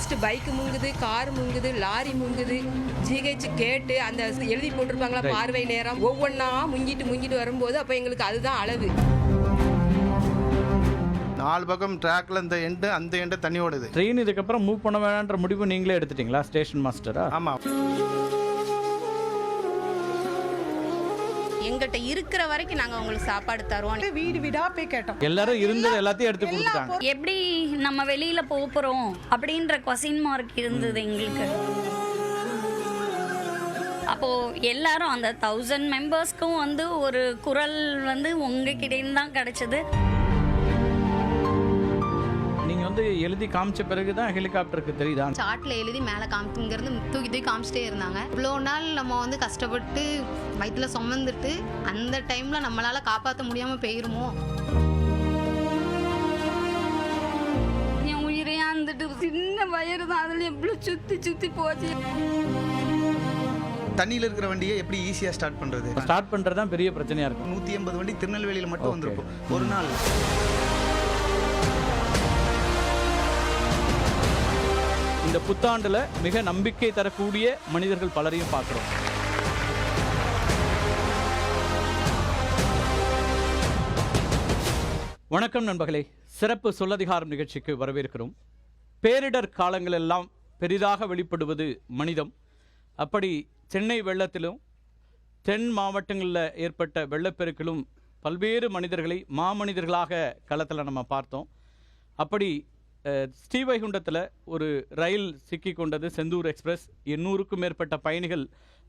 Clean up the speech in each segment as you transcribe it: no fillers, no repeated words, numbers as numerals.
First bike முங்குது, car முங்குது, lorry முங்குது. ஜிஹெச் கேட்டு அந்த எழுதி போட்டிருப்பாங்களா பார்வை நேரம் ஒவ்வொன்றா முங்கிட்டு வரும்போது அப்போ எங்களுக்கு அதுதான் அளவு. 4 பக்கம் ட்ராக்ல இந்த எண்டு அந்த எண்டு தண்ணி ஓடுது. ட்ரெயின் இதுக்கப்புறம் மூவ் பண்ண வேணான்ற முடிவு நீங்களே எடுத்துட்டீங்களா ஸ்டேஷன் மாஸ்டரா? ஆமாம். எங்கிட்ட இருக்கிற வரைக்கும் நாங்கள் உங்களுக்கு சாப்பாடு தருவோம். வீடு வீடா போய் கேட்டோம். எல்லாரும் இருந்தது எல்லாத்தையும் எடுத்து கொடுத்துட்டாங்க. எப்படி நம்ம வெளியில போறோம் அப்படின்ற கொஸ்டின் மார்க் இருந்தது எங்களுக்கு. அப்போ எல்லாரும் அந்த 1000 மெம்பர்ஸ்க்கும் ஒரு குரல் உங்ககிட்ட தான் கிடைச்சது. நீங்க எழுதி காமிச்ச பிறகுதான் ஹெலிகாப்டருக்கு தெரியுதா? சார்ட்ல எழுதி மேலே இங்கிருந்து தூக்கி காமிச்சிட்டே இருந்தாங்க. இவ்வளோ நாள் நம்ம கஷ்டப்பட்டு வயிற்றுல சுமந்துட்டு அந்த டைம்ல நம்மளால காப்பாற்ற முடியாம போயிருமோ. என் உயிரே வந்துட்டு சின்ன வயிறு தான், அதுல எவ்வளவு சுத்தி போச்சு. தண்ணியில் இருக்கிற வண்டியை எப்படி ஈஸியாக ஸ்டார்ட் பண்ணுறது தான் பெரிய பிரச்சனையா இருக்கும். 180 வண்டி திருநெல்வேலியில் மட்டும் வந்திருக்கும் ஒரு நாள். இந்த புத்தாண்டுல மிக நம்பிக்கை தரக்கூடிய மனிதர்கள் பலரையும் பார்க்கிறோம். வணக்கம் நண்பர்களே, சிறப்பு சொல்லதிகாரம் நிகழ்ச்சிக்கு வரவேற்கிறோம். பேரிடர் காலங்கள் எல்லாம் பெரிதாக வெளிப்படுவது மனிதம். அப்படி சென்னை வெள்ளத்திலும் தென் மாவட்டங்களில் ஏற்பட்ட வெள்ளப்பெருக்கிலும் பல்வேறு மனிதர்களை மாமனிதர்களாக களத்தில் நம்ம பார்த்தோம். அப்படி ஸ்ரீவைகுண்டத்தில் ஒரு ரயில் சிக்கி கொண்டது, செந்தூர் எக்ஸ்பிரஸ். 800க்கும் மேற்பட்ட பயணிகள்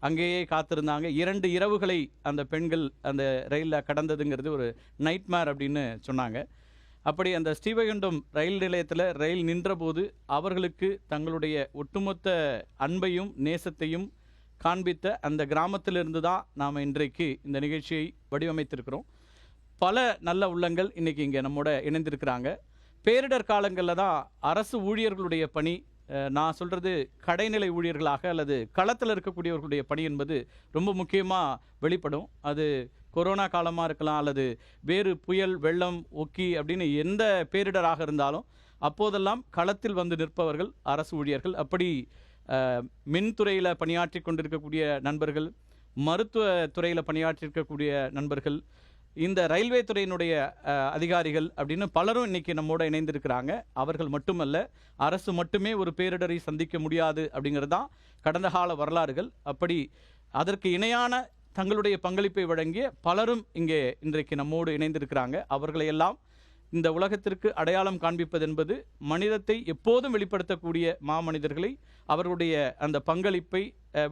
அங்கேயே காத்திருந்தாங்க. 2 இரவுகளை அந்த பெண்கள் அந்த ரயிலில் கடந்ததுங்கிறது ஒரு நைட்மேர் அப்படின்னு சொன்னாங்க. அப்படி அந்த ஸ்ரீவைகுண்டம் ரயில் நிலையத்தில் ரயில் நின்றபோது அவர்களுக்கு தங்களுடைய ஒட்டுமொத்த அன்பையும் நேசத்தையும் காண்பித்த அந்த கிராமத்திலிருந்து தான் நாம் இன்றைக்கு இந்த நிகழ்ச்சியை வடிவமைத்திருக்கிறோம். பல நல்ல உள்ளங்கள் இன்றைக்கி இங்கே நம்மோட இணைந்திருக்கிறாங்க. பேரிடர் காலங்களில் தான் அரசு ஊழியர்களுடைய பணி, நான் சொல்கிறது கடைநிலை ஊழியர்களாக அல்லது களத்தில் இருக்கக்கூடியவர்களுடைய பணி என்பது ரொம்ப முக்கியமாக வெளிப்படும். அது கொரோனா காலமாக இருக்கலாம் அல்லது வேறு புயல், வெள்ளம், ஒக்கி அப்படின்னு எந்த பேரிடராக இருந்தாலும் அப்போதெல்லாம் களத்தில் வந்து நிற்பவர்கள் அரசு ஊழியர்கள். அப்படி மின்துறையில் பணியாற்றி கொண்டிருக்கக்கூடிய நண்பர்கள், மருத்துவ துறையில் பணியாற்றிருக்கக்கூடிய நண்பர்கள், இந்த ரயில்வே துறையினுடைய அதிகாரிகள் அப்படின்னு பலரும் இன்றைக்கி நம்மோட இணைந்திருக்கிறாங்க. அவர்கள் மட்டுமல்ல, அரசு மட்டுமே ஒரு பேரிடரை சந்திக்க முடியாது அப்படிங்கிறது தான் கடந்த கால வரலாறுகள். அப்படி அதற்கு இணையான தங்களுடைய பங்களிப்பை வழங்கிய பலரும் இங்கே இன்றைக்கு நம்மோடு இணைந்திருக்கிறாங்க. அவர்களையெல்லாம் இந்த உலகத்திற்கு அடையாளம் காண்பிப்பது என்பது மனிதத்தை எப்போதும் வெளிப்படுத்தக்கூடிய மாமனிதர்களை, அவர்களுடைய அந்த பங்களிப்பை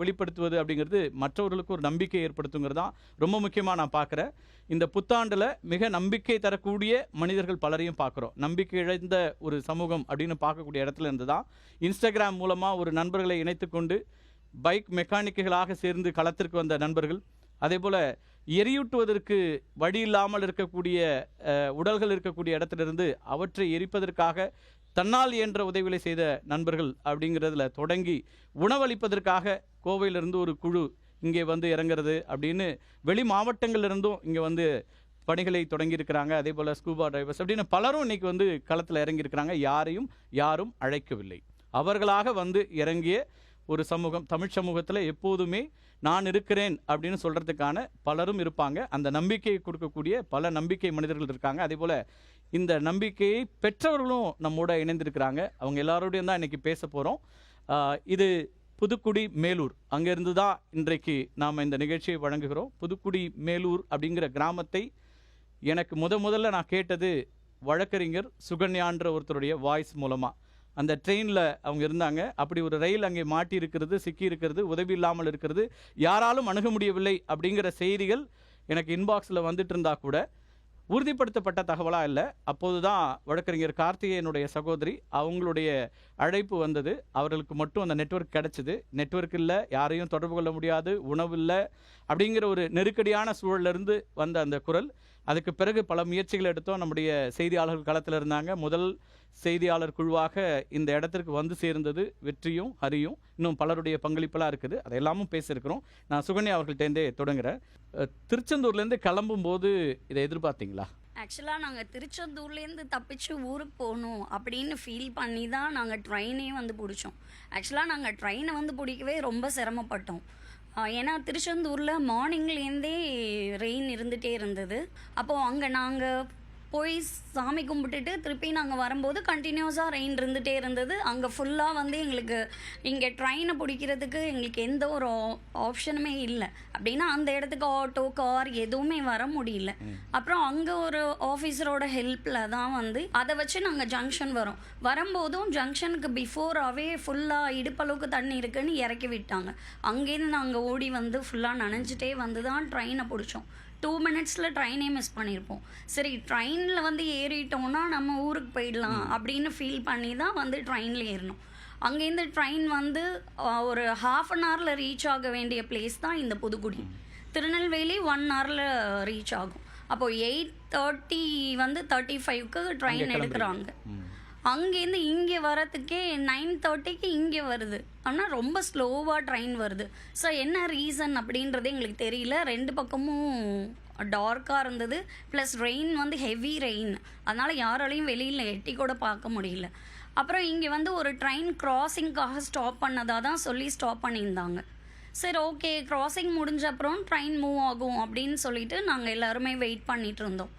வெளிப்படுத்துவது அப்படிங்கிறது மற்றவர்களுக்கு ஒரு நம்பிக்கை ஏற்படுத்துங்கிறது தான் ரொம்ப முக்கியமாக நான் பார்க்குறேன். இந்த புத்தாண்டில் மிக நம்பிக்கை தரக்கூடிய மனிதர்கள் பலரையும் பார்க்குறோம். நம்பிக்கை இழந்த ஒரு சமூகம் அப்படின்னு பார்க்கக்கூடிய இடத்துல இருந்து தான் இன்ஸ்டாகிராம் மூலமாக ஒரு நண்பர்களை இணைத்து கொண்டு பைக் மெக்கானிக்குகளாக சேர்ந்து களத்திற்கு வந்த நண்பர்கள், அதே போல் எரியூட்டுவதற்கு வழி இல்லாமல் இருக்கக்கூடிய உடல்கள் இருக்கக்கூடிய இடத்திலிருந்து அவற்றை எரிப்பதற்காக தன்னால் என்ற உதவிகளை செய்த நண்பர்கள் அப்படிங்கிறதுல தொடங்கி உணவளிப்பதற்காக கோவையிலிருந்து ஒரு குழு இங்கே வந்து இறங்குறது அப்படின்னு வெளி மாவட்டங்கள்லேருந்தும் இங்கே வந்து பணிகளை தொடங்கியிருக்கிறாங்க. அதே போல் ஸ்கூபா டிரைவர்ஸ் அப்படின்னு பலரும் இன்றைக்கி வந்து களத்தில் இறங்கியிருக்கிறாங்க. யாரும் அழைக்கவில்லை, அவர்களாக வந்து இறங்கிய ஒரு சமூகம். தமிழ் சமூகத்தில் எப்போதுமே நான் இருக்கிறேன் அப்படின்னு சொல்கிறதுக்கான பலரும் இருப்பாங்க. அந்த நம்பிக்கையை கொடுக்கக்கூடிய பல நம்பிக்கை மனிதர்கள் இருக்காங்க. அதே போல் இந்த நம்பிக்கையை பெற்றவர்களும் நம்மோட இணைந்திருக்கிறாங்க. அவங்க எல்லாரோடையும் தான் இன்றைக்கி பேச போகிறோம். இது புதுக்குடி மேலூர், அங்கேருந்து தான் இன்றைக்கு நாம் இந்த நிகழ்ச்சியை வழங்குகிறோம். புதுக்குடி மேலூர் அப்படிங்கிற கிராமத்தை எனக்கு முதல்ல நான் கேட்டது வழக்கறிஞர் சுகன்யான்ற ஒருத்தருடைய வாய்ஸ் மூலமாக. அந்த ட்ரெயினில் அவங்க இருந்தாங்க. அப்படி ஒரு ரயில் அங்கே மாட்டி இருக்கிறது, சிக்கி இருக்கிறது, உதவி இல்லாமல் இருக்கிறது, யாராலும் அணுக முடியவில்லை அப்படிங்கிற செய்திகள் எனக்கு இன்பாக்ஸில் வந்துட்டு இருந்தா கூட உறுதிப்படுத்தப்பட்ட தகவலாக இல்லை. அப்போது தான் வழக்கறிஞர் கார்த்திகேயனுடைய சகோதரி அவங்களுடைய அழைப்பு வந்தது. அவர்களுக்கு மட்டும் அந்த நெட்வொர்க் கிடச்சிது. நெட்வொர்க் இல்லை, யாரையும் தொடர்பு கொள்ள முடியாது, உணவு இல்லை அப்படிங்கிற ஒரு நெருக்கடியான சூழலிருந்து வந்த அந்த குரல். அதுக்கு பிறகு பல முயற்சிகள் எடுத்தோம். நம்முடைய செய்தியாளர்கள் களத்தில் இருந்தாங்க. முதல் செய்தியாளர் குழுவாக இந்த இடத்திற்கு வந்து சேர்ந்தது வெற்றியும் ஹரியும். இன்னும் பலருடைய பங்களிப்பெல்லாம் இருக்குது, அதையெல்லாமும் பேசியிருக்கிறோம். நான் சுகன்யா அவர்கள்ட்டேருந்தே தொடங்குறேன். திருச்செந்தூர்லேருந்து கிளம்பும்போது இதை எதிர்பார்த்தீங்களா? ஆக்சுவலாக நாங்கள் திருச்செந்தூர்லேருந்து தப்பிச்சு ஊருக்கு போகணும் அப்படின்னு ஃபீல் பண்ணி தான் நாங்கள் ட்ரெயினே வந்து பிடிச்சோம். ஆக்சுவலாக நாங்கள் ட்ரெயினை வந்து பிடிக்கவே ரொம்ப சிரமப்பட்டோம். ஏன்னா திருச்செந்தூரில் மார்னிங்லேருந்தே ரெயின் இருந்துகிட்டே இருந்தது. அப்போது அங்கே நாங்கள் போய் சாமி கும்பிட்டுட்டு திருப்பி நாங்கள் வரும்போது கண்டினியூஸாக ரெயின் இருந்துகிட்டே இருந்தது. அங்கே ஃபுல்லாக வந்து எங்களுக்கு இங்கே ட்ரெயினை பிடிக்கிறதுக்கு எங்களுக்கு எந்த ஒரு ஆப்ஷனுமே இல்லை. அப்படின்னா அந்த இடத்துக்கு ஆட்டோ கார் எதுவுமே வர முடியல. அப்புறம் அங்கே ஒரு ஆஃபீஸரோட ஹெல்ப்பில் தான் வந்து அதை வச்சு நாங்கள் ஜங்ஷன் வரும்போதும் ஜங்ஷனுக்கு பிஃபோராகவே ஃபுல்லாக இடுப்பளவுக்கு தண்ணி இருக்குன்னு இறக்கி விட்டாங்க. அங்கேருந்து நாங்கள் ஓடி வந்து ஃபுல்லாக நனைஞ்சிட்டே வந்து தான் ட்ரெயினை பிடிச்சோம். 2 மினிட்ஸில் ட்ரெயினே மிஸ் பண்ணியிருப்போம். சரி ட்ரெயினில் வந்து ஏறிட்டோன்னா நம்ம ஊருக்கு போயிடலாம் அப்படின்னு ஃபீல் பண்ணி தான் வந்து ட்ரெயினில் ஏறினோம். அங்கேருந்து ட்ரெயின் வந்து ஒரு 1/2 அன் ஹவரில் ரீச் ஆக வேண்டிய பிளேஸ் தான் இந்த புதுக்குடி. திருநெல்வேலி 1 ஹவரில் ரீச் ஆகும். அப்போது 8:30 வந்து 35க்கு ட்ரெயின் எடுக்கிறாங்க. அங்கேருந்து இங்கே வரத்துக்கே 9:30க்கு இங்கே வருது. ஆனால் ரொம்ப ஸ்லோவாக ட்ரெயின் வருது. ஸோ என்ன ரீசன் அப்படின்றது எங்களுக்கு தெரியல. 2 பக்கமும் டார்க்காக இருந்தது. ப்ளஸ் ரெயின் வந்து ஹெவி ரெயின். அதனால் யாராலையும் வெளியில் எட்டி கூட பார்க்க முடியல. அப்புறம் இங்கே வந்து ஒரு ட்ரெயின் கிராசிங்காக ஸ்டாப் பண்ணதாக தான் சொல்லி ஸ்டாப் பண்ணியிருந்தாங்க. சரி ஓகே கிராசிங் முடிஞ்ச அப்புறம் ட்ரெயின் மூவ் ஆகும் அப்படின்னு சொல்லிட்டு நாங்கள் எல்லாருமே வெயிட் பண்ணிகிட்டு இருந்தோம்.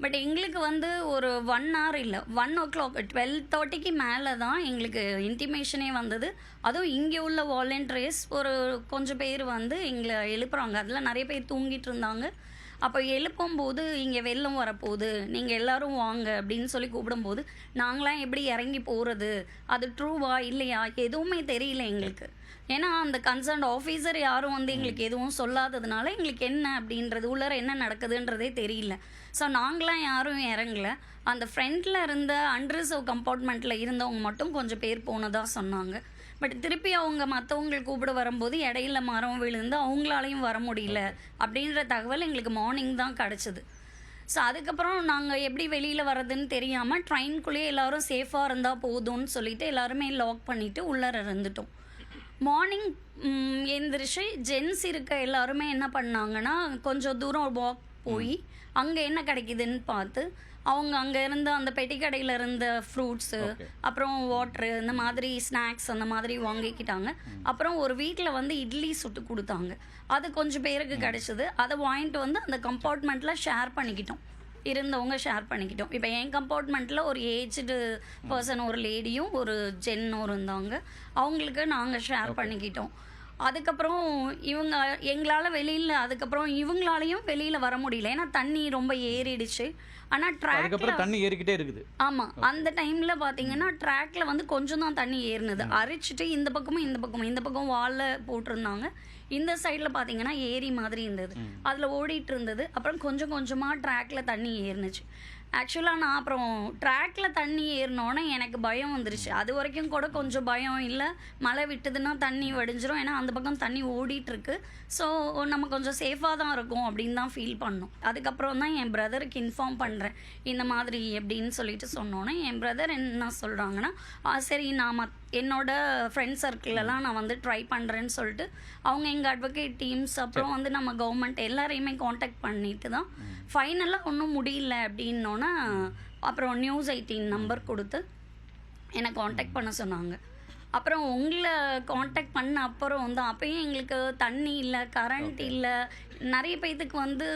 பட் எங்களுக்கு வந்து ஒரு 1 hour இல்லை 1 o'clock 12:30க்கு மேலே தான் எங்களுக்கு இன்டிமேஷனே வந்தது. அதுவும் இங்கே உள்ள வாலண்டியர்ஸ் ஒரு கொஞ்சம் பேர் வந்து எங்களை எழுப்புறாங்க. அதில் நிறைய பேர் தூங்கிட்டு இருந்தாங்க. அப்போ எழுப்பும்போது இங்கே வெள்ளம் வரப்போகுது, நீங்கள் எல்லோரும் வாங்க அப்படின்னு சொல்லி கூப்பிடும்போது நாங்களாம் எப்படி இறங்கி போகிறது, அது ட்ரூவா இல்லையா எதுவுமே தெரியல எங்களுக்கு. ஏன்னா அந்த கன்சர்ன்ட் ஆஃபீஸர் யாரும் வந்து எங்களுக்கு எதுவும் சொல்லாததுனால எங்களுக்கு என்ன அப்படின்றது உள்ளார என்ன நடக்குதுன்றதே தெரியல. ஸோ நாங்களாம் யாரும் இறங்கல. அந்த ஃப்ரண்ட்டில் இருந்த அன்ரிசர்வ் கம்பார்ட்மெண்ட்டில் இருந்தவங்க மட்டும் கொஞ்சம் பேர் போனதாக சொன்னாங்க. பட் திருப்பி அவங்க மற்றவங்களுக்கு கூப்பிட வரும்போது இடையில மரம் விழுந்து அவங்களாலையும் வர முடியல அப்படின்ற தகவல் எங்களுக்கு மார்னிங் தான் கிடச்சிது. ஸோ அதுக்கப்புறம் நாங்கள் எப்படி வெளியில் வர்றதுன்னு தெரியாமல் ட்ரெயின்குள்ளேயே எல்லோரும் சேஃபாக இருந்தால் போதும்னு சொல்லிட்டு எல்லாருமே லாக் பண்ணிவிட்டு உள்ளார இருந்துட்டோம். மார்னிங் எழுந்திரிச்சு ஜென்ஸ் இருக்க எல்லாருமே என்ன பண்ணாங்கன்னா கொஞ்சம் தூரம் வாக் போய் அங்கே என்ன கிடைக்குதுன்னு பார்த்து அவங்க அங்கே இருந்த அந்த பெட்டி கடையில் இருந்த ஃப்ரூட்ஸு அப்புறம் வாட்ரு இந்த மாதிரி ஸ்நாக்ஸ் அந்த மாதிரி வாங்கிக்கிட்டாங்க. அப்புறம் ஒரு வீட்டில் வந்து இட்லி சுட்டு கொடுத்தாங்க. அது கொஞ்சம் பேருக்கு கிடச்சிது. அதை வாங்கிட்டு வந்து அந்த கம்பார்ட்மெண்ட்டில் ஷேர் பண்ணிக்கிட்டோம். இருந்தவங்க ஷேர் பண்ணிக்கிட்டோம். இப்போ என் கம்பார்ட்மெண்ட்டில் ஒரு ஏஜ்டு பர்சன் ஒரு லேடியும் ஒரு ஜென்னும் இருந்தாங்க. அவங்களுக்கு நாங்கள் ஷேர் பண்ணிக்கிட்டோம். அதுக்கப்புறம் எங்களால் வெளியில் அதுக்கப்புறம் இவங்களாலையும் வெளியில் வர முடியல. ஏன்னா தண்ணி ரொம்ப ஏறிடுச்சு. ஆனால் ட்ராக்ல தண்ணி ஏறிக்கிட்டே இருக்குது. ஆமாம் அந்த டைமில் பார்த்தீங்கன்னா ட்ராக்ல வந்து கொஞ்சம் தான் தண்ணி ஏறினது. அரிச்சிட்டு இந்த பக்கம் வாலில் போட்டிருந்தாங்க. இந்த சைடில் பார்த்தீங்கன்னா ஏரி மாதிரி இருந்தது. அதில் ஓடிட்டு இருந்தது. அப்புறம் கொஞ்சம் கொஞ்சமாக ட்ராக்ல தண்ணி ஏறினுச்சு. ஆக்சுவலாக நான் அப்புறம் ட்ராக்ல தண்ணி ஏறினோன்னே எனக்கு பயம் வந்துருச்சு. அது வரைக்கும் கூட கொஞ்சம் பயம் இல்லை, மழை விட்டுதுன்னா தண்ணி வடிஞ்சிரும், ஏன்னா அந்த பக்கம் தண்ணி ஓடிட்டுருக்கு. ஸோ நம்ம கொஞ்சம் சேஃபாக தான் இருக்கும் அப்படின்னு தான் ஃபீல் பண்ணோம். அதுக்கப்புறம் தான் என் பிரதருக்கு இன்ஃபார்ம் பண்ணுறேன் இந்த மாதிரி எப்படின்னு சொல்லிட்டு சொன்னோன்னே என் பிரதர் என்ன சொல்கிறாங்கன்னா சரி நான் என்னோட ஃப்ரெண்ட் சர்க்கிளெல்லாம் நான் வந்து ட்ரை பண்ணுறேன்னு சொல்லிட்டு அவங்க எங்கள் அட்வொகேட் டீம்ஸ் அப்புறம் வந்து நம்ம கவர்மெண்ட் எல்லாரையுமே காண்டாக்ட் பண்ணிட்டு தான் ஃபைனலாக ஒன்றும் முடியல அப்படின்னோன்னா அப்புறம் News 18 நம்பர் கொடுத்து என்னை காண்டாக்ட் பண்ண சொன்னாங்க. அப்புறம் உங்களை காண்டாக்ட் பண்ண அப்புறம் வந்து அப்பயும் எங்களுக்கு தண்ணி இல்லை, கரண்ட் இல்லை, நிறைய பேத்துக்கு வந்து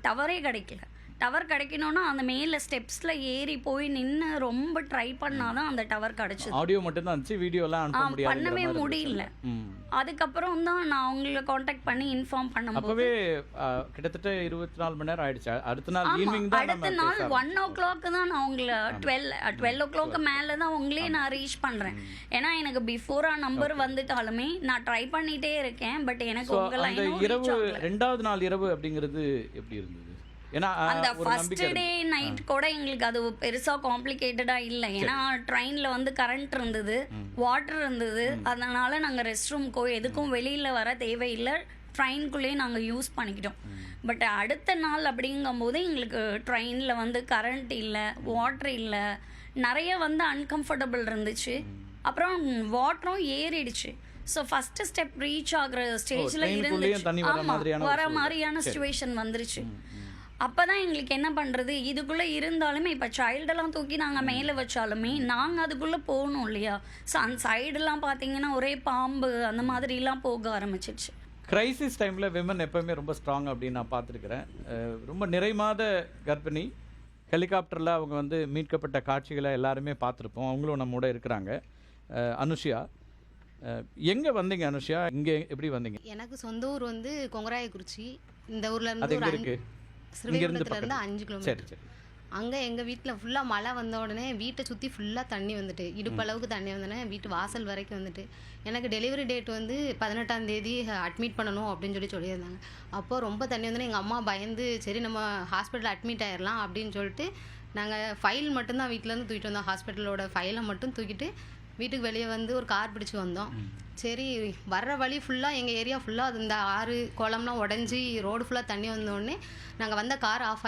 டவரே கிடைக்கல. டவர் கிடைக்கணும்னா அந்த மேலே ஸ்டெப்ஸில் ஏறி போய் நின்று ரொம்ப ட்ரை பண்ணாதான் அந்த டவர் கிடச்சிது. ஆடியோ மட்டும் தான் இருந்துச்சு, வீடியோலாம் பண்ணவே முடியல. அதுக்கப்புறம் தான் நான் அவங்கள காண்டாக்ட் பண்ணி இன்ஃபார்ம் பண்ணும்போது அப்பவே கிட்டத்தட்ட 24 மணி நேரம் ஆயிடுச்சு. அடுத்த நாள் ஈவினிங் தான் அடுத்த நாள் 1 o'clock தான் நான் உங்களை 12 o'clock மேலே தான் உங்களே நான் ரீச் பண்ணுறேன். ஏன்னா எனக்கு பிஃபோரா நம்பர் வந்துட்டாலுமே நான் ட்ரை பண்ணிட்டே இருக்கேன். பட் எனக்கு உங்க லைனும் இரவு 2வது நாள் இரவு அப்படிங்கிறது எப்படி இருந்தது? அந்த ஃபர்ஸ்ட் டே நைட் கூட எங்களுக்கு அது பெருசா காம்ப்ளிகேட்டடா இல்லை. ஏன்னா ட்ரெயின்ல வந்து கரண்ட் இருந்தது, வாட்டர் இருந்தது. அதனால நாங்க ரெஸ்ட் ரூம்க்கோ எதுக்கும் வெளியில வர தேவையில்லை, ட்ரெயின்குள்ளேயே நாங்க யூஸ் பண்ணிக்கிட்டோம். பட் அடுத்த நாள் அப்படிங்கும்போது எங்களுக்கு ட்ரெயினில் வந்து கரண்ட் இல்லை, வாட்டர் இல்லை, நிறைய வந்து அன்கம்ஃபர்டபுள் இருந்துச்சு. அப்புறம் வாட்டரும் ஏறிடுச்சு. ஸோ ஃபஸ்ட்டு ஸ்டெப் ரீச் ஆகுற ஸ்டேஜில் இருந்துச்சு. ஆமாம் வர மாதிரியான சிச்சுவேஷன் வந்துருச்சு. அப்போ தான் எங்களுக்கு என்ன பண்ணுறது, இதுக்குள்ளே இருந்தாலுமே இப்போ சைல்டெல்லாம் தூக்கி நாங்கள் மேலே வச்சாலுமே நாங்கள் அதுக்குள்ளே போகணும் இல்லையா. ஸோ அந்த சைடெல்லாம் பார்த்தீங்கன்னா ஒரே பாம்பு அந்த மாதிரிலாம் போக ஆரம்பிச்சிருச்சு. கிரைசிஸ் டைமில் விமன் எப்போவுமே ரொம்ப ஸ்ட்ராங் அப்படின்னு நான் பார்த்துருக்குறேன். ரொம்ப நிறைமாத கர்ப்பிணி ஹெலிகாப்டரில் அவங்க வந்து மீட்கப்பட்ட காட்சிகளை எல்லாருமே பார்த்துருப்போம். அவங்களும் நம்மோட இருக்கிறாங்க. அனுஷியா, எங்கே வந்தீங்க அனுஷியா? இங்கே எப்படி வந்தீங்க? எனக்கு சொந்த ஊர் வந்து கொங்கராயக்குறிச்சி. இந்த ஊர்ல அது இருந்து எங்கே ஒரு இருக்குது? ஸ்ரீவைகுண்டத்துல இருந்து 5 சரி கிலோமீட்டர். சரி. அங்கே எங்கள் வீட்டில் ஃபுல்லாக மழை வந்த உடனே வீட்டை சுற்றி ஃபுல்லாக தண்ணி வந்துட்டு, இடுப்பளவுக்கு தண்ணி வந்தோடனே வீட்டு வாசல் வரைக்கும் வந்துட்டு, எனக்கு டெலிவரி டேட் வந்து 18ஆம் தேதி அட்மிட் பண்ணணும் அப்படின்னு சொல்லியிருந்தாங்க. அப்போது ரொம்ப தண்ணி வந்தோடனே எங்கள் அம்மா பயந்து சரி நம்ம ஹாஸ்பிட்டலில் அட்மிட் ஆயிடலாம் அப்படின்னு சொல்லிட்டு நாங்கள் ஃபைல் மட்டும்தான் வீட்டிலேருந்து தூக்கிட்டு வந்தோம். ஹாஸ்பிட்டலோட ஃபைலை மட்டும் தூக்கிட்டு வீட்டுக்கு வெளியே வந்து ஒரு கார் பிடிச்சி வந்தோம். சரி வர்ற வழி ஃபுல்லாக எங்கள் ஏரியா ஃபுல்லாக இந்த ஆறு குளம்லாம் உடஞ்சி ரோடு ஃபுல்லாக தண்ணி வந்தோடனே நாங்கள் வந்த கார் ஆஃப்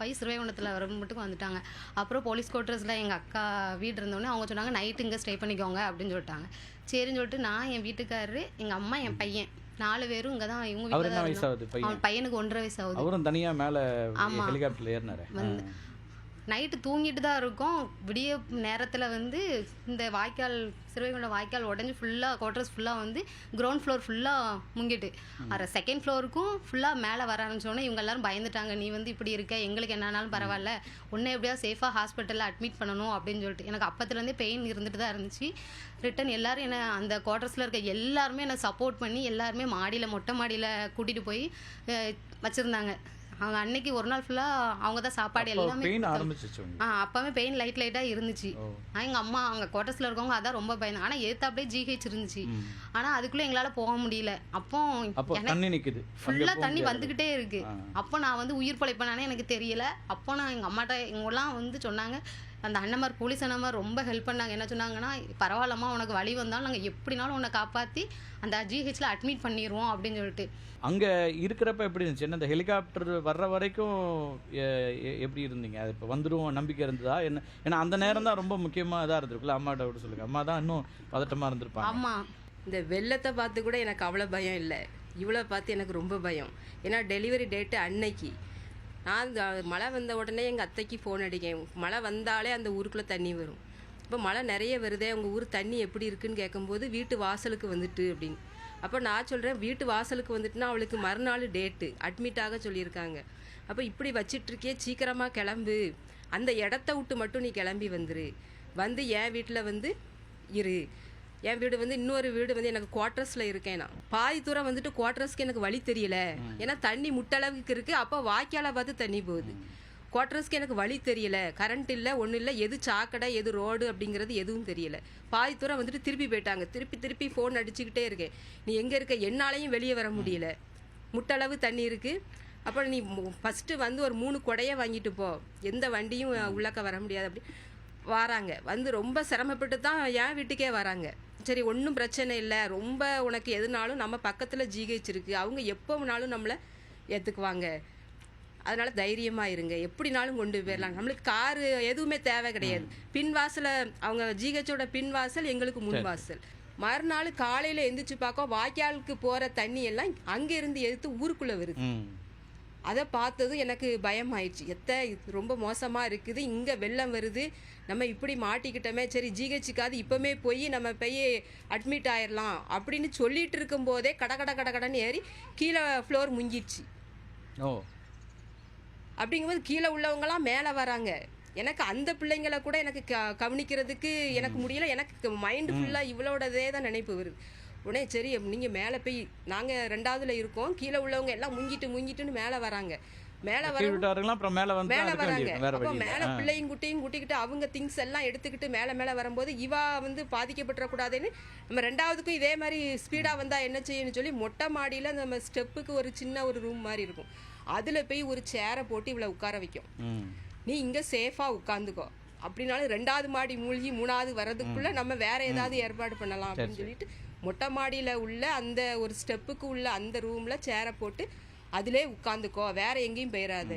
ஆகி ஸ்ரீவைகுண்டத்தில் வர மட்டும் வந்துட்டாங்க. அப்புறம் போலீஸ் குவார்ட்டர்ஸில் எங்கள் அக்கா வீடு இருந்தோடனே அவங்க சொன்னாங்க நைட்டு இங்கே ஸ்டே பண்ணிக்கோங்க அப்படின்னு சொல்லிட்டாங்க. சரின்னு சொல்லிட்டு நான், என் வீட்டுக்காரரு, எங்கள் அம்மா, என் பையன் 4 பேரும் இங்கே தான். இவங்க வீட்டில் தான் இருந்தோம். அவன் பையனுக்கு 1.5 வயசு ஆகுது. அவரும் தனியாக மேலே ஹெலிகாப்டரில் ஏறினாரு. வந்து நைட்டு தூங்கிட்டு தான் இருக்கோம். விடிய நேரத்தில் வந்து இந்த வாய்க்கால், ஸ்ரீவைகுண்டம் வாய்க்கால் உடஞ்சி ஃபுல்லாக குவார்ட்டர்ஸ் ஃபுல்லாக வந்து கிரவுண்ட் ஃப்ளோர் ஃபுல்லாக முங்கிட்டு, செகண்ட் ஃப்ளோருக்கும் ஃபுல்லாக மேலே வர ஆரம்பிச்சோன்னே இவங்க எல்லாரும் பயந்துட்டாங்க. நீ வந்து இப்படி இருக்க, எங்களுக்கு என்னன்னாலும் பரவாயில்ல, உன்னை எப்படியா சேஃபாக ஹாஸ்பிட்டலில் அட்மிட் பண்ணணும் அப்படின்னு சொல்லிட்டு எனக்கு அப்பத்துலேருந்தே பெயின் இருந்துட்டு தான் இருந்துச்சு. ரிட்டன் எல்லோரும் என்னை அந்த குவார்ட்டர்ஸில் இருக்க எல்லாருமே என்னை சப்போர்ட் பண்ணி எல்லாருமே மாடியில், மொட்டை மாடியில் கூட்டிகிட்டு போய் வச்சுருந்தாங்க. அவங்க அன்னைக்கு ஒரு நாள் ஃபுல்லாக அவங்க தான் சாப்பாடு எல்லாமே. அப்போவே பெயின் லைட்டாக இருந்துச்சு. எங்கள் அம்மா அங்கே குவார்ட்டர்ஸில் இருக்கவங்க அதான் ரொம்ப பயந்து. ஆனால் எதிர்த்தாப்பே ஜிஹெச் இருந்துச்சு. ஆனால் அதுக்குள்ளே எங்களால் போக முடியல. அப்போ ஃபுல்லாக தண்ணி வந்துக்கிட்டே இருக்கு. அப்போ நான் வந்து உயிர் பிழைப்பேனானே எனக்கு தெரியல. அப்போ நான் எங்கள் அம்மாட்ட இவங்கெல்லாம் வந்து சொன்னாங்க, அந்த அண்ணமார், போலீஸ் அண்ணமார் ரொம்ப ஹெல்ப் பண்ணாங்க. என்ன சொன்னாங்கன்னா, பரவாயில்லம்மா, உனக்கு வழி வந்தாலும் நாங்கள் எப்படினாலும் உன்னை காப்பாற்றி அந்த ஜிஹெச்சில் அட்மிட் பண்ணிடுவோம் அப்படின்னு சொல்லிட்டு. அங்கே இருக்கிறப்ப எப்படி இருந்துச்சு? என்ன, இந்த ஹெலிகாப்டர் வர்ற வரைக்கும் எப்படி இருந்தீங்க? அது இப்போ வந்துடும் நம்பிக்கை இருந்ததா என்ன? ஏன்னா அந்த நேரம் தான் ரொம்ப முக்கியமாக இதாக இருந்திருக்குல்ல. அம்மாட்ட விட சொல்லுங்கள், அம்மா தான் இன்னும் பதட்டமாக இருந்திருப்பாங்க. ஆமாம், இந்த வெள்ளத்தை பார்த்து கூட எனக்கு அவ்வளோ பயம் இல்லை, இவ்வளோ பார்த்து எனக்கு ரொம்ப பயம். ஏன்னா டெலிவரி டேட்டு அன்னைக்கு நான் மழை வந்த உடனே எங்கள் அத்தைக்கு ஃபோன் அடிக்கேன். மழை வந்தாலே அந்த ஊருக்குள்ளே தண்ணி வரும். இப்போ மழை நிறைய வருதே, உங்கள் ஊர் தண்ணி எப்படி இருக்குன்னு கேட்கும்போது வீட்டு வாசலுக்கு வந்துட்டு அப்படின்னு. அப்போ நான் சொல்கிறேன், வீட்டு வாசலுக்கு வந்துட்டுனா அவளுக்கு மறுநாள் டேட்டு அட்மிட் ஆக சொல்லியிருக்காங்க. அப்போ இப்படி வச்சிட்ருக்கே, சீக்கிரமாக கிளம்பு, அந்த இடத்த விட்டு மட்டும் நீ கிளம்பி வந்துரு, வந்து என் வீட்டில் வந்து இரு. என் வீடு வந்து இன்னொரு வீடு வந்து எனக்கு குவார்ட்டர்ஸில் இருக்கேன். நான் பாதி தூரம் வந்துட்டு குவார்ட்டர்ஸ்க்கு எனக்கு வழி தெரியல, ஏன்னா தண்ணி முட்டளவுக்கு இருக்குது. அப்போ வாய்க்காலை பார்த்து தண்ணி போகுது. குவார்ட்டர்ஸ்க்கு எனக்கு வழி தெரியல, கரண்ட் இல்லை, ஒன்றும் இல்லை, எது சாக்கடை எது ரோடு அப்படிங்கிறது எதுவும் தெரியல. பாதி தூரம் வந்துட்டு திருப்பி போயிட்டாங்க. திருப்பி ஃபோன் அடிச்சுக்கிட்டே இருக்கேன், நீ எங்கே இருக்க, என்னாலையும் வெளியே வர முடியல, முட்டளவு தண்ணி இருக்குது. அப்புறம் நீ ஃபஸ்ட்டு வந்து ஒரு 3 கொடையை வாங்கிட்டு போ, எந்த வண்டியும் உள்ளக்க வர முடியாது அப்படி வராங்க. வந்து ரொம்ப சிரமப்பட்டு தான் என் வீட்டுக்கே வராங்க. சரி ஒன்றும் பிரச்சனை இல்லை, ரொம்ப உனக்கு எதுனாலும் நம்ம பக்கத்தில் ஜிஹெச் இருக்குது, அவங்க எப்போனாலும் நம்மளை ஏற்றுக்குவாங்க, அதனால் தைரியமாக இருங்க, எப்படினாலும் கொண்டு போயிடலாம், நம்மளுக்கு காரு எதுவுமே தேவை கிடையாது. பின் வாசலை, அவங்க ஜிஹெச்சோட பின் வாசல், எங்களுக்கு முன் வாசல். மறுநாள் காலையில் எந்திரிச்சு பார்க்க வாய்க்காலுக்கு போகிற தண்ணி எல்லாம் அங்கேருந்து எடுத்து ஊருக்குள்ளே வருது. அதை பார்த்ததும் எனக்கு பயமாயிடுச்சு, ரொம்ப மோசமாக இருக்குது, இங்கே வெள்ளம் வருது, நம்ம இப்படி மாட்டிக்கிட்டோமே, சரி ஜிஹெச்சுக்காவது இப்போமே போய் நம்ம போய் அட்மிட் ஆயிடலாம் அப்படின்னு சொல்லிட்டு இருக்கும்போதே கடன்னு ஏறி கீழே ஃப்ளோர் முங்கிடுச்சு. அப்படிங்கும்போது கீழே உள்ளவங்களாம் மேலே வராங்க. எனக்கு அந்த பிள்ளைங்களை கூட எனக்கு கவனிக்கிறதுக்கு எனக்கு முடியல. எனக்கு மைண்டு ஃபுல்லாக இவ்வளோடதே தான் நினைப்பு வருது. உடனே சரி நீங்கள் மேலே போய், நாங்கள் 2வதுல இருக்கோம், கீழே உள்ளவங்க எல்லாம் முங்கிட்டுன்னு மேலே வராங்க. மேலே வராங்க. அப்போ மேலே பிள்ளையும் குட்டையும் கூட்டிக்கிட்டு அவங்க திங்ஸ் எல்லாம் எடுத்துக்கிட்டு மேலே வரும்போது இவா வந்து பாதிக்கப்பட்டுறக்கூடாதுன்னு நம்ம 2வதுக்கும் இதே மாதிரி ஸ்பீடாக வந்தால் என்ன செய்யணும்னு சொல்லி மொட்டை மாடியில் நம்ம ஸ்டெப்புக்கு ஒரு சின்ன ஒரு ரூம் மாதிரி இருக்கும், அதில் போய் ஒரு சேரை போட்டு இவ்வளோ உட்கார வைக்கும், நீ இங்கே சேஃபாக உட்காந்துக்கோ, அப்படின்னாலும் 2வது மாடி மூழ்கி 3வது வர்றதுக்குள்ளே நம்ம வேற ஏதாவது ஏற்பாடு பண்ணலாம் அப்படின்னு சொல்லிட்டு மொட்டை மாடியில் உள்ள அந்த ஒரு ஸ்டெப்புக்கு உள்ள அந்த ரூமில் சேரை போட்டு அதிலே உட்காந்துக்கோ, வேற எங்கேயும் போயிடாது.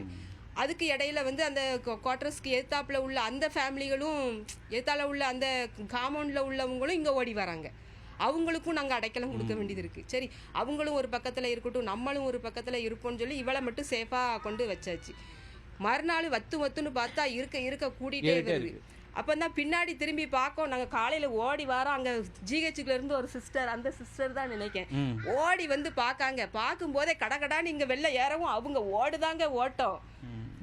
அதுக்கு இடையில வந்து அந்த குவார்ட்டர்ஸ்க்கு எதிர்த்தாப்புல உள்ள அந்த ஃபேமிலிகளும், எதிர்த்தால உள்ள அந்த காம்பவுண்டில் உள்ளவங்களும் இங்கே ஓடி வராங்க. அவங்களுக்கும் நாங்கள் அடைக்கலம் கொடுக்க வேண்டியது இருக்குது. சரி, அவங்களும் ஒரு பக்கத்தில் இருக்கட்டும், நம்மளும் ஒரு பக்கத்தில் இருப்போம்னு சொல்லி இவளை மட்டும் சேஃபாக கொண்டு வச்சாச்சு. மறுநாள் வத்துன்னு பார்த்தா இருக்க கூட்டிகிட்டே வருது. அப்போ தான் பின்னாடி திரும்பி பார்க்கோம். நாங்கள் காலையில் ஓடி வரோம். அங்கே ஜிஹெச்சுக்குள்ள இருந்து ஒரு சிஸ்டர், அந்த சிஸ்டர் தான் நினைக்கேன், ஓடி வந்து பார்க்கும்போதே கடகடான்னு இங்கே வெளில ஏறவும் அவங்க ஓடுதாங்க ஓட்டம்.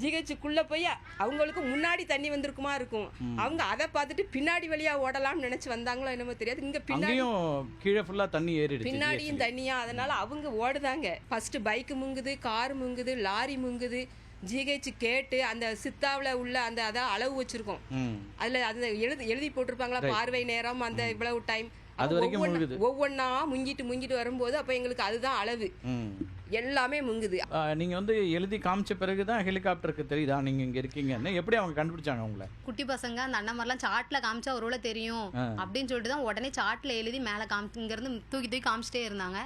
ஜிஹெச்சுக்குள்ளே போய் அவங்களுக்கு முன்னாடி தண்ணி வந்திருக்குமா இருக்கும். அவங்க அதை பார்த்துட்டு பின்னாடி வழியா ஓடலாம்னு நினைச்சு வந்தாங்களோ என்னமோ தெரியாது. இங்க பின்னாடியும் கீழே ஃபுல்லா தண்ணி ஏறிடுச்சு, பின்னாடியும் தண்ணியா. அதனால அவங்க ஓடுதாங்க. ஃபர்ஸ்ட் பைக் முங்குது, கார் முங்குது, லாரி முங்குது. ஜிஹெச் கேட்டு அந்த சித்தாவில் உள்ள அந்த அதான் அளவு வச்சிருக்கோம். அதுல அது எழுதி போட்டிருப்பாங்களா, பார்வை நேரம், அந்த இவ்வளவு டைம், ஒவ்வொன்னா முங்கிட்டு வரும்போது அப்ப எங்களுக்கு அதுதான் அளவு, எல்லாமே முங்குது. நீங்க வந்து எழுதி காமிச்ச பிறகுதான் ஹெலிகாப்டருக்கு தெரியுதா நீங்க இங்க இருக்கீங்கன்னு? எப்படி அவங்க கண்டுபிடிச்சாங்க உங்களை? குட்டி பசங்க அந்த அண்ணன் மாதிரிலாம் சாட்ல காமிச்சா ஒருவேளை தெரியும் அப்படின்னு சொல்லிட்டு தான் உடனே சாட்ல எழுதி மேல இங்க இருந்து தூக்கி காமிச்சிட்டே இருந்தாங்க.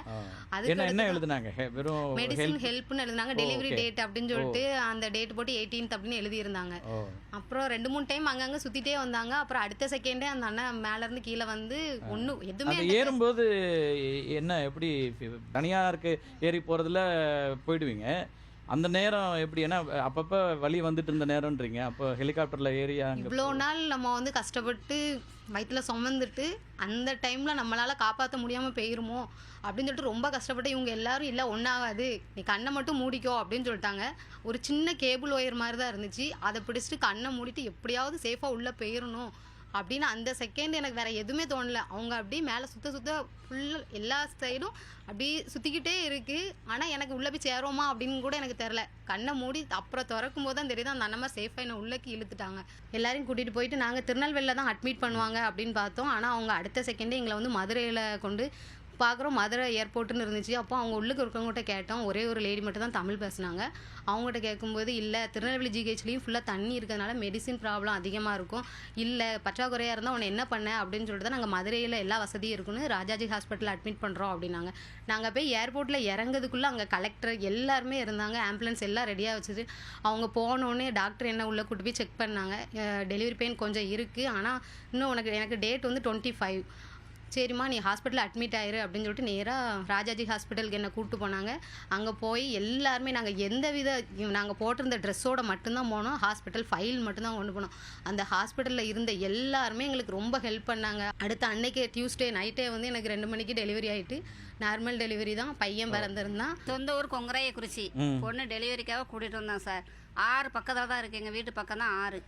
அதுக்கு என்ன எழுதுனாங்க? வெறும் மெடிசன் ஹெல்ப்னு எழுதுனாங்க. டெலிவரி டேட் அப்படின்னு சொல்லிட்டு அந்த டேட் போட்டு 18th அப்படின்னு எழுதி இருந்தாங்க. அப்புறம் 2-3 டைம் அங்கங்க சுத்திட்டே வந்தாங்க. அப்புறம் அடுத்த செகண்டே அந்த அண்ணன் மேல இருந்து கீழே வந்து ஒன்னும் எதுவுமே ஏறும்போது என்ன எப்படி தனியாருக்கு ஏறி போறதுல போயிடுவீங்க. அந்த நேரம் எப்படி, ஏன்னா அப்பப்ப வலி வந்துட்டு இருந்த நேரம்ன்றீங்க, அப்போ ஹெலிகாப்டர்ல ஏறி இவ்வளோ நாள் நம்ம வந்து கஷ்டப்பட்டு வயிற்றுல சுமந்துட்டு அந்த டைம்ல நம்மளால காப்பாற்ற முடியாம போயிருமோ அப்படின்னு சொல்லிட்டு ரொம்ப கஷ்டப்பட்டு இவங்க எல்லாரும் இல்லை ஒன்றாகாது, நீ கண்ணை மட்டும் மூடிக்கோ அப்படின்னு சொல்லிட்டாங்க. ஒரு சின்ன கேபிள் ஒயர் மாதிரி தான் இருந்துச்சு. அதை பிடிச்சிட்டு கண்ணை மூடிட்டு எப்படியாவது சேஃபாக உள்ளே போயிடணும் அப்படின்னு அந்த செகண்ட் எனக்கு வேற எதுவுமே தோணல. அவங்க அப்படியே மேலே சுத்த ஃபுல்லாக எல்லா சைடும் அப்படியே சுற்றிக்கிட்டே இருக்கு. ஆனால் எனக்கு உள்ளே போய் சேருவோமா அப்படின்னு கூட எனக்கு தெரில. கண்ணை மூடி அப்புறம் திறக்கும் போது தான் தெரியுது அந்த அண்ணன் சேஃபாக என்னை உள்ளக்கு இழுத்துட்டாங்க. எல்லாரையும் கூட்டிகிட்டு போயிட்டு நாங்கள் திருநெல்வேலியில் தான் அட்மிட் பண்ணுவாங்க அப்படின்னு பார்த்தோம். ஆனால் அவங்க அடுத்த செகண்டே எங்களை வந்து மதுரையில் கொண்டு பார்க்குறோம். மதுரை ஏர்போர்ட்டுன்னு இருந்துச்சு. அப்போ அவங்க உள்ளுக்கு இருக்கவங்ககிட்ட கேட்டோம். ஒரே ஒரு லேடி மட்டும் தான் தமிழ் பேசுனாங்க. அவங்ககிட்ட கேட்கும்போது இல்லை, திருநெல்வேலி ஜிஹெச்லேயும் ஃபுல்லாக தண்ணி இருக்கிறதுனால மெடிசின் ப்ராப்ளம் அதிகமாக இருக்கும், இல்லை பற்றாக்குறையாக இருந்தால் உன்னை என்ன பண்ண அப்படின்னு சொல்லிட்டு தான் நாங்கள் மதுரையில் எல்லா வசதியும் இருக்குன்னு ராஜாஜி ஹாஸ்பிட்டலில் அட்மிட் பண்ணுறோம் அப்படின்னாங்க. நாங்கள் போய் ஏர்போர்ட்டில் இறங்குறதுக்குள்ளே அங்கே கலெக்டர் எல்லாருமே இருந்தாங்க. ஆம்புலன்ஸ் எல்லாம் ரெடியாக வச்சுட்டு அவங்க போனோடனே டாக்டர் என்ன உள்ளே கூட்டு போய் செக் பண்ணாங்க. டெலிவரி பெயின் கொஞ்சம் இருக்குது, ஆனால் இன்னும் எனக்கு டேட் வந்து 25. சரிம்மா நீ ஹாஸ்பிட்டலில் அட்மிட் ஆயிரு அப்படின்னு சொல்லிட்டு நேராக ராஜாஜி ஹாஸ்பிட்டலுக்கு என்னை கூப்பிட்டு போனாங்க. அங்கே போய் எல்லாருமே நாங்கள் போட்டிருந்த ட்ரெஸ்ஸோட மட்டும்தான் போனோம். ஹாஸ்பிட்டல் ஃபைல் மட்டும்தான் கொண்டு போனோம். அந்த ஹாஸ்பிட்டலில் இருந்த எல்லாருமே எங்களுக்கு ரொம்ப ஹெல்ப் பண்ணாங்க. அடுத்த அன்னைக்கு டியூஸ்டே நைட்டே வந்து எனக்கு 2 மணிக்கு டெலிவரி ஆகிட்டு, நார்மல் டெலிவரி தான், பையன் பிறந்திருந்தான். சொந்த ஊர் கொங்கராயக்குறிச்சி. பொண்ணு டெலிவரிக்காக கூட்டிகிட்டு வந்தேன் சார். 6 பக்கத்தில் தான் இருக்குது, எங்கள் வீட்டு பக்கம் தான் 6.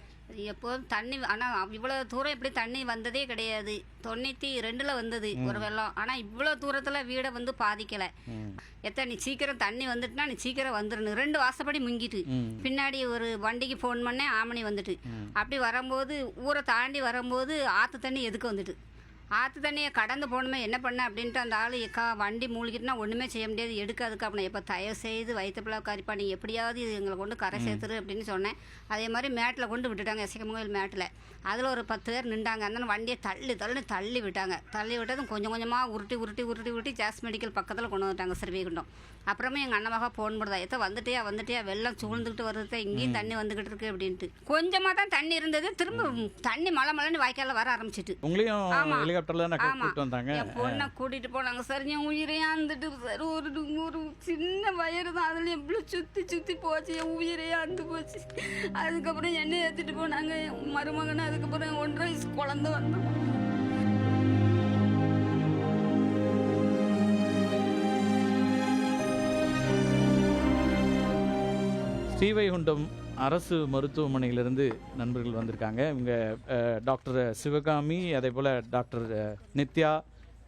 எப்போதும் தண்ணி, ஆனால் இவ்வளோ தூரம் இப்படி தண்ணி வந்ததே கிடையாது. 92 வந்தது ஒரு வெள்ளம். ஆனால் இவ்வளோ தூரத்தில் வீடை வந்து பாதிக்கலை. நீ சீக்கிரம் தண்ணி வந்துட்டுனா நீ சீக்கிரம் வந்துடணும். 2 வாசப்படி முங்கிட்டு பின்னாடி ஒரு வண்டிக்கு ஃபோன் பண்ணேன், ஆமணி வந்துட்டு. அப்படி வரும்போது ஊரை தாண்டி வரும்போது ஆற்று தண்ணி எதுக்கு வந்துட்டு, ஆற்று தண்ணியை கடந்து போகணுமே என்ன பண்ண அப்படின்ட்டு அந்த ஆள் வண்டி மூழ்கிட்டுனா ஒன்றுமே செய்ய முடியாது, எடுக்காதுக்கு அப்படின்னா எப்போ தயவு செய்து வயிற்றுப்பிள்ளை கறிப்பா நீ எப்படியாவது இது எங்களை கொண்டு கரை சேர்த்துரு அப்படின்னு சொன்னேன். அதே மாதிரி மேட்டில் கொண்டு விட்டுட்டாங்க, எசக்கமுகல் மேட்டில். அதில் ஒரு 10 பேர் நின்றாங்க. அந்த வண்டியை தள்ளி விட்டாங்க. தள்ளி விட்டதும் கொஞ்சம் கொஞ்சமாக உருட்டி ஜாஸ் மெடிக்கல் பக்கத்தில் கொண்டு வந்துட்டாங்க, ஸ்ரீவைகுண்டம். அப்புறமே எங்கள் அண்ணமாக ஃபோன் பண்ணுறதா, வந்துட்டியா வெள்ளம் சூழ்ந்துக்கிட்டு வருது, இங்கேயும் தண்ணி வந்துக்கிட்டு இருக்கு அப்படின்ட்டு. கொஞ்சமாக தான் தண்ணி இருந்தது, திரும்ப தண்ணி மழைன்னு வாய்க்காலில் வர ஆரம்பிச்சிட்டு. என் பொண்ணை கூட்டிட்டு போனாங்க சார். என் உயிரையா இருந்துட்டு சார், ஒரு சின்ன வயறு தான், அதில் எவ்வளோ சுற்றி போச்சு, என் உயிரையா இருந்து போச்சு. அதுக்கப்புறம் என்னை ஏற்றிட்டு போனாங்க மருமகனை. அதுக்கப்புறம் 1.5 வயசு குழந்தை வந்தோம். ஸ்ரீவைகுண்டம் அரசு மருத்துவமனையிலிருந்து நண்பர்கள் வந்திருக்காங்க. இவங்க டாக்டர் சிவகாமி, அதே போல் டாக்டர் நித்யா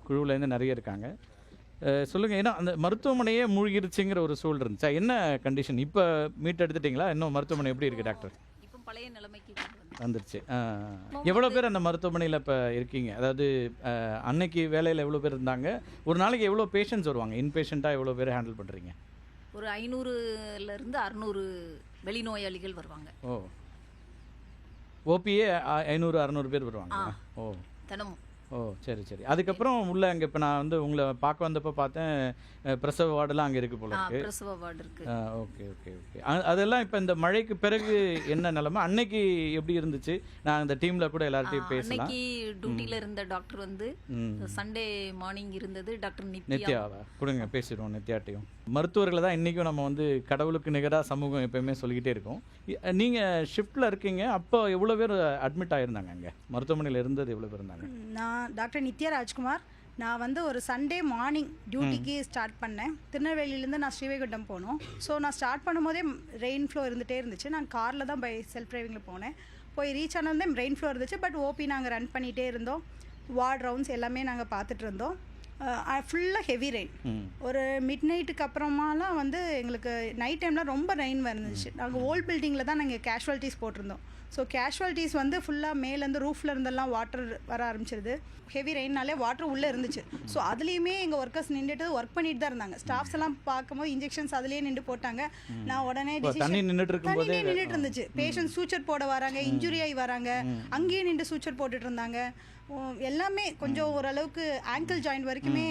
குழுவிலேருந்து நிறைய இருக்காங்க. சொல்லுங்கள், ஏன்னா அந்த மருத்துவமனையே மூழ்கிருச்சுங்கிற ஒரு சூழல் இருந்துச்சா? என்ன கண்டிஷன்? இப்போ மீட் எடுத்துட்டிங்களா? இன்னும் மருத்துவமனை எப்படி இருக்குது டாக்டர்? இப்போ பழைய நிலைமைக்கு வந்துருச்சு. எவ்வளோ பேர் அந்த மருத்துவமனையில் இப்போ இருக்கீங்க? அதாவது அன்னைக்கு வேலையில் எவ்வளோ பேர் இருந்தாங்க? ஒரு நாளைக்கு எவ்வளோ பேஷண்ட்ஸ் வருவாங்க? இன்பேஷண்ட்டாக எவ்வளோ பேர் ஹேண்டில் பண்ணுறீங்க? ஒரு 500லேருந்து 600 வெளிநோயாளிகள் வருவாங்க. ஓபியே 500-600 பேர் வருவாங்க. தினமும் ஓ சரி சரி. அதுக்கப்புறம் உள்ள அங்கே இப்போ நான் வந்து உங்களை பார்க்க வந்தப்போ பார்த்தேன் பிரசவ வார்டெல்லாம் அங்கே இருக்கு போல இருக்கு. பிரசவ வார்டு இருக்கு. Okay okay okay. அதெல்லாம் இப்போ இந்த மழைக்கு பிறகு என்ன நிலைமை, அன்னைக்கு எப்படி இருந்துச்சு? நான் இந்த டீம்ல கூட எல்லார்ட்டையும் பேசலாம். அன்னைக்கு டியூட்டில இருந்த டாக்டர் வந்து சண்டே மார்னிங் இருந்தது டாக்டர் நித்யாவா கொடுங்க பேசிடுவோம். நித்யாட்டையும் மருத்துவர்களை தான் இன்றைக்கும் நம்ம வந்து கடவுளுக்கு நிகராக சமூகம் எப்பயுமே சொல்லிக்கிட்டே இருக்கோம். நீங்கள் ஷிஃப்ட்டில் இருக்கீங்க, அப்போ எவ்வளோ பேர் அட்மிட் ஆகிருந்தாங்க அங்கே மருத்துவமனையில் இருந்தது? எவ்வளோ பேர் இருந்தாங்க? நான் டாக்டர் நித்யா ராஜ்குமார். நான் வந்து ஒரு சண்டே மார்னிங் டியூட்டிக்கு ஸ்டார்ட் பண்ணேன். திருநெல்வேலியிலேருந்து நான் ஸ்ரீவைகுண்டம் போனோம். ஸோ நான் ஸ்டார்ட் பண்ணும்போதே ரெயின் ஃப்ளோ இருந்துகிட்டே இருந்துச்சு. நான் காரில் தான் பை செல்ஃப் டிரைவிங்கில் போனேன். போய் ரீச் ஆனதே ரெயின் ஃப்ளோ இருந்துச்சு. பட் ஓபி நாங்கள் ரன் பண்ணிகிட்டே இருந்தோம். வார்ட் ரவுண்ட்ஸ் எல்லாமே நாங்கள் பார்த்துட்டு இருந்தோம். ஃபுல்லாக ஹெவி ரெயின். ஒரு மிட் நைட்டுக்கு அப்புறமாலாம் வந்து எங்களுக்கு நைட் டைமில் ரொம்ப ரெயின் வந்துச்சு. நாங்கள் ஓல்ட் பில்டிங்கில் தான் நாங்கள் கேஷுவாலிட்டிஸ் போட்டிருந்தோம். ஸோ கேஷுவாலிட்டிஸ் வந்து ஃபுல்லாக மேலேருந்து ரூஃபில் இருந்தெல்லாம் வாட்டர் வர ஆரம்பிச்சிருது. ஹெவி ரெயின்னாலே வாட்டர் உள்ளே இருந்துச்சு. ஸோ அதுலேயுமே எங்கள் ஒர்க்கர்ஸ் நின்றுட்டு ஒர்க் பண்ணிட்டு தான் இருந்தாங்க. ஸ்டாஃப்ஸ் எல்லாம் பார்க்கும்போது இன்ஜெக்ஷன்ஸ் அதுலேயே நின்று போட்டாங்க. நான் உடனே தண்ணி நின்றுட்டு இருந்துச்சு. பேஷண்ட் சூச்சர் போட வராங்க, இன்ஜுரி ஆகி வராங்க, அங்கேயே நின்று சூச்சர் போட்டுட்டு இருந்தாங்க. எல்லாமே கொஞ்சம் ஓரளவுக்கு ஆங்கிள் ஜாயிண்ட் வரைக்குமே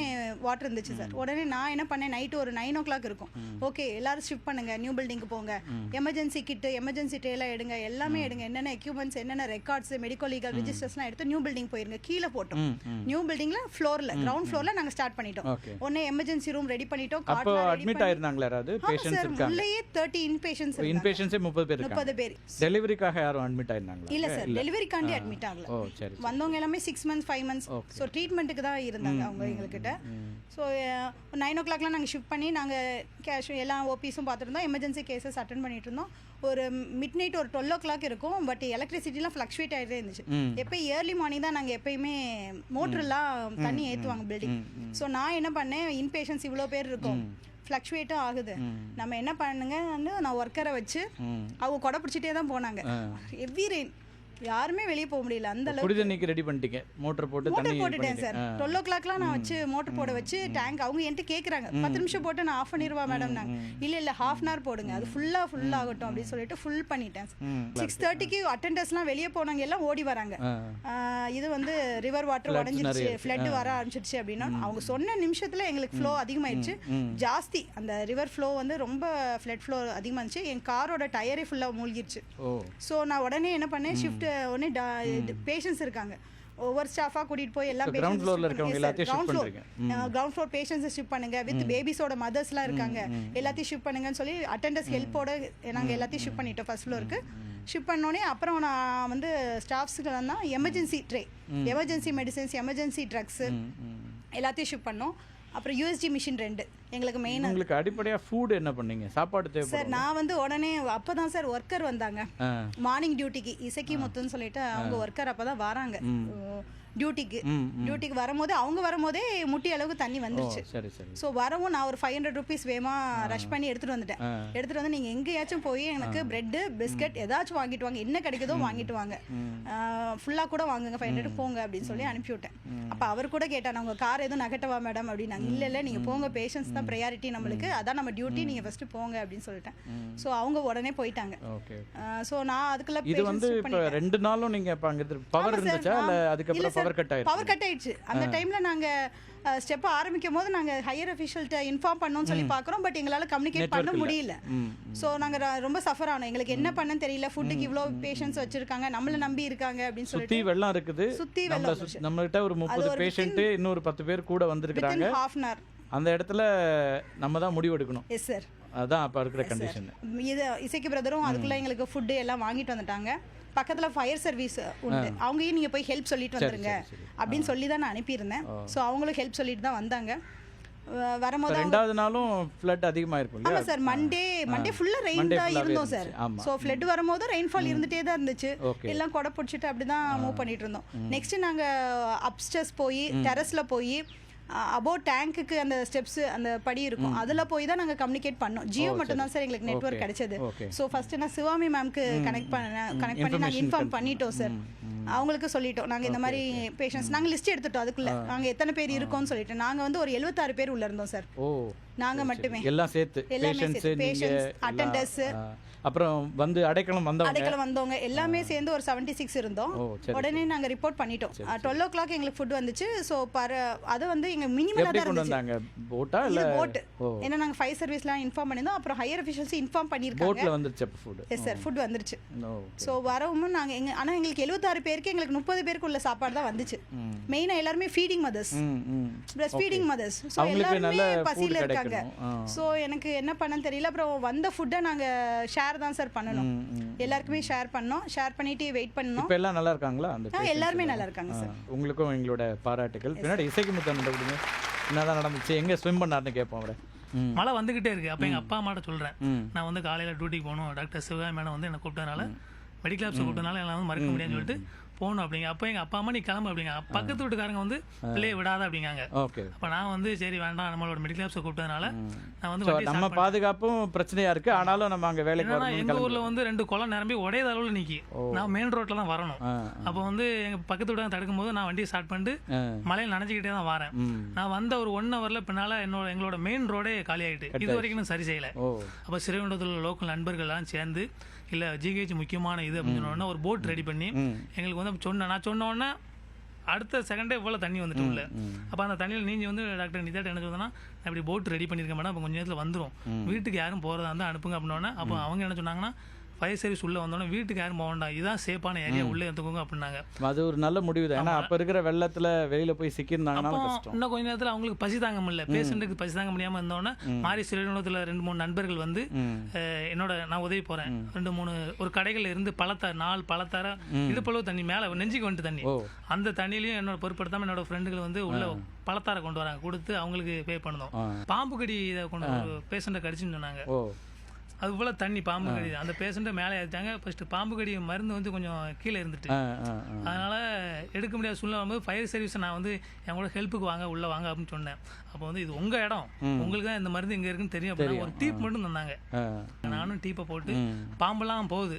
வாட்டர் இருந்துச்சு சார். உடனே நான் என்ன பண்ணேன், நைட்டு ஒரு 9 o'clock இருக்கும். ஓகே எல்லாரும் ஷிஃப்ட் பண்ணுங்க, நியூ பில்டிங்க்கு போங்க, எமர்ஜென்சி கிட்டு எமர்ஜென்சி ட்ரேலாம் எடுங்க, எல்லாமே எடுங்க, என்னென்ன எக்யூப்மெண்ட்ஸ் என்னென்ன ரெக்கார்ட்ஸ் மெடிக்கல் லீகல் ரிஜிஸ்டர்ஸ்லாம் எடுத்து நியூ பில்டிங் போயிருங்க. கீழே போட்டோம். நியூ பில்டிங்ல ஃப்ளோர்ல கிரவுண்ட் ஃப்ளோர்ல நாங்கள் ஸ்டார்ட் பண்ணிட்டோம். உடனே எமர்ஜென்சி ரூம் ரெடி பண்ணிட்டோம். அப்போ அட்மிட் ஆயிருந்தாங்களா யாராவது பேஷண்ட்ஸ் இருக்காங்க? உள்ளேயே 30 இன்பேஷன்ஸ். இன்பேஷன்ஸே 30 பேர். டெலிவரிக்காக யாரும் அட்மிட் ஆயிருந்தாங்களா? இல்ல சார், டெலிவரிக்காண்டி அட்மிட் ஆகல. ஓ சரி. வந்தவங்க எல்லாமே 6 months 5 months. ஸோ ட்ரீட்மெண்ட்டுக்கு தான் இருந்தாங்க அவங்க எங்ககிட்ட. ஸோ 9 o'clockலாம் நாங்கள் ஷிஃப்ட் பண்ணி நாங்கள் கேஷ் எல்லா ஓபிஸும் பார்த்துருந்தோம். எமர்ஜென்சி கேசஸ் அட்டன் பண்ணிட்டு இருந்தோம். ஒரு மிட் நைட் ஒரு 12 o'clock இருக்கும். பட் எலக்ட்ரிசிட்டிலாம் ஃப்ளக்சுவேட் ஆகிட்டே இருந்துச்சு. எப்போ ஏர்லி மார்னிங் தான் நாங்கள் எப்பயுமே மோட்டர்லாம் தண்ணி ஏற்றுவாங்க பில்டிங். ஸோ நான் என்ன பண்ணேன், இன்பேஷன்ஸ் இவ்வளோ பேர் இருக்கும், ஃப்ளக்சுவேட்டும் ஆகுது, நம்ம என்ன பண்ணுங்க, நான் ஒர்க்கரை வச்சு அவங்க கொடை பிடிச்சிட்டே தான் போனாங்க. ஹெவி ரெயின், யாருமே வெளியே போக முடியல. அந்த அளவுக்கு குடி தண்ணிக்கு ரெடி பண்ணிட்டீங்க, மோட்டர் போட்டுட்டேன் சார். 12 o'clockலாம் நான் வச்சு மோட்டர் போட வச்சு டேங்க் அவங்க என்கிட்ட கேட்குறாங்க, 10 நிமிஷம் போட்டு நான் ஆஃப் பண்ணிடுவா மேடம். நாங்கள் இல்லை ½ hour போடுங்க, அது ஃபுல் ஆகட்டும் அப்படின்னு சொல்லிட்டு ஃபுல் பண்ணிட்டேன். 6:30க்கு அட்டெண்டர்ஸ்லாம் வெளியே போனாங்க, எல்லாம் ஓடி வராங்க. இது வந்து ரிவர் வாட்டர் உடஞ்சிருச்சு, ஃப்ளட் வர ஆரம்பிச்சிருச்சு அப்படின்னா அவங்க சொன்ன நிமிஷத்துல எங்களுக்கு ஃப்ளோ அதிகமாயிடுச்சு. ஜாஸ்தி அந்த ரிவர் ஃப்ளோ வந்து ரொம்ப ஃப்ளட் ஃப்ளோ அதிகமாக இருந்துச்சு. என் காரோட டயரே ஃபுல்லாக மூழ்கிருச்சு. ஸோ நான் உடனே என்ன பண்ணேன், ஷிஃப்ட் ஒன்று பேஷண்ட்ஸ் இருக்காங்க, ஒவ்வொரு ஸ்டாஃபாக கூட்டிகிட்டு போய் எல்லாம் கிரவுண்ட் ஃப்ளோர் பேஷண்ட்ஸை ஷிஃப்ட் பண்ணுங்க, வித் பேபிஸோட மதர்ஸ்லாம் இருக்காங்க, எல்லாத்தையும் ஷிஃப்ட் பண்ணுங்கன்னு சொல்லி அட்டெண்டர்ஸ் ஹெல்ப்போட நாங்கள் எல்லாத்தையும் ஷிஃப்ட் பண்ணிட்டோம் ஃபர்ஸ்ட் ஃப்ளோருக்கு. ஷிஃப்ட் பண்ணோடனே அப்புறம் நான் வந்து ஸ்டாஃப்ஸுக்கு தான் emergency tray, emergency medicines, emergency drugs எல்லாத்தையும் ஷிஃப்ட் பண்ணோம். அப்புறம் யூஎஸ்ஜி மிஷின் 2 எங்களுக்கு மெயின். உங்களுக்கு அடிப்படையா ஃபுட் என்ன பண்ணீங்க, சாப்பாடு தேவை சார்? நான் வந்து உடனே அப்பதான் சார் ஒர்க்கர் வந்தாங்க மார்னிங் டியூட்டிக்கு, இசக்கி முத்துன்னு சொல்லிட்டு அவங்க ஒர்க்கர் அப்பதான் வராங்க டியூட்டிக்கு வரும்போது, அவங்க வரும்போதே முட்டி அளவுக்கு தண்ணி வந்துருச்சு. ஸோ வரவும் நான் ஒரு 500 rupees வேமா ரஷ் பண்ணி எடுத்துட்டு வந்துட்டேன். எடுத்துட்டு வந்து நீங்கள் எங்கேயாச்சும் போய் எனக்கு பிரெட்டு பிஸ்கட் ஏதாச்சும் வாங்கிட்டு வாங்க, என்ன கிடைக்குதோ வாங்கிட்டு வாங்க, ஃபுல்லாக கூட வாங்குங்க, 500 போங்க அப்படின்னு சொல்லி அனுப்பிவிட்டேன். அப்போ அவர் கூட கேட்டாங்க, உங்கள் கார் எதுவும் நகட்டவா மேடம் அப்படின்னாங்க. இல்லை நீங்கள் போங்க, பேஷன்ஸ் தான் ப்ரையாரிட்டி நம்மளுக்கு, அதான் நம்ம டியூட்டி, நீங்கள் ஃபர்ஸ்ட் போங்க அப்படின்னு சொல்லிட்டேன். ஸோ அவங்க உடனே போயிட்டாங்க. ஸோ நான் அதுக்குள்ள இது வந்து இப்போ 2 நாளும் நீங்கள் இப்போ அங்கே பவர் இருந்துச்சா இல்லை அதுக்கப்புறம் பவர் கட் ஆயிடுச்சு? அந்த டைம்ல நாங்க ஸ்டெப் ஆரம்பிக்கும் போது நாங்க ஹையர் அஃபிஷியல்ட்ட இன்ஃபார்ம் பண்ணோம்னு சொல்லி பார்க்குறோம். பட் எங்களால கம்யூனிகேட் பண்ண முடியல. ஸோ நாங்க ரொம்ப சஃபர் ஆனோம். எங்களுக்கு என்ன பண்ணன்னு தெரியல, ஃபுட்டுக்கு இவ்வளோ பேஷண்ட்ஸ் வச்சிருக்காங்க, நம்மள நம்பி இருக்காங்க அப்படின்னு சொல்லிட்டு. சுத்தி வெள்ளம் இருக்குது, சுத்தி வெள்ளம், நம்மகிட்ட ஒரு 30 பேஷண்ட், இன்னொரு 10 பேர் கூட வந்திருக்காங்க. ½ hour அந்த இடத்துல நம்ம தான் முடிவு எடுக்கணும். எஸ் சார், அதான் அப்போ இருக்கிற கண்டிஷன். இது இசைக்கு பிரதரும் அதுக்குள்ள எங்களுக்கு ஃபுட்டு எல்லாம் வாங்கிட்டு வந்துட்டாங்க. பக்கத்துல ஃபயர் சர்வீஸ் உண்டு, அவங்களையும் நீங்க போய் ஹெல்ப் சொல்லிட்டு வந்துருங்க அப்படின்னு சொல்லி தான் நான் அனுப்பியிருந்தேன். ஸோ அவங்களும் ஹெல்ப் சொல்லிட்டு தான் வந்தாங்க. வரும்போது 2வது நாளும் ஃப்ளட் அதிகமா இருக்கும். ஆமா சார், மண்டே ஃபுல்லா ரெயின் தான் இருந்தோம் சார். சோ ஃப்ளட் வரும்போது ரெயின்ஃபால் இருந்துட்டே தான் இருந்துச்சு. எல்லாம் கொடை பிடிச்சிட்டு அப்படிதான் மூவ் பண்ணிட்டு இருந்தோம். நெக்ஸ்ட் நாங்க அப்ஸ்டர்ஸ் போய் டெரஸ்ல போய் அபோவ் டேங்க்குக்கு அந்த ஸ்டெப்ஸ் அந்த படி இருக்கும், அதில் போய் தான் நாங்கள் கம்யூனிகேட் பண்ணோம். ஜியோ மட்டும் தான் சார் எங்களுக்கு நெட்வொர்க் கிடைச்சது. ஸோ ஃபர்ஸ்ட் நான் சிவாமி மேம்க்கு கனெக்ட் பண்ணி நாங்கள் இன்ஃபார்ம் பண்ணிட்டோம் சார். அவங்களுக்கு சொல்லிட்டோம், நாங்கள் இந்த மாதிரி பேஷண்ட்ஸ் நாங்கள் லிஸ்ட் எடுத்துட்டோம். அதுக்குள்ள நாங்கள் எத்தனை பேர் இருக்கோம்னு சொல்லிட்டு நாங்கள் வந்து ஒரு 76 பேர் உள்ள இருந்தோம் சார். நாங்கள் மட்டுமே எல்லாம் சேர்த்து பேஷண்ட்ஸ், அட்டெண்டர்ஸ், அப்புறம் வந்து அடைக்கலம் வந்தவங்க அடைக்கலம் வந்தவங்க எல்லாமே சேர்ந்து ஒரு 76 இருந்தோம். ஓ, சரி, உடனே நாங்க ரிப்போர்ட் பண்ணிட்டோம். 12 o'clock எங்களுக்கு ஃபுட் வந்துச்சு. ஸோ அது வந்து எங்க மினிமலாக எப்படி தான் கொண்டு இருந்துச்சு. வந்தாங்க? போட்டா இல்ல போட். ஓ, ஏன்னா நாங்க ஃபயர் சர்வீஸ்லாம் இன்ஃபார்ம் பண்ணியிருந்தோம். அப்புறம் ஹையர் அஃபிஷியல்ஸ் இன்ஃபார்ம் பண்ணியிருக்காங்க. போட்ல வந்துருச்சு அப்ப ஃபுட். எஸ் சார், ஃபுட் வந்துருச்சு. ஓ, ஸோ வரவும் நாங்கள் ஆனால் எங்களுக்கு 76 பேருக்கு எங்களுக்கு 30 பேருக்கு உள்ள சாப்பாடு தான் வந்துச்சு. மெயினாக எல்லாருமே feeding mothers, breast feeding mothers. So அவங்களுக்கு நல்ல எல்லாருமே food பசியில் இருக்காங்க. கிடைக்கணும். ஸோ எனக்கு என்ன பண்ணன்னு தெரியல. அப்புறம் வந்த ஃபுட்டை நாங்கள் ஷேர் தான் சார் பண்ணணும். எல்லாருக்குமே ஷேர் பண்ணோம். ஷேர் பண்ணிட்டு வெயிட் பண்ணோம். இப்ப எல்லாம் நல்லா இருக்காங்களா? அந்த patients எல்லாருமே எல்லாம்? நல்லா இருக்காங்க சார். உங்களுக்கும் எங்களோட பாராட்டுகள். பின்னாடி இசைக்கு முத்தம் விடுங்க. என்னதான் நடந்துச்சு? எங்க ஸ்விம் பண்ணாருன்னு கேட்போம் அவரை. மழை வந்துகிட்டே இருக்கு. அப்போ எங்கள் அப்பா அம்மாட்ட சொல்கிறேன், நான் வந்து காலையில் டியூட்டிக்கு போகணும், டாக்டர் சிவகாமி மேடம் வந்து என்னை கூப்பிட்டதுனால, மெடிக்கல் ஆஃபீஸர் கூப்பிட்டதுனால எல்லாம் வந்து மறக்க முடியாதுன்னு சொல்லிட்டு போகணும் அப்படிங்க. அப்போ எங்கள் அப்பா அம்மா நீ கிளம்பு அப்படிங்க. பக்கத்து வீட்டுக்காரங்க வந்து பிள்ளையை விடாத அப்படிங்காங்க. ஓகே. அப்போ நான் வந்து சரி வேண்டாம், நம்மளோட மெடிக்கல் ஆஃபீஸர் கூப்பிட்டதுனால நான் வந்து நம்ம பாதுகாப்பும் பிரச்சனையா இருக்கு. ஆனாலும் நம்ம அங்க வேலைக்கு என்னன்னா வரணும். எங்கள் ஊரில் வந்து 2 குளம் நிரம்பி உடையத அளவில் நிற்கி, நான் மெயின் ரோட்டில் தான் வரணும். அப்போ வந்து எங்கள் பக்கத்து வீட்டாங்க தடுக்கும் போது நான் வண்டியை ஸ்டார்ட் பண்ணிட்டு மலையில் நனைஞ்சிக்கிட்டே தான் வரேன். நான் வந்த ஒரு 1 ஹவரில் பின்னால் எங்களோட மெயின் ரோடே காலி ஆகிட்டு. இது வரைக்கும் நான் சரி செய்யலை. அப்போ ஸ்ரீவைகுண்டத்தில் லோக்கல் நண்பர்கள்லாம் சேர்ந்து இல்லை ஜிஹெச் முக்கியமான இது அப்படின்னு சொன்னோன்னா ஒரு போட் ரெடி பண்ணி எங்களுக்கு வந்து நான் சொன்ன உடனே அடுத்த செகண்டே இவ்வளோ தண்ணி வந்துட்டு உள்ள. அப்போ அந்த தண்ணியில் நீஞ்சி வந்து டாக்டர் நிதாட்ட என்ன சொன்னா, நான் இப்படி போட் ரெடி பண்ணியிருக்கேன் மேடம், அப்போ கொஞ்சம் நேரத்தில் வந்துடும், வீட்டுக்கு யாரும் போகிறதா இருந்தால் அனுப்புங்க அப்படின்னோடனே. அப்போ அவங்க என்ன சொன்னாங்கன்னா, ஃபயர் சர்வீஸ் உள்ளே வந்தோடனே வீட்டுக்கு யாரும் போக வேண்டாம், இதுதான் சேஃபான ஏரியா, உள்ளே எடுத்துக்கோங்க அப்படின்னாங்க. அது ஒரு நல்ல முடிவு தான். ஏன்னா அப்போ இருக்கிற வெள்ளத்தில் வெளியில் போய் சிக்கியிருந்தாங்கன்னா கஷ்டம். இன்னும் கொஞ்ச நேரத்தில் அவங்களுக்கு பசி தாங்க முடியல, பேஷண்ட்டுக்கு பசி தாங்க முடியாமல் இருந்தோடனே மாறி ஸ்ரீவைகுண்டத்தில் 2-3 நண்பர்கள் வந்து என்னோட நான் உதவி போகிறேன். 2-3 ஒரு கடைகளில் இருந்து 4 பழத்தார இடுப்பளவு தண்ணி மேலே நெஞ்சுக்கு வந்துட்டு தண்ணி, அந்த தண்ணியிலையும் என்னோட பொருட்படுத்தாமல் என்னோட ஃப்ரெண்டுகள் வந்து உள்ள பழத்தார கொண்டு வராங்க, கொடுத்து அவங்களுக்கு பே பண்ணணும். பாம்பு கடி இதை கொண்டு பேஷண்ட்டை கடிச்சுன்னு சொன்னாங்க. அது போல தண்ணி பாம்பு கடி, அந்த பேஷண்ட்டை மேலே ஏற்றிட்டாங்க. ஃபர்ஸ்ட் பாம்பு கடி மருந்து வந்து கொஞ்சம் கீழே இருந்துட்டு, அதனால எடுக்க முடியாத சூழ்நிலை வரும்போது ஃபயர் சர்வீஸை நான் வந்து என் கூட ஹெல்ப்புக்கு வாங்க, உள்ள வாங்க அப்படின்னு சொன்னேன். அப்போ வந்து இது உங்க இடம், உங்களுக்கு தான் இந்த மருந்து இங்க இருக்குன்னு தெரியும் அப்படின்னா ஒரு டீப் மட்டும் தந்தாங்க. நானும் டீப்பை போட்டு பாம்பெல்லாம் போகுது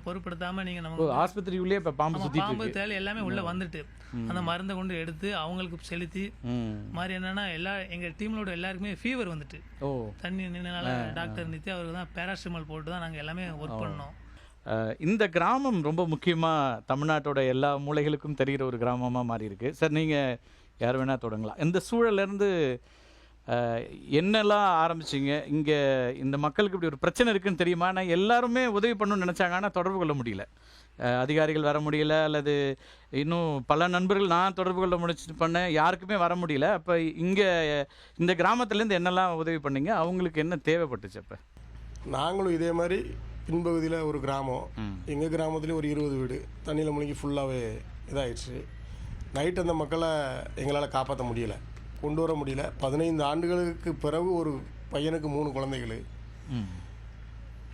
பொருட்படுத்தாம நீங்க நம்ம ஆஸ்பத்திரிக்குள்ளேயே பாம்பு தேவை எல்லாமே உள்ள வந்துட்டு அந்த மருந்தை கொண்டு எடுத்து அவங்களுக்கு செலுத்தி மாதிரி என்னன்னா எங்க டீம்லோட எல்லாருக்குமே ஃபீவர் வந்துட்டு தண்ணி நின்னால டாக்டர் நித்யா அவருக்கு தான் பேராசிட்டமால் போட்டு தான் நாங்கள் எல்லாமே ஒர்க் பண்ணோம். இந்த கிராமம் ரொம்ப முக்கியமாக தமிழ்நாட்டோட எல்லா மூலைகளுக்கும் தெரிகிற ஒரு கிராமமாக மாறி இருக்கு. சார் நீங்கள் யார் வேணால் தொடங்கலாம். இந்த சூழல்லேருந்து என்னெல்லாம் ஆரம்பிச்சிங்க? இங்கே இந்த மக்களுக்கு இப்படி ஒரு பிரச்சனை இருக்குன்னு தெரியுமா? நான் எல்லாருமே உதவி பண்ணணும்னு நினச்சாங்க, ஆனால் தொடர்பு கொள்ள முடியல, அதிகாரிகள் வர முடியல, அல்லது இன்னும் பல நண்பர்கள் நான் தொடர்பு கொள்ள முடிச்சு பண்ணேன், யாருக்குமே வர முடியல. அப்போ இங்கே இந்த கிராமத்துலேருந்து என்னெல்லாம் உதவி பண்ணீங்க? அவங்களுக்கு என்ன தேவைப்பட்டுச்சு? அப்போ நாங்களும் இதே மாதிரி பின்பகுதியில் ஒரு கிராமம், எங்கள் கிராமத்துலேயும் ஒரு 20 வீடு தண்ணியில் முழுங்கி ஃபுல்லாகவே இதாகிடுச்சு. நைட் அந்த மக்களை எங்களால் காப்பாற்ற முடியலை, கொண்டு வர முடியல. 15 ஆண்டுகளுக்கு பிறகு ஒரு பையனுக்கு 3 குழந்தைகள்.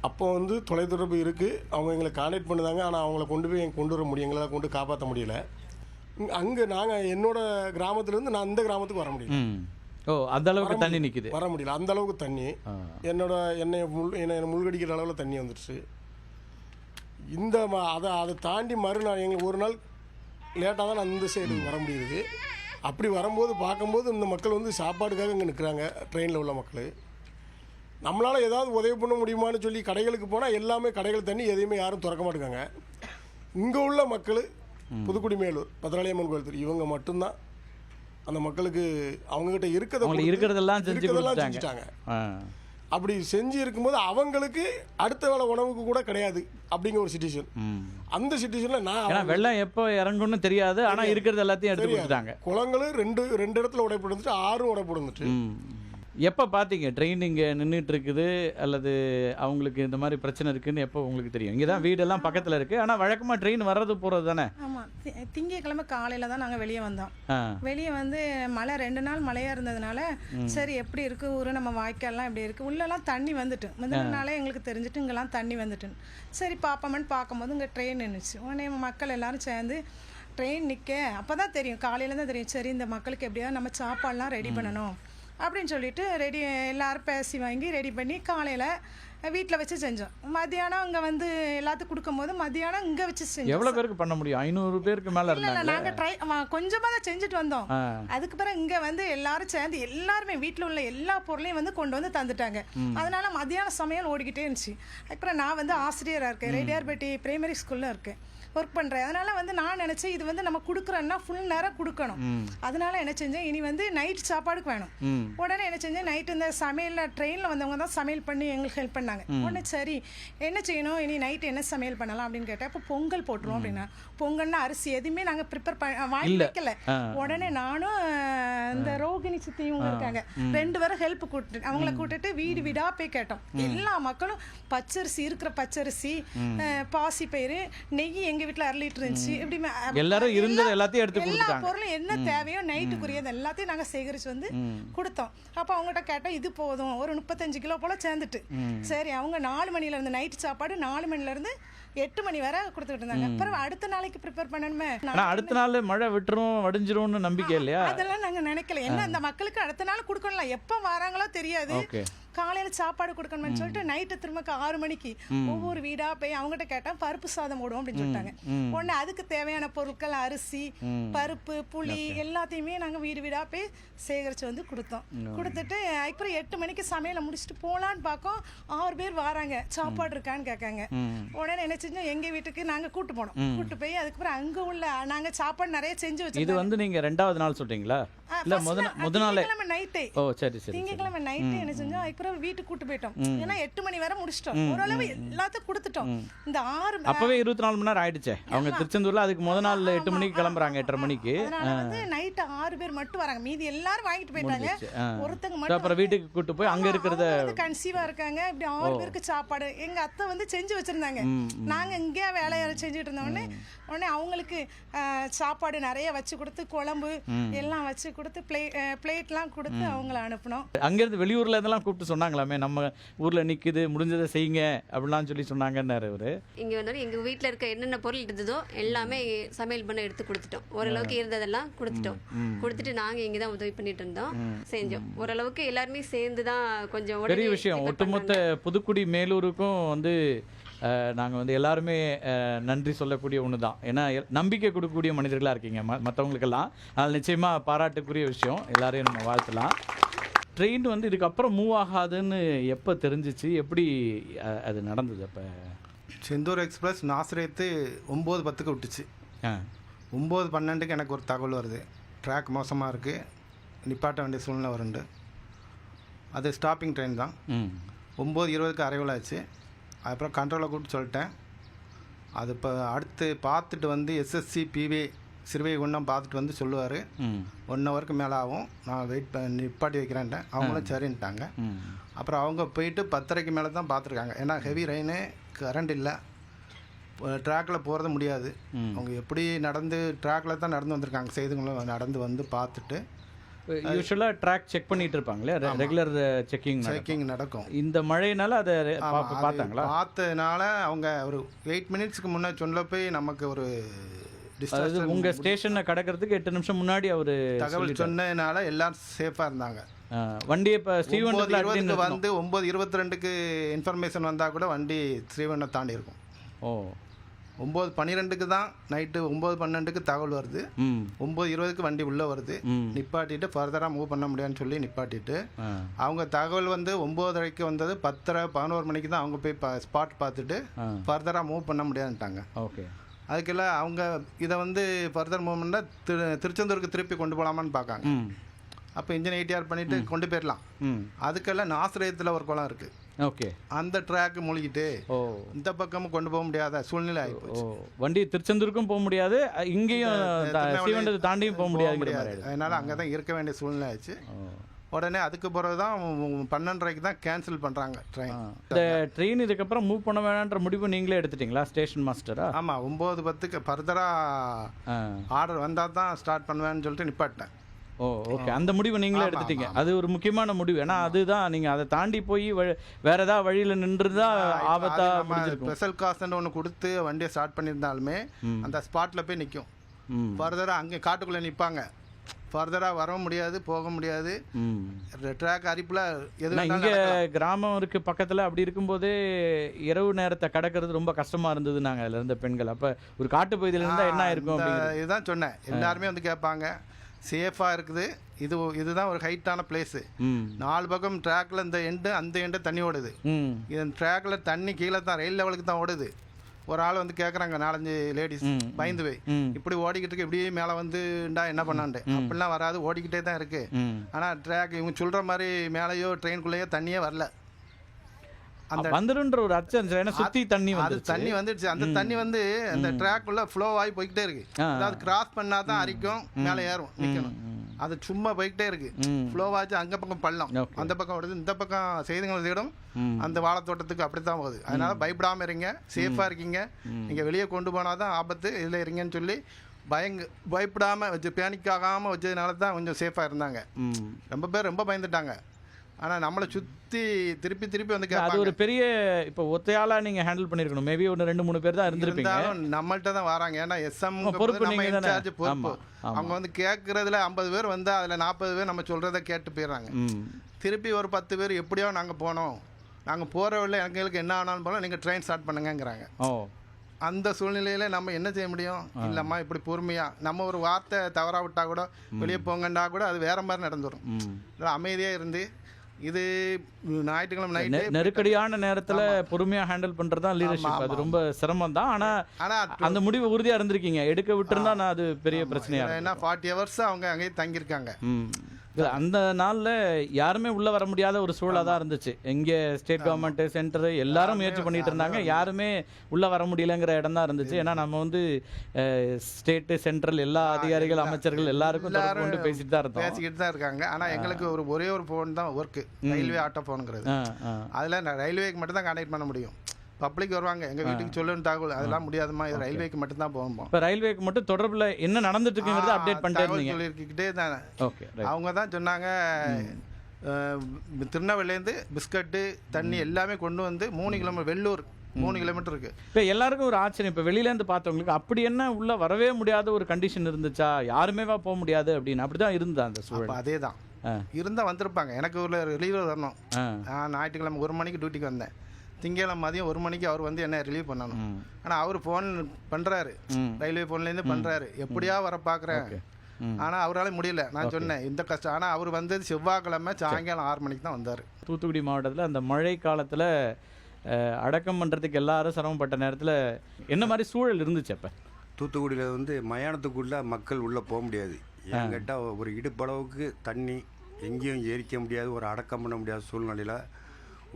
அப்போ வந்து தொலைத்தொடர்பு இருக்குது, அவங்க எங்களை கான்டாக்ட் பண்ணுதாங்க, ஆனால் அவங்கள கொண்டு வர முடியும், எங்களால் கொண்டு காப்பாற்ற முடியல. அங்கே நாங்கள் என்னோடய கிராமத்துலேருந்து நான் இந்த கிராமத்துக்கு வர முடியல. அந்த அளவுக்கு தண்ணி நிற்குது, வர முடியல. அந்த அளவுக்கு தண்ணி என்னை முள்கடிக்கிற அளவில் தண்ணி வந்துடுச்சு. அதை தாண்டி மறுநாள் எங்களுக்கு ஒரு நாள் லேட்டாக தான் நான் இந்த சைடு வர முடியுது. அப்படி வரும்போது பார்க்கும்போது இந்த மக்கள் வந்து சாப்பாடுக்காக இங்கே நிற்கிறாங்க, ட்ரெயினில் உள்ள மக்கள். நம்மளால் ஏதாவது உதவி பண்ண முடியுமான்னு சொல்லி கடைகளுக்கு போனால் எல்லாமே கடைகள் தண்ணி, எதையுமே யாரும் திறக்க மாட்டேங்காங்க. இங்கே உள்ள மக்கள் புதுக்குடி மேலூர் பத்ராளியம்மன் கோயில் இவங்க மட்டும்தான் அந்த மக்களுக்கு அவங்ககிட்ட இருக்கிறதெல்லாம் செஞ்சுட்டாங்க. அப்படி செஞ்சு இருக்கும்போது அவங்களுக்கு அடுத்த வேளை உணவுக்கு கூட கிடையாது அப்படிங்கிற ஒரு சிச்சுவேஷன். அந்த சிச்சுவேஷனில் நான் வெள்ளம் எப்போ இறங்கும்னு தெரியாது, ஆனால் இருக்கிறது எல்லாத்தையும் எடுத்து கொடுத்துட்டாங்க. குளங்களும் ரெண்டு இடத்துல உடைப்படுந்துட்டு, 6 உடைப்படுந்துட்டு. எப்போ பார்த்தீங்க ட்ரெயின் இங்கே நின்றுட்டு இருக்குது அல்லது அவங்களுக்கு இந்த மாதிரி பிரச்சனை இருக்குன்னு எப்போ உங்களுக்கு தெரியும்? இங்கே தான் வீடெல்லாம் பக்கத்தில் இருக்குது, ஆனால் வழக்கமாக ட்ரெயின் வர்றது போகிறது தானே? ஆமாம், திங்கக்கிழமை காலையில் தான் நாங்கள் வெளியே வந்தோம். வெளியே வந்து மழை 2 நாள் மழையாக இருந்ததுனால சரி எப்படி இருக்குது ஊர், நம்ம வாய்க்கால்லாம் எப்படி இருக்குது, உள்ளெல்லாம் தண்ணி வந்துட்டுனால எங்களுக்கு தெரிஞ்சுட்டு இங்கெல்லாம் தண்ணி வந்துட்டுன்னு சரி பார்ப்போம்னு பார்க்கும்போது இங்கே ட்ரெயின் நின்றுச்சு. உடனே மக்கள் எல்லோரும் சேர்ந்து ட்ரெயின் நிற்க அப்போ தான் தெரியும், காலையில் தான் தெரியும், சரி இந்த மக்களுக்கு எப்படியாவது நம்ம சாப்பாடெலாம் ரெடி பண்ணணும் அப்படின்னு சொல்லிட்டு எல்லோரும் பேசி வாங்கி ரெடி பண்ணி காலையில் வீட்டில் வச்சு செஞ்சோம். மத்தியானம் அங்கே வந்து எல்லாத்துக்கும் கொடுக்கும்போது மத்தியானம் இங்கே வச்சு செஞ்சோம். எவ்வளோ பேருக்கு பண்ண முடியும்? 500 பேருக்கு மேலே இல்லை இருந்தாங்க. நாங்கள் கொஞ்சமாக தான் செஞ்சுட்டு வந்தோம். அதுக்கு பிறகு இங்கே வந்து எல்லாரும் சேர்ந்து எல்லாருமே வீட்டில் உள்ள எல்லா பொருளையும் வந்து கொண்டு வந்து தந்துட்டாங்க. அதனால மத்தியான சமையல் ஓடிக்கிட்டே இருந்துச்சு. அப்புறம் நான் வந்து ஆசிரியராக இருக்கேன், ரெட்டியார்பட்டி பிரைமரி ஸ்கூலில் இருக்கேன், ஒர்க் பண்ணுறேன். அதனால் வந்து நான் நினச்சேன் இது வந்து நம்ம கொடுக்குறோன்னா ஃபுல் நேரம் கொடுக்கணும். அதனால என்ன செஞ்சேன், இனி வந்து நைட் சாப்பாடுக்கு வேணும். உடனே என்ன செஞ்சேன், நைட்டு இந்த சமையலில் ட்ரெயினில் வந்தவங்க தான் சமையல் பண்ணி எங்களுக்கு ஹெல்ப் பண்ணாங்க. உடனே சரி என்ன செய்யணும், இனி நைட்டு என்ன சமையல் பண்ணலாம் அப்படின்னு கேட்டேன். அப்போ பொங்கல் போட்டுருவோம் அப்படின்னா. பொங்கல்னா அரிசி எதுவுமே நாங்கள் ப்ரிப்பேர் வாங்கி வைக்கல. உடனே நானும் இந்த ரோகிணி சித்தி இவங்க இருக்காங்க, 2 பேரும் ஹெல்ப் கூப்பிட்டு அவங்கள கூட்டிட்டு வீடு வீடாக போய் கேட்டோம். எல்லா மக்களும் பச்சரிசி இருக்கிற பச்சரிசி, பாசி பயிறு, நெய் எங்கள் வீட்டில் 1/2 லிட்டர் இருந்துச்சு. இப்படி எல்லாரும் இருந்தது எல்லாத்தையும் எடுத்து எல்லா கொடுத்தாங்க. பொருளும் என்ன தேவையோ நைட்டுக்குரியது எல்லாத்தையும் நாங்கள் சேகரித்து வந்து கொடுத்தோம். அப்போ அவங்ககிட்ட கேட்டோம், இது போதும் ஒரு 35 கிலோ போல் சேர்ந்துட்டு. சரி அவங்க 4 மணிலேருந்து நைட்டு சாப்பாடு 4 மணிலேருந்து 8 மணி வரை கொடுத்துட்டு இருந்தாங்க. அப்புறம் அடுத்த நாளைக்கு ப்ரிப்பேர் பண்ணணுமே. அடுத்த நாள் மழை விட்டுரும் வடிஞ்சிரும்னு நம்பிக்கை இல்லையா? அதெல்லாம் நாங்கள் நினைக்கல. என்ன அந்த மக்களுக்கு அடுத்த நாள் கொடுக்கணும், எப்போ வராங்களோ தெரியாது. காலையில் சாப்பாடு கொடுக்கணும்னு சொல்லிட்டு நைட்டு திரும்ப 6 மணிக்கு ஒவ்வொரு வீடாக போய் அவங்ககிட்ட கேட்டால் பருப்பு சாதம் போடுவோம் அப்படின்னு சொல்லிட்டாங்க. உடனே அதுக்கு தேவையான பொருட்கள் அரிசி, பருப்பு, புளி எல்லாத்தையுமே நாங்கள் வீடு வீடாக போய் சேகரித்து வந்து கொடுத்தோம். கொடுத்துட்டு அப்புறம் 8 மணிக்கு சமையலை முடிச்சுட்டு போகலான்னு பார்க்கோம். 6 பேர் வராங்க, சாப்பாடு இருக்கான்னு கேட்காங்க. உடனே என்ன செஞ்சோம், எங்கள் வீட்டுக்கு நாங்கள் கூட்டு போனோம். கூட்டு போய் அதுக்கப்புறம் அங்கே உள்ள நாங்கள் சாப்பாடு நிறைய செஞ்சு வச்சோம். இது வந்து நீங்கள் 2வது நாள் சொல்றீங்களா? இல்லை முத நாளே நைட்டே. ஓ சரி சரி. திங்கக்கிழமை நைட்டு என்ன செஞ்சோம், அதுக்கப்புறம் வீட்டுக்கு கூட்டு போயிட்டோம். ஏன்னா 8 மணி வரை முடிச்சிட்டோம், ஓரளவு எல்லாத்தையும் கொடுத்துட்டோம். இந்த 6 அப்பவே 24 மணி நேரம் ஆயிடுச்சே. அவங்க திருச்செந்தூர்ல அதுக்கு முத நாள் 8 மணிக்கு கிளம்புறாங்க, 8:30 மணிக்கு. வந்து நைட்டு 6 பேர் மட்டும் வராங்க, மீதி எல்லாரும் வாங்கிட்டு போயிட்டாங்க. ஒருத்தங்க மட்டும் அப்புறம் வீட்டுக்கு கூட்டு போய் அங்க இருக்கிறத கன்சீவா இருக்காங்க. இப்படி 6 பேருக்கு சாப்பாடு எங்க அத்தை வந்து செஞ்சு வச்சிருந்தாங்க. நாங்க இங்கே வேலையை செஞ்சுட்டு இருந்தோடனே அவங்களுக்கு சாப்பாடு நிறைய வச்சு கொடுத்து, குழம்பு எல்லாம் வச்சு கொடுத்து, பிளேட்லாம் கொடுத்து அவங்கள அனுப்பினோம். அங்கேருந்து வெளியூர்ல இதெல்லாம் கூப்பிட்டு சொன்னாங்களாமே, நம்ம ஊர்ல நிக்குது முடிஞ்சதை செய்யுங்க அப்படிலாம் சொல்லி சொன்னாங்கன்னாரு அவரு. இங்கே வந்தோடனே எங்கள் வீட்டில் இருக்க என்னென்ன பொருள் இருந்ததோ எல்லாமே சமையல் பண்ண எடுத்து கொடுத்துட்டோம். ஓரளவுக்கு இருந்ததெல்லாம் கொடுத்துட்டோம். கொடுத்துட்டு நாங்கள் இங்கே தான் உதவி பண்ணிட்டு இருந்தோம், செஞ்சோம். ஓரளவுக்கு எல்லாருமே சேர்ந்து தான் கொஞ்சம் பெரிய விஷயம். ஒட்டுமொத்த புதுக்குடி மேலூருக்கும் வந்து நாங்கள் வந்து எல்லாருமே நன்றி சொல்லக்கூடிய ஒன்று தான். ஏன்னா நம்பிக்கை கொடுக்கக்கூடிய மனிதர்களாக இருக்கீங்க மற்றவங்களுக்கெல்லாம். அதனால் நிச்சயமாக பாராட்டுக்குரிய விஷயம், எல்லாரையும் நம்ம வாழ்த்தலாம். ட்ரெயின் வந்து இதுக்கப்புறம் மூவ் ஆகாதுன்னு எப்போ தெரிஞ்சிச்சு, எப்படி அது நடந்தது? அப்போ செந்தூர் எக்ஸ்பிரஸ் நாசிரியத்து 9:10 விட்டுச்சு. 9:12 எனக்கு ஒரு தகவல் வருது, ட்ராக் மோசமாக இருக்குது, நிப்பாட்ட வேண்டிய சூழ்நிலை வருண்டு. அது ஸ்டாப்பிங் ட்ரெயின் தான். 9:20 அரைவல் ஆச்சு. அப்புறம் கண்ட்ரோலை கூப்பிட்டு சொல்லிட்டேன். அது இப்போ அடுத்து பார்த்துட்டு வந்து எஸ்எஸ்சி பிவே சிறுவைகுண்டம் பார்த்துட்டு வந்து சொல்லுவார், 1 ஹவருக்கு மேலே ஆகும், நான் வெயிட் நிப்பாட்டி வைக்கிறேன்ட்டேன். அவங்களும் சரின்ட்டாங்க. அப்புறம் அவங்க போயிட்டு 10:30க்கு மேலே தான் பார்த்துருக்காங்க. ஏன்னா ஹெவி ரெயின், கரண்ட் இல்லை, ட்ராக்கில் போகிறது முடியாது. அவங்க எப்படி நடந்து ட்ராக்கில் தான் நடந்து வந்திருக்காங்க. செய்திகளும் நடந்து வந்து பார்த்துட்டு யூஸ்வலாக ட்ராக் செக் பண்ணிட்டு இருப்பாங்களே, ரெகுலர் செக்கிங் நடக்கும். இந்த மழையினால அதை பார்த்தாங்களா? பார்த்ததுனால அவங்க ஒரு 8 மினிட்ஸ்க்கு முன்னே சொல்ல போய் நமக்கு ஒரு உங்க ஸ்டேஷனை கடக்கிறதுக்கு 8 நிமிஷம் முன்னாடி அவர் தகவல் சொன்னதுனால எல்லாரும் சேஃபாக இருந்தாங்க. வண்டி இப்போ ஸ்ரீவண்டத்துக்கு வந்து 9:22க்கு இன்ஃபர்மேஷன் வந்தால் கூட வண்டி ஸ்ரீவண்டை தாண்டி இருக்கும். 9:12க்கு தான் நைட்டு 9:12க்கு தகவல் வருது. 9:20க்கு வண்டி உள்ளே வருது. நிப்பாட்டிட்டு ஃபர்தராக மூவ் பண்ண முடியாதுன்னு சொல்லி நிப்பாட்டிட்டு அவங்க தகவல் வந்து 9:30க்கு வந்தது. 10:11 மணிக்கு தான் அவங்க போய் ஸ்பாட் பார்த்துட்டு ஃபர்தராக மூவ் பண்ண முடியாதுன்ட்டாங்க. ஓகே. அதுக்கெல்லாம் அவங்க இதை வந்து ஃபர்தர் மூவ்மெண்ட்டாக திருச்செந்தூருக்கு திருப்பி கொண்டு போகலாமான்னு பார்க்காங்க. அப்போ இன்ஜின் ஏடிஆர் பண்ணிவிட்டு கொண்டு போயிடலாம். அதுக்கெல்லாம் நாசிரியத்தில் ஒரு குளம் இருக்குது. ஓகே. அந்த ட்ராக் மூழ்கிட்டு இந்த பக்கமும் கொண்டு போக முடியாத சூழ்நிலை ஆகிப்போச்சு. வண்டி திருச்செந்தூருக்கும் போக முடியாது, இங்கேயும் ஸ்ரீவண்டத்தை தாண்டியும் போக முடியாது. அதனால் அங்கே தான் இருக்க வேண்டிய சூழ்நிலை ஆச்சு. உடனே அதுக்கு பிறகு தான் 12:30க்கு தான் கேன்சல் பண்ணுறாங்க ட்ரெயின். இந்த ட்ரெயின் இதுக்கப்புறம் மூவ் பண்ண வேணான்ற முடிவு நீங்களே எடுத்துட்டீங்களா ஸ்டேஷன் மாஸ்டரா? ஆமாம், 9:10க்கு ஃபர்தராக ஆர்டர் வந்தால் தான் ஸ்டார்ட் பண்ணுவேன்னு சொல்லிட்டு நிப்பாட்டேன். ஓகே. அந்த முடிவு நீங்களே எடுத்துட்டீங்க. அது ஒரு முக்கியமான முடிவு. ஏன்னா அதுதான் நீங்கள் அதை தாண்டி போய் வேற ஏதாவது வழியில் நின்றுதா ஆபத்தா முடிஞ்சிருக்கும். ஸ்பெஷல் காசுன்னு ஒன்று கொடுத்து வண்டியை ஸ்டார்ட் பண்ணியிருந்தாலுமே அந்த ஸ்பாட்டில் போய் நிற்கும். ஃபர்தராக அங்கே காட்டுக்குள்ளே நிற்பாங்க. ஃபர்தராக வர முடியாது, போக முடியாது. ட்ராக் அரிப்பில் எது இங்கே கிராமம் இருக்கு பக்கத்தில். அப்படி இருக்கும்போது இரவு நேரத்தை கடக்கிறது ரொம்ப கஷ்டமாக இருந்தது. நாங்கள் அதில் இருந்த பெண்கள் அப்போ ஒரு காட்டு பகுதியில் இருந்தால் என்ன இருக்கும் அப்படிங்கிறது இதுதான் சொன்னேன். எல்லாருமே வந்து கேட்பாங்க, சேஃபாக இருக்குது. இதுதான் ஒரு ஹைட்டான பிளேஸு. 4 பக்கம் ட்ராக்ல இந்த எண்டு அந்த எண்டு தண்ணி ஓடுது. இந்த ட்ராக்ல தண்ணி கீழே தான் ரயில் லெவலுக்கு தான் ஓடுது. ஒரு ஆள் வந்து கேட்குறாங்க, 4-5 லேடிஸ் பயந்து போய், இப்படி ஓடிக்கிட்டு இருக்கு, இப்படியே மேலே வந்துண்டா என்ன பண்ணாண்டு. அப்படிலாம் வராது, ஓடிக்கிட்டே தான் இருக்கு. ஆனால் ட்ராக் இவங்க சொல்கிற மாதிரி மேலேயோ ட்ரெயின்குள்ளேயோ தண்ணியே வரல. அந்த வந்துடுன்ற ஒரு அச்சம், சுற்றி தண்ணி அது தண்ணி வந்துடுச்சு. அந்த தண்ணி வந்து அந்த ட்ராக் உள்ள ஃப்ளோ ஆகி போய்கிட்டே இருக்கு. அதாவது கிராஸ் பண்ணால் தான் அரிக்கும், மேலே ஏறும், நிற்கணும். அது சும்மா போய்கிட்டே இருக்கு. ஃப்ளோ ஆச்சு. அங்கே பக்கம் பள்ளம், அந்த பக்கம் வருது, இந்த பக்கம் செய்திகள் தேடும். அந்த வாழைத்தோட்டத்துக்கு அப்படி தான் போகுது. அதனால பயப்படாமல் இருங்க, சேஃபாக இருக்கீங்க. நீங்கள் வெளியே கொண்டு போனால் தான் ஆபத்து, இதில் இருங்கன்னு சொல்லி பயப்படாமல் வச்சு, பேனிக் ஆகாமல் வச்சதுனால தான் கொஞ்சம் சேஃபாக இருந்தாங்க. ரொம்ப பேர் ரொம்ப பயந்துட்டாங்க. ஆனால் நம்மளை சுற்றி திருப்பி வந்து அது ஒரு பெரிய இப்போ ஒத்தையாளா நீங்கள் ஹேண்டில் பண்ணியிருக்கணும். மேபி ஒரு 2-3 பேர் தான் இருந்திருப்பீங்க. நம்மள்ட்ட தான் வராங்க. ஏன்னா எஸ்எம் பொறுப்பு. அவங்க வந்து கேட்குறதுல 50 பேர் வந்து அதில் 40 பேர் நம்ம சொல்கிறத கேட்டு போயிடுறாங்க. திருப்பி ஒரு 10 பேர் எப்படியோ நாங்கள் போனோம், நாங்கள் போகிற வழியில் எங்களுக்கு என்ன ஆனாலும் போல நீங்கள் ட்ரெயின் ஸ்டார்ட் பண்ணுங்கிறாங்க. அந்த சூழ்நிலையில் நம்ம என்ன செய்ய முடியும்? இல்லைம்மா இப்படி பொறுமையாக நம்ம ஒரு வார்த்தை தவறாக விட்டால் கூட, வெளியே போங்கண்டா கூட அது வேற மாதிரி நடந்துடும். அமைதியாக இருந்து, இது ஞாயிற்றுக்கிழமை நைட்டு நெருக்கடியான நேரத்தில் பொறுமையாக ஹேண்டில் பண்ணுறது தான் லீடர்ஷிப். அது ரொம்ப சிரமம் தான். ஆனால் அந்த முடிவு உறுதியாக இருந்திருக்கீங்க. எடுக்க விட்டுருந்தா நான் அது பெரிய பிரச்சனையாக. ஏன்னா 40 hours அவங்க அங்கேயே தங்கியிருக்காங்க. அந்த நாளில் யாருமே உள்ளே வர முடியாத ஒரு சூழலாக தான் இருந்துச்சு. இங்கே ஸ்டேட் கவர்மெண்ட்டு, சென்டரு எல்லாரும் முயற்சி பண்ணிட்டு இருந்தாங்க. யாருமே உள்ளே வர முடியலங்கிற இடம் தான் இருந்துச்சு. ஏன்னா நம்ம வந்து ஸ்டேட்டு, சென்ட்ரல் எல்லா அதிகாரிகள், அமைச்சர்கள் எல்லாருக்கும் கொண்டு பேசிட்டு தான் இருக்காங்க. ஆனால் எங்களுக்கு ஒரே ஒரு ஃபோன் தான் ஒர்க்கு, ரயில்வே ஆட்டோ ஃபோனுங்கிறது. அதில் ரயில்வேக்கு மட்டும் தான் கான்டாக்ட் பண்ண முடியும். பப்ளிக் வருவாங்க, எங்கள் வீட்டுக்கு சொல்லணும் தகவல், அதெல்லாம் முடியாதுமா, இது ரயில்வேக்கு மட்டும் தான் போகணும். இப்போ ரயில்வேக்கு மட்டும் தொடர்பில் என்ன நடந்துட்டு இருக்குங்கிறது அப்டேட் பண்ணிட்டே சொல்லியிருக்கிட்டே தானே. அவங்க தான் சொன்னாங்க, திருநெல்வேலியிலேருந்து பிஸ்கட்டு, தண்ணி எல்லாமே கொண்டு வந்து 3 கிலோமீட்டர், வெள்ளூர் 3 கிலோமீட்டர் இருக்கு. இப்போ எல்லாருக்கும் ஒரு ஆச்சரியம், இப்போ வெளியிலேருந்து பார்த்தவங்களுக்கு அப்படி என்ன உள்ளே வரவே முடியாத ஒரு கண்டிஷன் இருந்துச்சா? யாருமே போக முடியாது அப்படின்னு அப்படி தான் இருந்தா அந்த சூழல்? அதே தான் இருந்தால் வந்திருப்பாங்க. எனக்கு ஒரு ரிலீவ் வரணும். ஞாயிற்றுக்கிழமை 1 மணிக்கு டியூட்டிக்கு வந்தேன். திங்கக்கிழமை மதியம் 1 மணிக்கு அவர் வந்து என்ன ரிலீவ் பண்ணணும். ஆனால் அவர் ஃபோன் பண்ணுறாரு, ரயில்வே ஃபோன்லேருந்து பண்ணுறாரு, எப்படியா வர பார்க்குறேன். ஆனால் அவரால் முடியல. நான் சொன்னேன் இந்த கஷ்டம். ஆனால் அவர் வந்தது செவ்வாய்க்கிழமை சாயங்காலம் 6 மணிக்கு தான் வந்தார். தூத்துக்குடி மாவட்டத்தில் அந்த மழை காலத்தில் அடக்கம் பண்ணுறதுக்கு எல்லாரும் சிரமப்பட்ட நேரத்தில் என்ன மாதிரி சூழல் இருந்துச்சு? அப்போ தூத்துக்குடியில் வந்து மயானத்துக்குள்ளே மக்கள் உள்ளே போக முடியாது. ஏன்னு கேட்டால் ஒரு இடுப்பளவுக்கு தண்ணி, எங்கேயும் ஏறிக்க முடியாது, ஒரு அடக்கம் பண்ண முடியாத சூழ்நிலையில்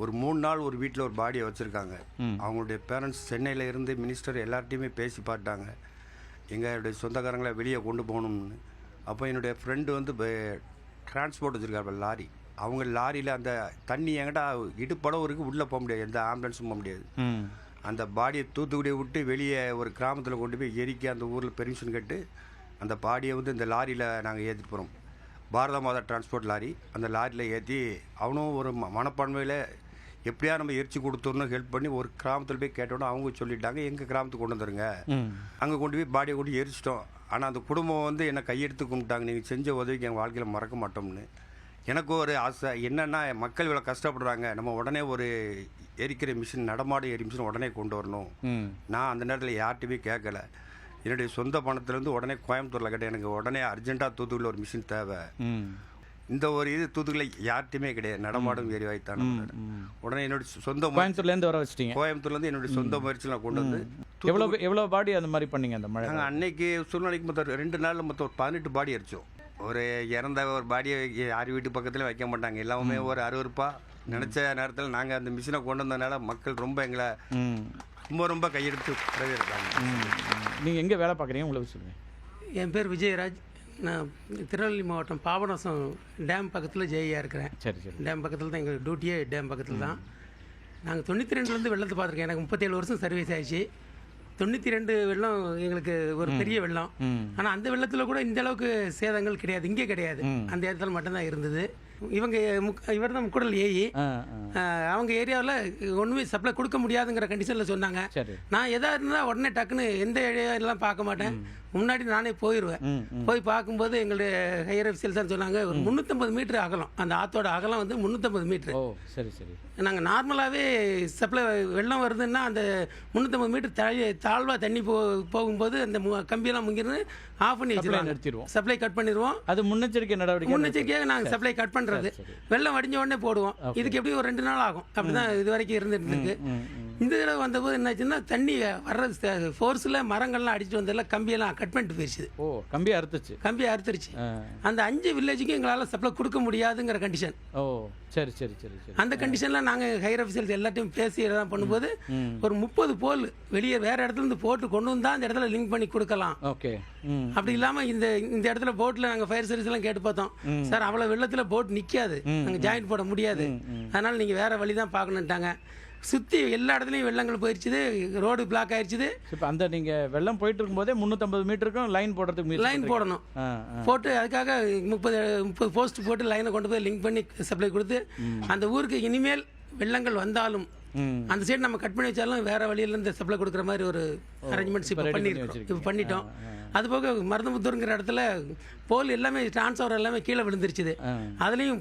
ஒரு 3 நாள் ஒரு வீட்டில் ஒரு பாடியை வச்சுருக்காங்க. அவங்களுடைய பேரண்ட்ஸ் சென்னையில் இருந்து மினிஸ்டர் எல்லார்ட்டையுமே பேசி பார்த்தாங்க, எங்களுடைய சொந்தக்காரங்களை வெளியே கொண்டு போகணும்னு. அப்போ என்னுடைய ஃப்ரெண்டு வந்து டிரான்ஸ்போர்ட் வச்சுருக்காரு, லாரி. அவங்க லாரியில் அந்த தண்ணி என்கிட்ட இடுப்பளவு இருக்குது, உள்ளே போக முடியாது, எந்த ஆம்புலன்ஸும் போக முடியாது. அந்த பாடியை தூத்துக்குடியை விட்டு வெளியே ஒரு கிராமத்தில் கொண்டு போய் எரிக்க அந்த ஊரில் பெர்மிஷன் கேட்டு அந்த பாடியை வந்து இந்த லாரியில் நாங்கள் ஏற்றிட்டு போகிறோம். பாரத மாதா டிரான்ஸ்போர்ட் லாரி. அந்த லாரியில் ஏற்றி அவனும் ஒரு மனப்பான்மையில் எப்படியா நம்ம எரிச்சு கொடுத்துடணும் ஹெல்ப் பண்ணி ஒரு கிராமத்தில் போய் கேட்டோன்னா அவங்க சொல்லிட்டாங்க, எங்கள் கிராமத்துக்கு கொண்டு வந்துருங்க. அங்கே கொண்டு போய் பாடியை கொண்டு எரிச்சிட்டோம். ஆனால் அந்த குடும்பம் வந்து என்னை கையெடுத்து கும்பிட்டாங்க, நீங்கள் செஞ்ச உதவிக்கு எங்கள் வாழ்க்கையில் மறக்க மாட்டோம்னு. எனக்கு ஒரு ஆசை என்னென்னா, மக்கள் இவ்வளோ கஷ்டப்படுறாங்க, நம்ம உடனே ஒரு எரிக்கிற மிஷின், நடமாடும் எரி மிஷின் உடனே கொண்டு வரணும். நான் அந்த நேரத்தில் யார்கிட்டையுமே கேட்கல. என்னுடைய சொந்த பணத்துலேருந்து உடனே கோயம்புத்தூரில் கேட்டேன், எனக்கு உடனே அர்ஜென்ட்டாக தூத்துக்குடியில் ஒரு மிஷின் தேவை. இந்த ஒரு இது தூத்துக்குடியில் யார்கிட்டையுமே கிடையாது, நடமாடும் எரிவாயு தான். உடனே என்னுடைய சொந்த கோயம்புத்தூர்லேருந்து வர வச்சிட்டீங்க. கோயம்புத்தூர்லேருந்து என்னுடைய சொந்த முயற்சியில் நான் கொண்டு வந்து எவ்வளோ பாடி அந்த மாதிரி பண்ணீங்க அந்த மழை? நாங்கள் அன்னைக்கு சூழ்நிலைக்கு மொத்தம் 2 நாளில் மொத்தம் ஒரு 18 பாடி அடித்தோம். ஒரு இறந்த ஒரு பாடியை யார் வீட்டு பக்கத்துலேயும் வைக்க மாட்டாங்க, எல்லாமே ஒரு அருவருப்பாக நினச்ச நேரத்தில் நாங்கள் அந்த மிஷினை கொண்டு வந்ததுனால மக்கள் ரொம்ப எங்களை ரொம்ப கையெடுத்து வரவேற்றாங்க. நீங்கள் எங்கே வேலை பார்க்குறீங்க உங்களுக்கு சொல்லுங்கள்? என் பேர் விஜயராஜ். நான் திருநெல்வேலி மாவட்டம் பாபநாசம் டேம் பக்கத்தில் ஜெயியாக இருக்கிறேன். சரி சரி. டேம் பக்கத்தில் தான் எங்கள் டியூட்டியே, டேம் பக்கத்தில் தான். நாங்கள் 92 வெள்ளத்தை பார்த்துருக்கேன். எனக்கு 37 வருஷம் சர்வீஸ் ஆயிடுச்சு. 92 வெள்ளம் எங்களுக்கு ஒரு பெரிய வெள்ளம். ஆனால் அந்த வெள்ளத்தில் கூட இந்த அளவுக்கு சேதங்கள் கிடையாது, இங்கே கிடையாது, அந்த இடத்துல மட்டும்தான் இருந்தது. இவங்க இவர் தான் முக்கூடல் ஏஇ. அவங்க ஏரியாவில் ஒன்றுமே சப்ளை கொடுக்க முடியாதுங்கிற கண்டிஷனில் சொன்னாங்க. நான் எதாக இருந்தால் உடனே டக்குன்னு எந்த ஏரியாலாம் பார்க்க மாட்டேன், முன்னாடி நானே போயிடுவேன். போய் பார்க்கும்போது எங்களுடைய ஹையர் அஃபிஷியல்ஸ் தான் சொன்னாங்க ஒரு 350 மீட்டர் அகலம், அந்த ஆத்தோட அகலம் வந்து 350 மீட்டர். சரி சரி. நாங்கள் நார்மலாகவே சப்ளை வெள்ளம் வருதுன்னா அந்த 350 மீட்டர் தாழ்வாக தண்ணி போகும்போது அந்த கம்பியெல்லாம் முங்கிருந்து ஆஃப் பண்ணி வச்சுருவோம், சப்ளை கட் பண்ணிடுவோம். அது முன்னெச்சரிக்கை நடவடிக்கை, முன்னெச்சரிக்கையாக நாங்கள் சப்ளை கட் பண்ணுறது. வெள்ளம் வடிஞ்ச உடனே போடுவோம். இதுக்கு எப்படி ஒரு 2 நாள் ஆகும். அப்படி தான் இது வரைக்கும் இருந்துருக்கு. இந்த தடவை வந்தபோது என்னாச்சுன்னா தண்ணி வர்றது ஃபோர்ஸில் மரங்கள்லாம் அடிச்சுட்டு வந்ததில் கம்பியெல்லாம் கட் பண்ணிட்டு போயிடுச்சு. கம்பி அறுத்துருச்சு. அந்த 5 வில்லேஜுக்கும் எங்களால் சப்ளை கொடுக்க முடியாதுங்கிற கண்டிஷன். சரி சரி சரி சரி. அந்த கண்டிஷனில் நாங்கள் ஹையர் அஃபிஷியல்ஸ் எல்லாத்தையும் பேசி எல்லாம் பண்ணும்போது ஒரு 30 போல் வெளியே வேறு இடத்துல இருந்து போட்டு கொண்டு வந்தால் அந்த இடத்துல லிங்க் பண்ணி கொடுக்கலாம். ஓகே. அப்படி இல்லாமல் இந்த இடத்துல போட்டில் நாங்கள் ஃபயர் சர்வீஸ் எல்லாம் கேட்டு பார்த்தோம். சார் அவ்வளோ வெள்ளத்தில் போட் நிற்காது, நாங்கள் ஜாயிண்ட் போட முடியாது, அதனால் நீங்கள் வேறு வழி தான் பார்க்கணுன்ட்டாங்க. சுற்றி எல்லா இடத்துலையும் வெள்ளங்கள் போயிடுச்சு, ரோடு பிளாக் ஆயிடுச்சு. இப்போ அந்த நீங்கள் வெள்ளம் போயிட்டு இருக்கும்போதே 350 மீட்டருக்கும் லைன் போடுறதுக்கு லைன் போடணும். போட்டு அதுக்காக 30 போஸ்ட் போட்டு லைனை கொண்டு போய் லிங்க் பண்ணி சப்ளை கொடுத்து அந்த ஊருக்கு இனிமேல் வெள்ளங்கள் வந்தாலும் அந்த சைடு நம்ம கட் பண்ணி வச்சாலும் வேற வழியில இருந்து சப்ளை கொடுக்குற மாதிரி ஒரு அரேஞ்ச்மெண்ட்ஸ் இப்போ பண்ணிட்டோம். அது போக மருதமுத்தூருங்கிற இடத்துல போல் எல்லாமே டிரான்ஸ்ஃபார் எல்லாமே கீழே விழுந்துருச்சு. அதுலேயும்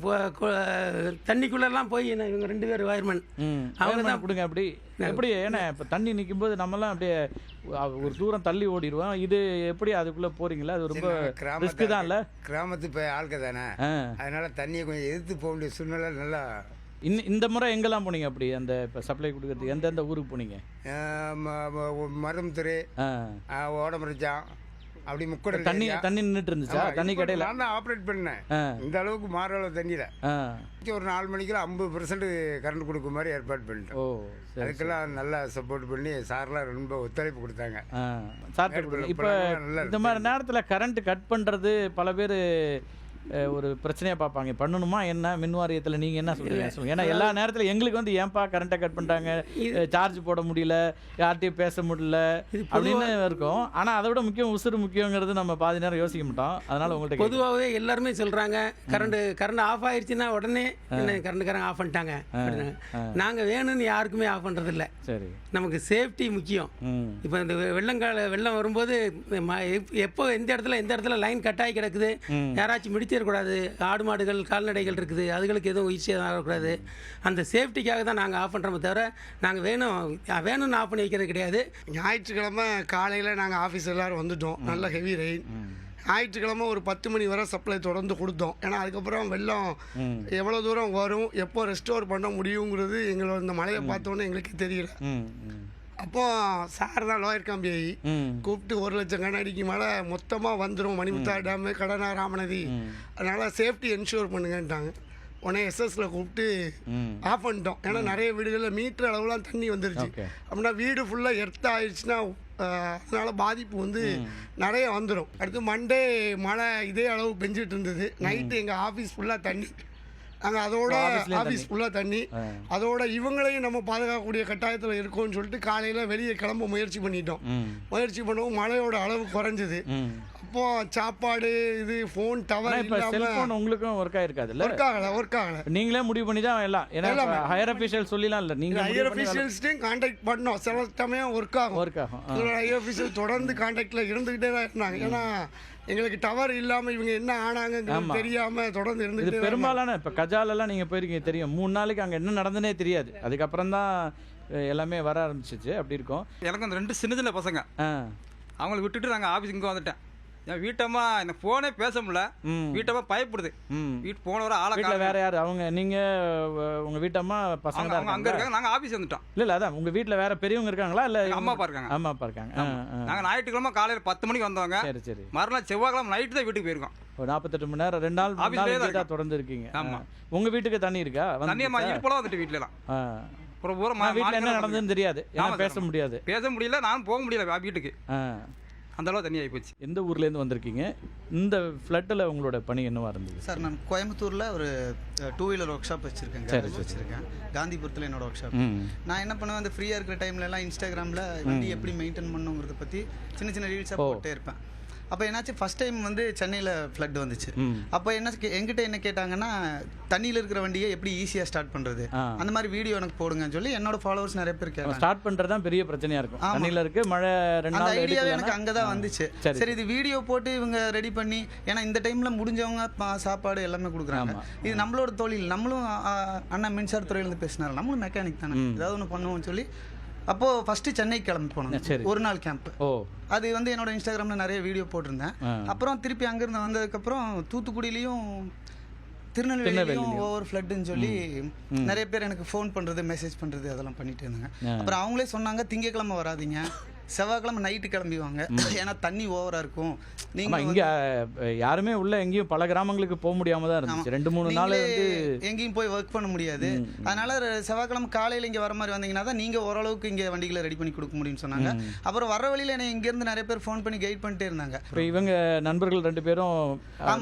தண்ணிக்குள்ளெல்லாம் போய் இவங்க 2 பேர் வயர்மேன் அவங்க தான் கொடுங்க. அப்படி எப்படி? ஏன்னா இப்போ தண்ணி நிற்கும் போது நம்மலாம் அப்படியே ஒரு தூரம் தள்ளி ஓடிடுவோம். இது எப்படி அதுக்குள்ளே போறீங்களா? அது ரொம்ப ரிஸ்க் தான் இல்லை? கிராமத்து இப்போ ஆளுக்க தானே, அதனால தண்ணியை கொஞ்சம் எதிர்த்து போக வேண்டிய சூழ்நிலை. நல்லா இந்த முறை எங்கெல்லாம் போனீங்க? அப்படி அந்த இப்போ சப்ளை கொடுக்கறதுக்கு எந்தெந்த ஊருக்கு போனீங்க? மருதமுத்தூர், ஓடமரிச்சான், அப்படி முக்கூட தண்ணி நின்றுட்டு இருந்துச்சா? தண்ணி கடையில் நான் தான் ஆப்ரேட் பண்ணேன். இந்த அளவுக்கு மாற அளவு தண்ணியில் ஒரு 4 மணிக்கெல்லாம் 50% கரண்ட் கொடுக்குற மாதிரி ஏற்பாடு பண்ணிட்டோம். அதுக்கெல்லாம் நல்லா சப்போர்ட் பண்ணி சார்லாம் ரொம்ப ஒத்துழைப்பு கொடுத்தாங்க. இப்போ இந்த மாதிரி நேரத்தில் கரண்ட் கட் பண்ணுறது பல பேர் ஒரு பிரச்சனையாக பார்ப்பாங்க. பண்ணணுமா என்ன? மின் வாரியத்தில் நீங்கள் என்ன சொல்லுங்கள்? ஏன்னா எல்லா நேரத்தில் எங்களுக்கு வந்து ஏன்பா கரண்ட்டை கட் பண்ணிட்டாங்க, சார்ஜ் போட முடியல, யார்கிட்டையும் பேச முடியல அப்படின்னு இருக்கும். ஆனால் அதை விட முக்கியம் உசுறு முக்கியங்கிறது நம்ம பாதி நேரம் யோசிக்க மாட்டோம். அதனால் உங்கள்கிட்ட பொதுவாகவே எல்லாருமே சொல்கிறாங்க கரண்ட் ஆஃப் ஆயிடுச்சுன்னா உடனே கரண்ட் ஆஃப் பண்ணிட்டாங்க. நாங்கள் வேணும்னு யாருக்குமே ஆஃப் பண்ணுறது இல்லை. சரி, நமக்கு சேஃப்டி முக்கியம். இப்போ இந்த வெள்ளம் வரும்போது எப்போ எந்த இடத்துல லைன் கட்டாகி கிடக்குது, யாராச்சும் முடிச்சிடக்கூடாது. ஆடு மாடுகள் கால்நடைகள் இருக்குது, அதுகளுக்கு எதுவும் உயிர் சேதம் ஆகக்கூடாது. அந்த சேஃப்டிக்காக தான் நாங்கள் ஆஃப் பண்ணுறோமே தவிர நாங்கள் வேணும்னு ஆஃப் பண்ணி வைக்கிறது கிடையாது. ஞாயிற்றுக்கிழமை காலையில் நாங்கள் ஆஃபீஸ் எல்லோரும் வந்துட்டோம். நல்ல ஹெவி ரெயின். ஞாயிற்றுக்கிழமை ஒரு 10 மணி வரை சப்ளை தொடர்ந்து கொடுத்தோம். ஏன்னா அதுக்கப்புறம் வெள்ளம் எவ்வளோ தூரம் வரும், எப்போ ரெஸ்டோர் பண்ண முடியுங்கிறது எங்களோட இந்த மழையை பார்த்தோன்னே எங்களுக்கு தெரியல. அப்போ சார் தான் லோயர் கம்பி கூப்பிட்டு 1 லட்சம் கனஅடிக்கு மேலே மொத்தமாக வந்துடும் மணிமுத்தா டேமு, கடனா, ராமநதி, அதனால் சேஃப்டி என்ஷூர் பண்ணுங்கன்ட்டாங்க. உடனே எஸ்எஸ்ல கூப்பிட்டு ஆஃப் பண்ணிட்டோம். ஏன்னா நிறைய வீடுகளில் மீட்டர் அளவுலாம் தண்ணி வந்துருச்சு. அப்படின்னா வீடு ஃபுல்லாக எர்த் ஆயிடுச்சுன்னா அதனால பாதிப்பு வந்து நிறைய வந்துடும். அடுத்து மண்டே மழை இதே அளவு பெஞ்சிட்டு இருந்தது. நைட்டு எங்கள் ஆஃபீஸ் ஃபுல்லாக தண்ணி. நாங்கள் அதோட ஆஃபீஸ் ஃபுல்லாக தண்ணி, அதோட இவங்களையும் நம்ம பாதுகாக்கக்கூடிய கட்டாயத்தில் இருக்கோம்னு சொல்லிட்டு காலையில் வெளியே கிளம்ப முயற்சி பண்ணவும் மழையோட அளவு குறைஞ்சது. அப்போ சாப்பாடு இது ஃபோன் டவர் செல்போன் உங்களுக்கும் ஒர்க் ஆயிருக்காதுல்ல? ஒர்க் ஆகல. நீங்களே முடிவு பண்ணி தான் எல்லாம். ஏன்னா ஹையர் அஃபிஷியல் சொல்லலாம் இல்லை, நீங்கள் ஹையர் அஃபிஷியல்ஸ்ட்டையும் கான்டாக்ட் பண்ணோம். சில சமயம் ஒர்க் ஆகும். ஹையர் அஃபிஷியல் தொடர்ந்து கான்டாக்டில் இருந்துக்கிட்டே தான் இருந்தாங்க. ஏன்னா எங்களுக்கு டவர் இல்லாமல் இவங்க என்ன ஆனாங்கன்னு தெரியாமல் தொடர்ந்து இருந்துக்கிட்டு. பெரும்பாலான இப்போ கஜாலெல்லாம் நீங்கள் போயிருக்கீங்க, தெரியும். 3 நாளைக்கு அங்கே என்ன நடந்துனே தெரியாது. அதுக்கப்புறம் தான் எல்லாமே வர ஆரம்பிச்சிச்சு. அப்படி இருக்கும். எனக்கு அந்த 2 சின்ன பசங்க, அவங்களை விட்டுட்டு நாங்கள் ஆஃபீஸ் இங்கே வந்துட்டேன். என் வீட்டம்மா எனக்கு ஃபோனே பேச முடியல. வீட்டம்மா பயப்படுது. வீட்டு போன வர ஆளை வேற யார் அவங்க? நீங்கள் உங்கள் வீட்டம்மா பசங்க அவங்க அங்கே இருக்காங்க, நாங்கள் ஆஃபீஸ் வந்துட்டோம். இல்லை அதான் உங்கள் வீட்டில் வேற பெரியவங்க இருக்காங்களா? இல்லை அம்மா அப்பா இருக்காங்க. அம்மா அப்பா இருக்காங்க. நாங்கள் ஞாயிற்றுக்கிழமை காலையில் 10 மணிக்கு வந்தவங்க. சரி. மறுநாள் செவ்வாய்க்கிழமை நைட்டு தான் வீட்டுக்கு போயிருக்கோம். ஒரு 48 மணி நேரம் 2 நாள் ஆஃபீஸ்லேயே தொடர்ந்து இருக்கீங்க. ஆமாம். உங்கள் வீட்டுக்கு தண்ணி இருக்கா? தண்ணியம்மா இருப்பெல்லாம் வந்துட்டு வீட்டிலலாம். அப்புறம் வீட்டில் என்ன நடந்ததுன்னு தெரியாது, பேச முடியல, நானும் போக முடியல வீட்டுக்கு. அந்த அளவு தண்ணி ஆகி போச்சு. எந்த ஊர்லேருந்து வந்திருக்கீங்க? இந்த ஃப்ளட்டில் உங்களோட பணி என்னவா இருந்தது? சார் நான் கோயம்புத்தூரில் ஒரு 2 வீலர் ஒர்க் ஷாப் வச்சுருக்கேன். காந்திபுரத்தில் என்னோட ஒர்க் ஷாப். நான் என்ன பண்ணுவேன், அந்த ஃப்ரீயாக இருக்கிற டைம்லலாம் இன்ஸ்டாகிராமில் வண்டி எப்படி மெயின்டைன் பண்ணுங்கிறத பற்றி சின்ன ரீல்ஸாக போட்டே இருப்பேன். அப்போ என்னாச்சு ஃபர்ஸ்ட் டைம் வந்து சென்னையில் ஃப்ளட் வந்துச்சு. அப்போ என்கிட்ட என்ன கேட்டாங்கன்னா தண்ணியில் இருக்கிற வண்டியை எப்படி ஈஸியாக ஸ்டார்ட் பண்ணுறது, அந்த மாதிரி வீடியோ எனக்கு போடுங்கன்னு சொல்லி என்னோட ஃபாலோவர்ஸ் நிறைய பேர் கேட்டாங்க. ஸ்டார்ட் பண்ணுறது தான் பெரிய பிரச்சனையாக இருக்கும். தண்ணியில் இருக்கு, மழை 2 நாள் அந்த ஐடியாவே எனக்கு அங்கே தான் வந்துச்சு. சரி இது வீடியோ போட்டு இவங்க ரெடி பண்ணி, ஏன்னா இந்த டைமில் முடிஞ்சவங்க சாப்பாடு எல்லாமே கொடுக்குறாங்க. இது நம்மளோட தொழில், நம்மளும் அண்ணா மின்சாரத்துறையிலேருந்து பேசினார், நம்மளும் மெக்கானிக் தானே, ஏதாவது ஒன்று பண்ணுவோம்னு சொல்லி அப்போது ஃபஸ்ட்டு சென்னை கிளம்பி போனோம். ஒரு நாள் கேம்ப். அது வந்து என்னோட இன்ஸ்டாகிராமில் நிறைய வீடியோ போட்டிருந்தேன். அப்புறம் திருப்பி அங்கேருந்து வந்ததுக்கப்புறம் தூத்துக்குடியிலையும் திருநெல்வேலியிலையும் ஒவ்வொரு ஃப்ளட்டுன்னு சொல்லி நிறைய பேர் எனக்கு ஃபோன் பண்ணுறது, மெசேஜ் பண்ணுறது அதெல்லாம் பண்ணிட்டு இருந்தாங்க. அப்புறம் அவங்களே சொன்னாங்க திங்கக்கிழமை வராதிங்க, செவ்வாய்க்கிழமை நைட்டு கிளம்பிவாங்க, ஏன்னா தண்ணி ஓவராக இருக்கும். நீங்கள் இங்கே யாருமே உள்ள எங்கேயும் பல கிராமங்களுக்கு போக முடியாமல் தான் இருந்துச்சு. 2-3 நாள் வந்து எங்கேயும் போய் ஒர்க் பண்ண முடியாது. அதனால செவ்வாய்க்கிழமை காலையில் இங்கே வர மாதிரி வந்தீங்கன்னா தான் நீங்கள் ஓரளவுக்கு இங்கே வண்டிகளை ரெடி பண்ணி கொடுக்க முடியும்னு சொன்னாங்க. அப்புறம் வர வழியில் என்னை இங்கேருந்து நிறைய பேர் ஃபோன் பண்ணி கைட் பண்ணிட்டே இருந்தாங்க. இப்போ இவங்க நண்பர்கள் 2 பேரும்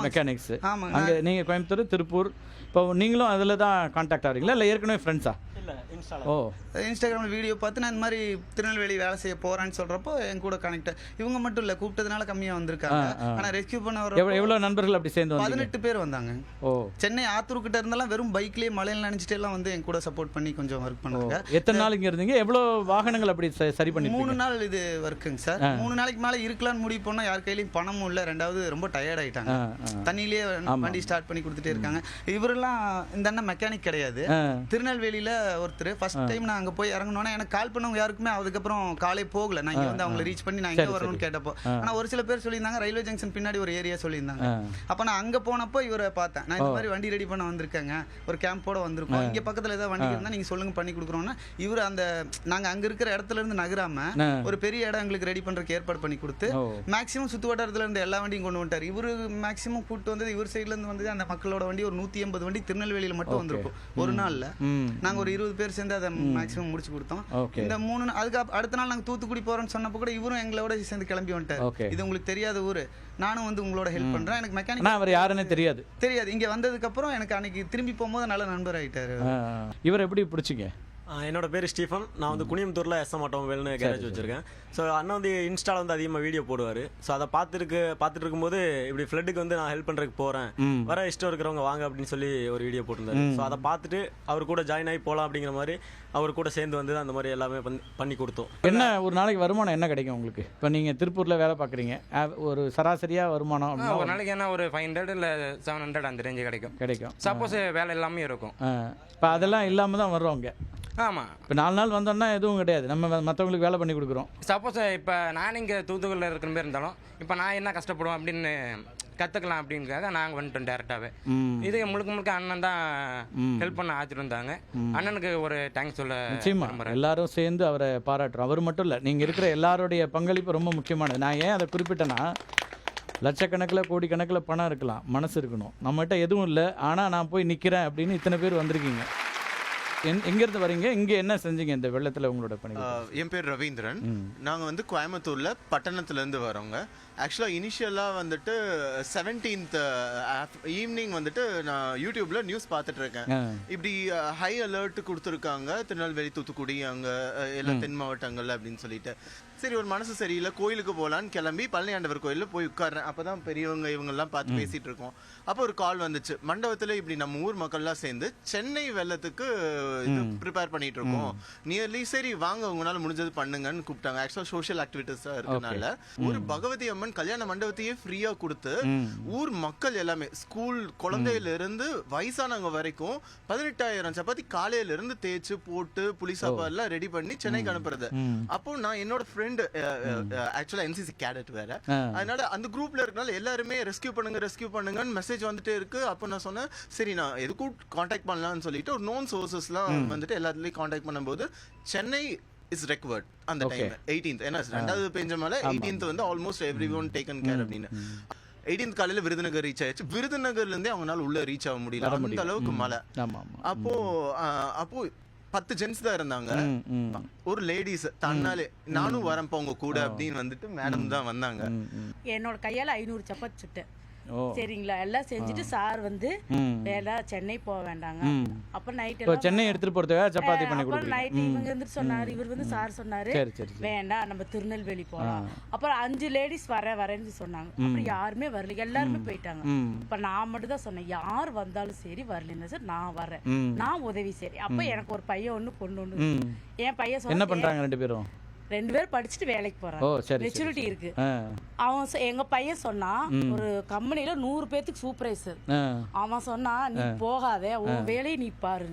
மெக்கானிக்ஸ். அங்கே நீங்கள் கோயம்புத்தூர், திருப்பூர், இப்போ நீங்களும் அதில் தான் கான்டாக்ட் ஆகிறீங்களா இல்லை ஏற்கனவே ஃப்ரெண்ட்ஸா? இன்ஸ்டாகிராமில் வீடியோ பார்த்து நான் இந்த மாதிரி திருநெல்வேலி வேலை செய்ய போகிறேன்னு சொல்கிறப்போ என் கூட கனெக்ட். இவங்க மட்டும் இல்லை, கூப்பிட்டதுனால கம்மியாக வந்திருக்காங்க. ஆனால் ரெஸ்கியூ பண்ண வர எவ்வளோ நண்பர்கள் அப்படி சேர்ந்து 18 பேர் வந்தாங்க. சென்னை ஆத்தூர்கிட்ட இருந்தாலும் வெறும் பைக்லேயே மழையில் நினைச்சிட்டு எல்லாம் வந்து என் கூட சப்போர்ட் பண்ணி கொஞ்சம் ஒர்க் பண்ணுவாங்க. எத்தனை நாள் இங்கே இருந்தீங்க? எவ்வளோ வாகனங்கள் அப்படி சரி பண்ணி? 3 நாள் இது ஒர்க்குங்க சார். 3 நாளைக்கு மேலே இருக்கலாம்னு முடிவு பண்ணால் யார் கையிலையும் பணமும் இல்லை, 2வது ரொம்ப டயர்ட் ஆகிட்டாங்க. தண்ணியிலேயே வண்டி ஸ்டார்ட் பண்ணி கொடுத்துட்டே இருக்காங்க. இவரெல்லாம் இந்த அண்ணன் மெக்கானிக் கிடையாது, திருநெல்வேலியில் ஒருத்தர். ஃபர்ஸ்ட் டைம் நான் அங்கே போய் இறங்கணுன்னா எனக்கு கால் பண்ணவங்க யாருக்குமே அதுக்கப்புறம் காலே போகல. நான் இங்கே வந்து அவங்களை ரீச் பண்ணி நான் எங்கே வரணும்னு கேட்டப்போ, ஆனால் ஒரு சில பேர் சொல்லியிருந்தாங்க ரயில்வே ஜங்ஷன் பின்னாடி ஒரு ஏரியா சொல்லியிருந்தாங்க. அப்போ நான் அங்கே போனப்போ இவரை பார்த்தேன். நான் இந்த மாதிரி வண்டி ரெடி பண்ண வந்திருக்கேங்க, ஒரு கேம்போட வந்திருக்கோம், இங்கே பக்கத்தில் ஏதாவது வண்டி இருந்தால் நீங்கள் சொல்லுங்க பண்ணி கொடுக்குறோன்னா இவர் அந்த நாங்கள் அங்கே இருக்கிற இடத்துல இருந்து நகராம ஒரு பெரிய இடம் எங்களுக்கு ரெடி பண்ணுறதுக்கு ஏற்பாடு பண்ணி கொடுத்து மேக்ஸிமம் சுற்று வட்டாரத்தில் இருந்து எல்லா வண்டியும் கொண்டு வந்துட்டார். இவர் மேக்ஸிமம் கூப்பிட்டு வந்தது இவர் சைட்லேருந்து வந்தது அந்த மக்களோட வண்டி ஒரு 180 வண்டி திருநெல்வேலியில் மட்டும் வந்திருக்கும் ஒரு நாளில். நாங்கள் ஒரு 20 பேர் சேர்ந்து அதை மேக்ஸிமம் முடிச்சு கொடுத்தோம். இந்த 3 அதுக்கு அடுத்த நாள் நாங்கள் தூத்துக்குடி போகிறோம்னு சொன்னப்போ கூட இவரும் எங்களோட சேர்ந்து கிளம்பி வந்துட்டார். இது உங்களுக்கு தெரியாத ஊர், நானும் வந்து உங்களோட ஹெல்ப் பண்ணுறேன். எனக்கு மெக்கானிக் அவர் யாருன்னு தெரியாது. இங்கே வந்ததுக்கப்புறம் எனக்கு அன்னைக்கு திரும்பி போகும்போது நல்ல நண்பர் ஆகிட்டார். இவர் எப்படி பிடிச்சிங்க? என்னோட பேர் ஸ்டீஃபன். நான் வந்து குனியம்புத்தூரில் SM ஆட்டோமொபைல்னு கேரேஜ் வச்சுருக்கேன். ஸோ அண்ணன் வந்து இன்ஸ்டாவில் வந்து அதிகமாக வீடியோ போடுவார். ஸோ அதை பார்த்துட்டு இருக்கும்போது இப்படி ஃப்ளட்டுக்கு வந்து நான் ஹெல்ப் பண்ணுறதுக்கு போகிறேன், வர இஷ்டம் இருக்கிறவங்க வாங்க அப்படின்னு சொல்லி ஒரு வீடியோ போட்டிருந்தாரு. ஸோ அதை பார்த்துட்டு அவர் கூட ஜாயின் ஆகி போகலாம் அப்படிங்கிற மாதிரி அவர் கூட சேர்ந்து வந்து அந்த மாதிரி எல்லாமே பண்ணி கொடுத்தோம். என்ன ஒரு நாளைக்கு வருமானம் என்ன கிடைக்கும் உங்களுக்கு? இப்போ நீங்கள் திருப்பூரில் வேலை பார்க்குறீங்க, ஒரு சராசரியாக வருமானம் ஒரு நாளைக்கு என்ன ஒரு 500 இல்லை 700 அந்த ரேஞ்சு கிடைக்கும். சப்போஸ் வேலை எல்லாமே இருக்கும். இப்போ அதெல்லாம் இல்லாமல் தான் வர்றோங்க. ஆமாம், இப்போ 4 நாள் வந்தோம்னா எதுவும் கிடையாது, நம்ம மற்றவங்களுக்கு வேலை பண்ணி கொடுக்குறோம். சப்போஸ் இப்போ நான் இங்கே தூத்துக்குடியில் இருக்கிற மாதிரி இருந்தாலும் இப்போ நான் என்ன கஷ்டப்படுவேன் அப்படின்னு கற்றுக்கலாம் அப்படிங்கிறதுக்காக நாங்கள் வந்துட்டோம் டேரெக்டாகவே. இது முழுக்க அண்ணன் தான் ஹெல்ப் பண்ண ஆச்சிருந்தாங்க. அண்ணனுக்கு ஒரு தேங்க்ஸ் சொல்ல நிச்சயமா எல்லாரும் சேர்ந்து அவரை பாராட்டுறோம். அவர் மட்டும் இல்லை, நீங்கள் இருக்கிற எல்லாருடைய பங்களிப்பு ரொம்ப முக்கியமானது. நான் ஏன் அதை குறிப்பிட்டேன்னா, லட்சக்கணக்கில் கோடிக்கணக்கில் பணம் இருக்கலாம், மனசு இருக்கணும். நம்மகிட்ட எதுவும் இல்லை, ஆனால் நான் போய் நிற்கிறேன் அப்படின்னு இத்தனை பேர் வந்திருக்கீங்க. எங்கேருந்து வரீங்க, இங்கே என்ன செஞ்சீங்க இந்த வெள்ளத்தில் உங்களோட பணி? என் பேர் ரவீந்திரன். நாங்கள் வந்து கோயம்புத்தூரில் பட்டணத்துலேருந்து வரோங்க. ஆக்சுவலாக இனிஷியலாக வந்துட்டு 17th ஈவினிங் வந்துட்டு நான் யூடியூப்பில் நியூஸ் பார்த்துட்ருக்கேன். இப்படி ஹை அலர்ட் கொடுத்துருக்காங்க திருநெல்வேலி, தூத்துக்குடி, அங்கே எல்லா தென் மாவட்டங்கள் அப்படின்னு சொல்லிட்டு. சரி ஒரு மனசு சரியில்லை, கோயிலுக்கு போகலான்னு கிளம்பி பழனி ஆண்டவர் கோயிலில் போய் உட்கார்றேன். அப்போ தான் பெரியவங்க இவங்கெல்லாம் பார்த்து பேசிகிட்டு இருக்கோம். அப்போ ஒரு கால் வந்துச்சு, மண்டபத்தில் இப்படி நம்ம ஊர் மக்கள்லாம் சேர்ந்து சென்னை வெள்ளத்துக்கு இது ப்ரிப்பேர் பண்ணிட்டு இருக்கோம் நியர்லி, சரி வாங்க உங்களால் முடிஞ்சது பண்ணுங்கன்னு கூப்பிட்டாங்க. ஆக்சுவலாக சோஷியல் ஆக்டிவிட்டிஸாக இருக்கனால ஒரு பகவதி அம்மன் கல்யாண மண்டபத்தையே ஃப்ரீயாக கொடுத்து ஊர் மக்கள் எல்லாமே ஸ்கூல் குழந்தையிலிருந்து வயசானவங்க வரைக்கும் 18,000 சப்பாத்தி காலையிலிருந்து தேய்ச்சி போட்டு புளி சாப்பாடுலாம் ரெடி பண்ணி சென்னைக்கு அனுப்புறது. அப்போ நான் என்னோட ஃப்ரெண்ட் ஆக்சுவலா NCC கேடட் வேற, அதனால அந்த குரூப்ல இருக்கனால எல்லாருமே ரெஸ்கியூ பண்ணுங்கன்னு மெசேஜ் வந்துட்டே இருக்கு. அப்போ நான் சொன்னேன் சரி நான் எதுக்கும் கான்டாக்ட் பண்ணலாம்னு சொல்லிட்டு ஒரு நோன் சோர்சஸ்லாம் வந்துட்டு எல்லாத்துலயும் கான்டாக்ட் பண்ணும்போது சென்னை இஸ் ரெக்வர்ட் அந்த டைம் 18th. ஏன்னா 2வது பெஞ்ச மேல 18th வந்து almost every one taken care அப்படின்னு. 18th காலையில விருதுநகர் ரீச் ஆயிடுச்சு. விருதுநகர்ல இருந்தே அவங்களால உள்ள ரீச் ஆக முடியல, அந்த அளவுக்கு மழை. அப்போ 10 ஜென்ஸ் தான் இருந்தாங்க, ஒரு லேடிஸ் தன்னாலே நானும் வரேன் உங்க கூட அப்படின்னு வந்துட்டு மேடம் தான் வந்தாங்க. என்னோட கையால் 500 சப்பாத்தி சுட்டேன். சரிங்களா. எல்லாம் செஞ்சுட்டு சார் வந்து வேண்டாம் சென்னை போக வேண்டாங்க. அப்புறம் நைட் சென்னை எடுத்துட்டு போறதுக்காக சப்பாத்தி பண்ணி கொடுத்தீங்க. நைட் இவங்க வந்து சொன்னாரு, இவர் வந்து சார் சொன்னாரு வேண்டாம் நம்ம திருநெல்வேலி போகலாம். அப்புறம் 5 லேடிஸ் வரேன்னு சொன்னாங்க. அப்புறம் யாருமே வரல, எல்லாருமே போயிட்டாங்க. இப்ப நான் மட்டும் தான் சொன்னேன், யார் வந்தாலும் சரி வரலன்னா சார் நான் வரேன், நான் உதவி சரி. அப்ப எனக்கு ஒரு பையன் ஒண்ணு பொண்ணு ஒண்ணு. என் பையன் என்ன பண்றாங்க 2 பேரும்? 2 பேரும் படிச்சுட்டு வேலைக்கு போறாங்க. மெச்சூரிட்டி இருக்கு. அவன் எங்க பையன் சொன்னா ஒரு கம்பெனில 100 பேத்துக்கு சூப்பர்வைசர். அவன் சொன்னா நீ போகாத, உன் வேலையை நீ பாரு.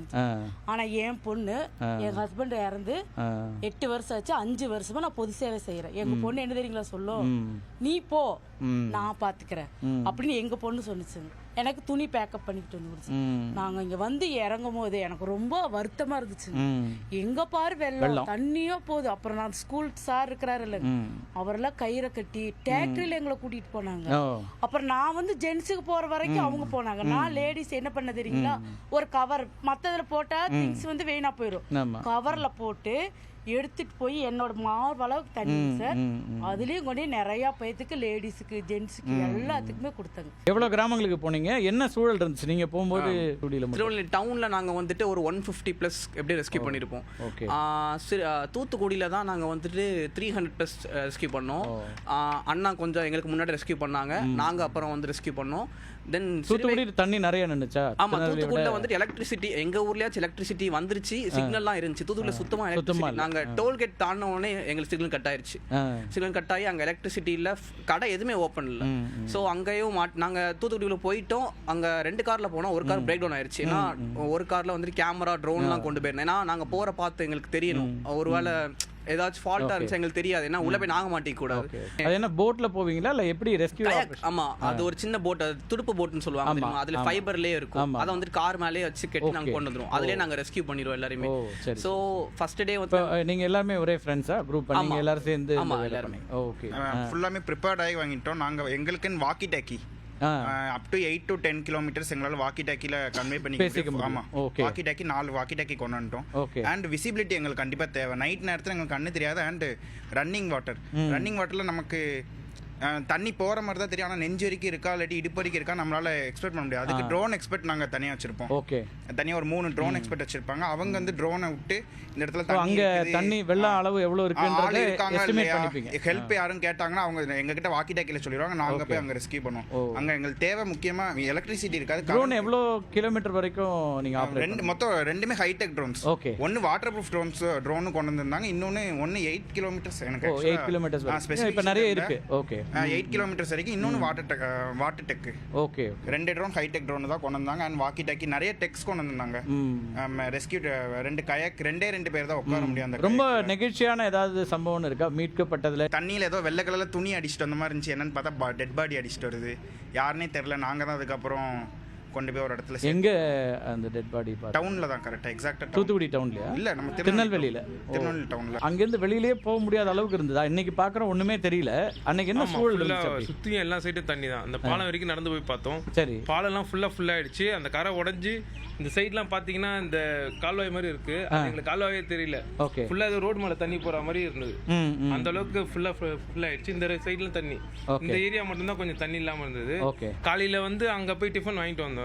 ஆனா என் பொண்ணு, என் ஹஸ்பண்ட் இறந்து 8 வருஷம் ஆச்சு, 5 வருஷமா நான் பொது சேவை செய்யறேன். எங்க பொண்ணு என்ன தெரியுங்களா சொல்லும், நீ போ நான் பாத்துக்கிறேன் அப்படின்னு எங்க பொண்ணு சொன்னிச்சுங்க. எனக்கு துணி பேக்கப் பண்ணிட்டு வந்து நாங்க இங்க வந்து இறங்கும் போது எனக்கு ரொம்ப வருத்தமா இருந்துச்சு. எங்க பாரு வெள்ளம் தண்ணியோ போகுது. அப்புறம் நான் ஸ்கூல் சார் இருக்கிறாரு இல்ல, அவரெல்லாம் கயிறை கட்டி டிராக்டர்ல எங்களை கூட்டிட்டு போனாங்க. அப்புறம் நான் வந்து ஜென்ஸுக்கு போற வரைக்கும் அவங்க போனாங்க. நான் லேடிஸ் என்ன பண்ண தெரியுங்களா, ஒரு கவர் மத்ததுல போட்டா திங்ஸ் வந்து வீணா போயிடும், கவர்ல போட்டு எடுத்துட்டு போய் என்னோட மார்பளவுக்கு தண்ணி சார், அதுலயும் கொண்டு நிறைய பேத்துக்கு லேடிஸுக்கு ஜென்ஸுக்கு எல்லாத்துக்குமே கொடுத்தாங்க. எவ்வளவு கிராமங்களுக்கு போனீங்க, என்ன சூழல் இருந்துச்சு நீங்க போகும்போது? திருவள்ளூர் டவுன்ல நாங்க வந்துட்டு ஒரு 150+ எப்படி ரெஸ்கியூ பண்ணிருப்போம். தூத்துக்குடியில தான் நாங்க வந்துட்டு 300+ ரெஸ்கியூ பண்ணோம். அண்ணா கொஞ்சம் எங்களுக்கு முன்னாடி ரெஸ்கியூ பண்ணாங்க, நாங்க அப்புறம் வந்து ரெஸ்கியூ பண்ணோம். தென் தூத்துக்குடி தண்ணி நிறைய நின்னுச்சா? ஆமா, தூத்துக்குடியில வந்துட்டு எலக்ட்ரிசிட்டி, எங்க ஊர்லயாச்சும் எலக்ட்ரிசிட்டி வந்துருச்சு, சிக்னல்லாம் இருந்துச்சு. தூத்துக்குடியில சுத்தமா எலக்ட்ரிசிட்டி, நாங்க டோல்கேட் தாண்டின உடனே எங்களுக்கு சிக்னல் கட் ஆயிருச்சு. சிக்னல் கட் ஆகி அங்க எலக்ட்ரிசிட்டி இல்ல, கடை எதுவுமே ஓப்பன் இல்ல. ஸோ அங்கேயும் நாங்க தூத்துக்குடியில போயிட்டோம். அங்க 2 கார்ல போனோம், ஒரு கார் பிரேக் டவுன் ஆயிருச்சு. ஏன்னா ஒரு கார்ல வந்துட்டு கேமரா ட்ரோன்லாம் கொண்டு போயிருந்தேன். ஏன்னா நாங்க போற பார்த்து எங்களுக்கு தெரியணும், ஒருவேளை ஏதாச்சும் ஃபால்ட்டா இருந்துச்சு எங்களுக்கு தெரியாது, ஏன்னா உள்ள போய் நாங்க மாட்டிக்க கூடாது. அது என்ன போட்ல போவீங்களா இல்ல எப்படி ரெஸ்கியூ? ஆமா, அது ஒரு சின்ன போட், துடுப்பு போட்னு சொல்லுவாங்க. அதுல ஃபைபர்லயே இருக்கும், அதை வந்துட்டு கார் மேலேயே வச்சு கட்டி நாங்க கொண்டு வந்துரும். அதுலயே நாங்க ரெஸ்கியூ பண்ணிடுவோம் எல்லாருமே. சோ ஃபர்ஸ்ட் டே வந்து நீங்க எல்லாரும் ஒரே ஃப்ரெண்ட்ஸா குரூப் பண்ணி எல்லாரும் சேர்ந்து? ஆமா, எல்லாரும். ஓகே, ஃபுல்லாமே ப்ரிப்பேர்ட் ஆகி வாங்கிட்டோம். நாங்க எங்களுக்குன்னு walkie talkie up to 8 to 10 kilometres எங்களால் வாக்கி டாக்கியில் கன்வே பண்ணி. ஆமாம், வாக்கி டாக்கி 4 வாக்கி டாக்கி கொண்டு வந்துட்டோம். அண்ட் விசிபிலிட்டி எங்களுக்கு கண்டிப்பாக தேவை. நைட் நேரத்தில் எங்களுக்கு கண்ணு தெரியாது. அண்ட் ரன்னிங் வாட்டரில் நமக்கு தண்ணி போகிற மாதிரி தான் தெரியும், ஆனால் நெஞ்சு வரைக்கும் இருக்கா இல்லாட்டி இடுப்பு வரைக்கும் இருக்கா நம்மளால எக்ஸ்பெக்ட் பண்ண முடியாது. அதுக்கு ட்ரோன் எக்ஸ்பெக்ட் நாங்கள் தனியாக வச்சிருப்போம். ஓகே, தனியாக ஒரு 3 ட்ரோன் எக்ஸ்பெக்ட் வச்சிருப்பாங்க. அவங்க வந்து ட்ரோனை விட்டு இந்த இடத்துல அங்கே தண்ணி வெள்ள அளவு எவ்வளோ இருக்குன்றது எஸ்டிமேட் பண்ணிப்பீங்க. ஹெல்ப் யாரும் கேட்டாங்கன்னா அவங்க எங்ககிட்ட வாக்கி டாக்கியில் சொல்லிடுவாங்க, நாங்கள் போய் அங்கே ரெஸ்கியூ பண்ணுவோம். அங்கே எங்களுக்கு தேவை முக்கியமாக எலக்ட்ரிசிட்டி இருக்காது. ட்ரோன் எவ்வளோ கிலோமீட்டர் வரைக்கும் நீங்கள் மொத்தம் 2மே ஹைடெக் ட்ரோன்ஸ். ஓகே, ஒன்று வாட்டர் ப்ரூஃப் ட்ரோனு கொண்டு வந்திருந்தாங்க, இன்னொன்று 8 கிலோமீட்டர்ஸ். எனக்கு 8 கிலோமீட்டர்ஸ் இப்போ நிறைய இருக்கு. ஓகே, 8 கிலோமீட்டர்ஸ் வரைக்கும். இன்னொன்று water tech. Okay, 2 drone high tech drone தான் கொண்டு வந்தாங்க. அண்ட் வாக்கி டாக்கி நிறைய டெக்ஸ் கொண்டு வந்தாங்க. ரெஸ்கியூ 2 கயாக் 2 பேர் தான் உட்கார முடியும். ரொம்ப நெகிழ்ச்சியான ஏதாவது சம்பவம் இருக்கா மீட்கப்பட்டதுல? தண்ணியில் ஏதோ வெள்ளை கலரில் துணி அடிச்சுட்டு வந்த மாதிரி இருந்துச்சு. என்னன்னு பார்த்தா டெட் பாடி அடிச்சுட்டு வருது, யாருன்னே தெரியல. நாங்கள் தான் அதுக்கப்புறம் கொண்டு போய் ஒரு இடத்துல. எங்க அந்த டெட் பாடி? டவுன்ல தான், கரெக்டா எக்ஸாக்ட்டா தூத்துக்குடி டவுன்லயா? இல்ல, நம்ம திருநெல்வேலியில. திருநெல்வேலி டவுன்ல. அங்க இருந்து வெளியிலேயே போக முடியாத அளவுக்கு இருந்ததா? இன்னைக்கு பாக்குறோம் ஒண்ணுமே தெரியல. அன்னைக்கு என்ன சூழல் இருந்துச்சு? சுத்தியும் எல்லா சைடும் தண்ணி தான். அந்த பாலம் வரைக்கும் நடந்து போய் பார்த்தோம். சரி, பாலம் எல்லாம் ஃபுல் ஆயிடுச்சு. அந்த கரை உடைஞ்சு இந்த சைட்லாம் பாத்தீங்கன்னா இந்த கால்வாய் மாதிரி இருக்கு, எங்களுக்கு கால்வாயே தெரியல. ஃபுல்லா இது ரோடு மேல தண்ணி போற மாதிரி இருந்தது. அந்த அளவுக்கு ஃபுல் ஆயிடுச்சு. இந்த சைட்ல தண்ணி, இந்த ஏரியா மட்டும் தான் கொஞ்சம் தண்ணி இல்லாம இருந்தது. காலையில வந்து அங்க போய் டிஃபன் வாங்கிட்டு வந்தோம்.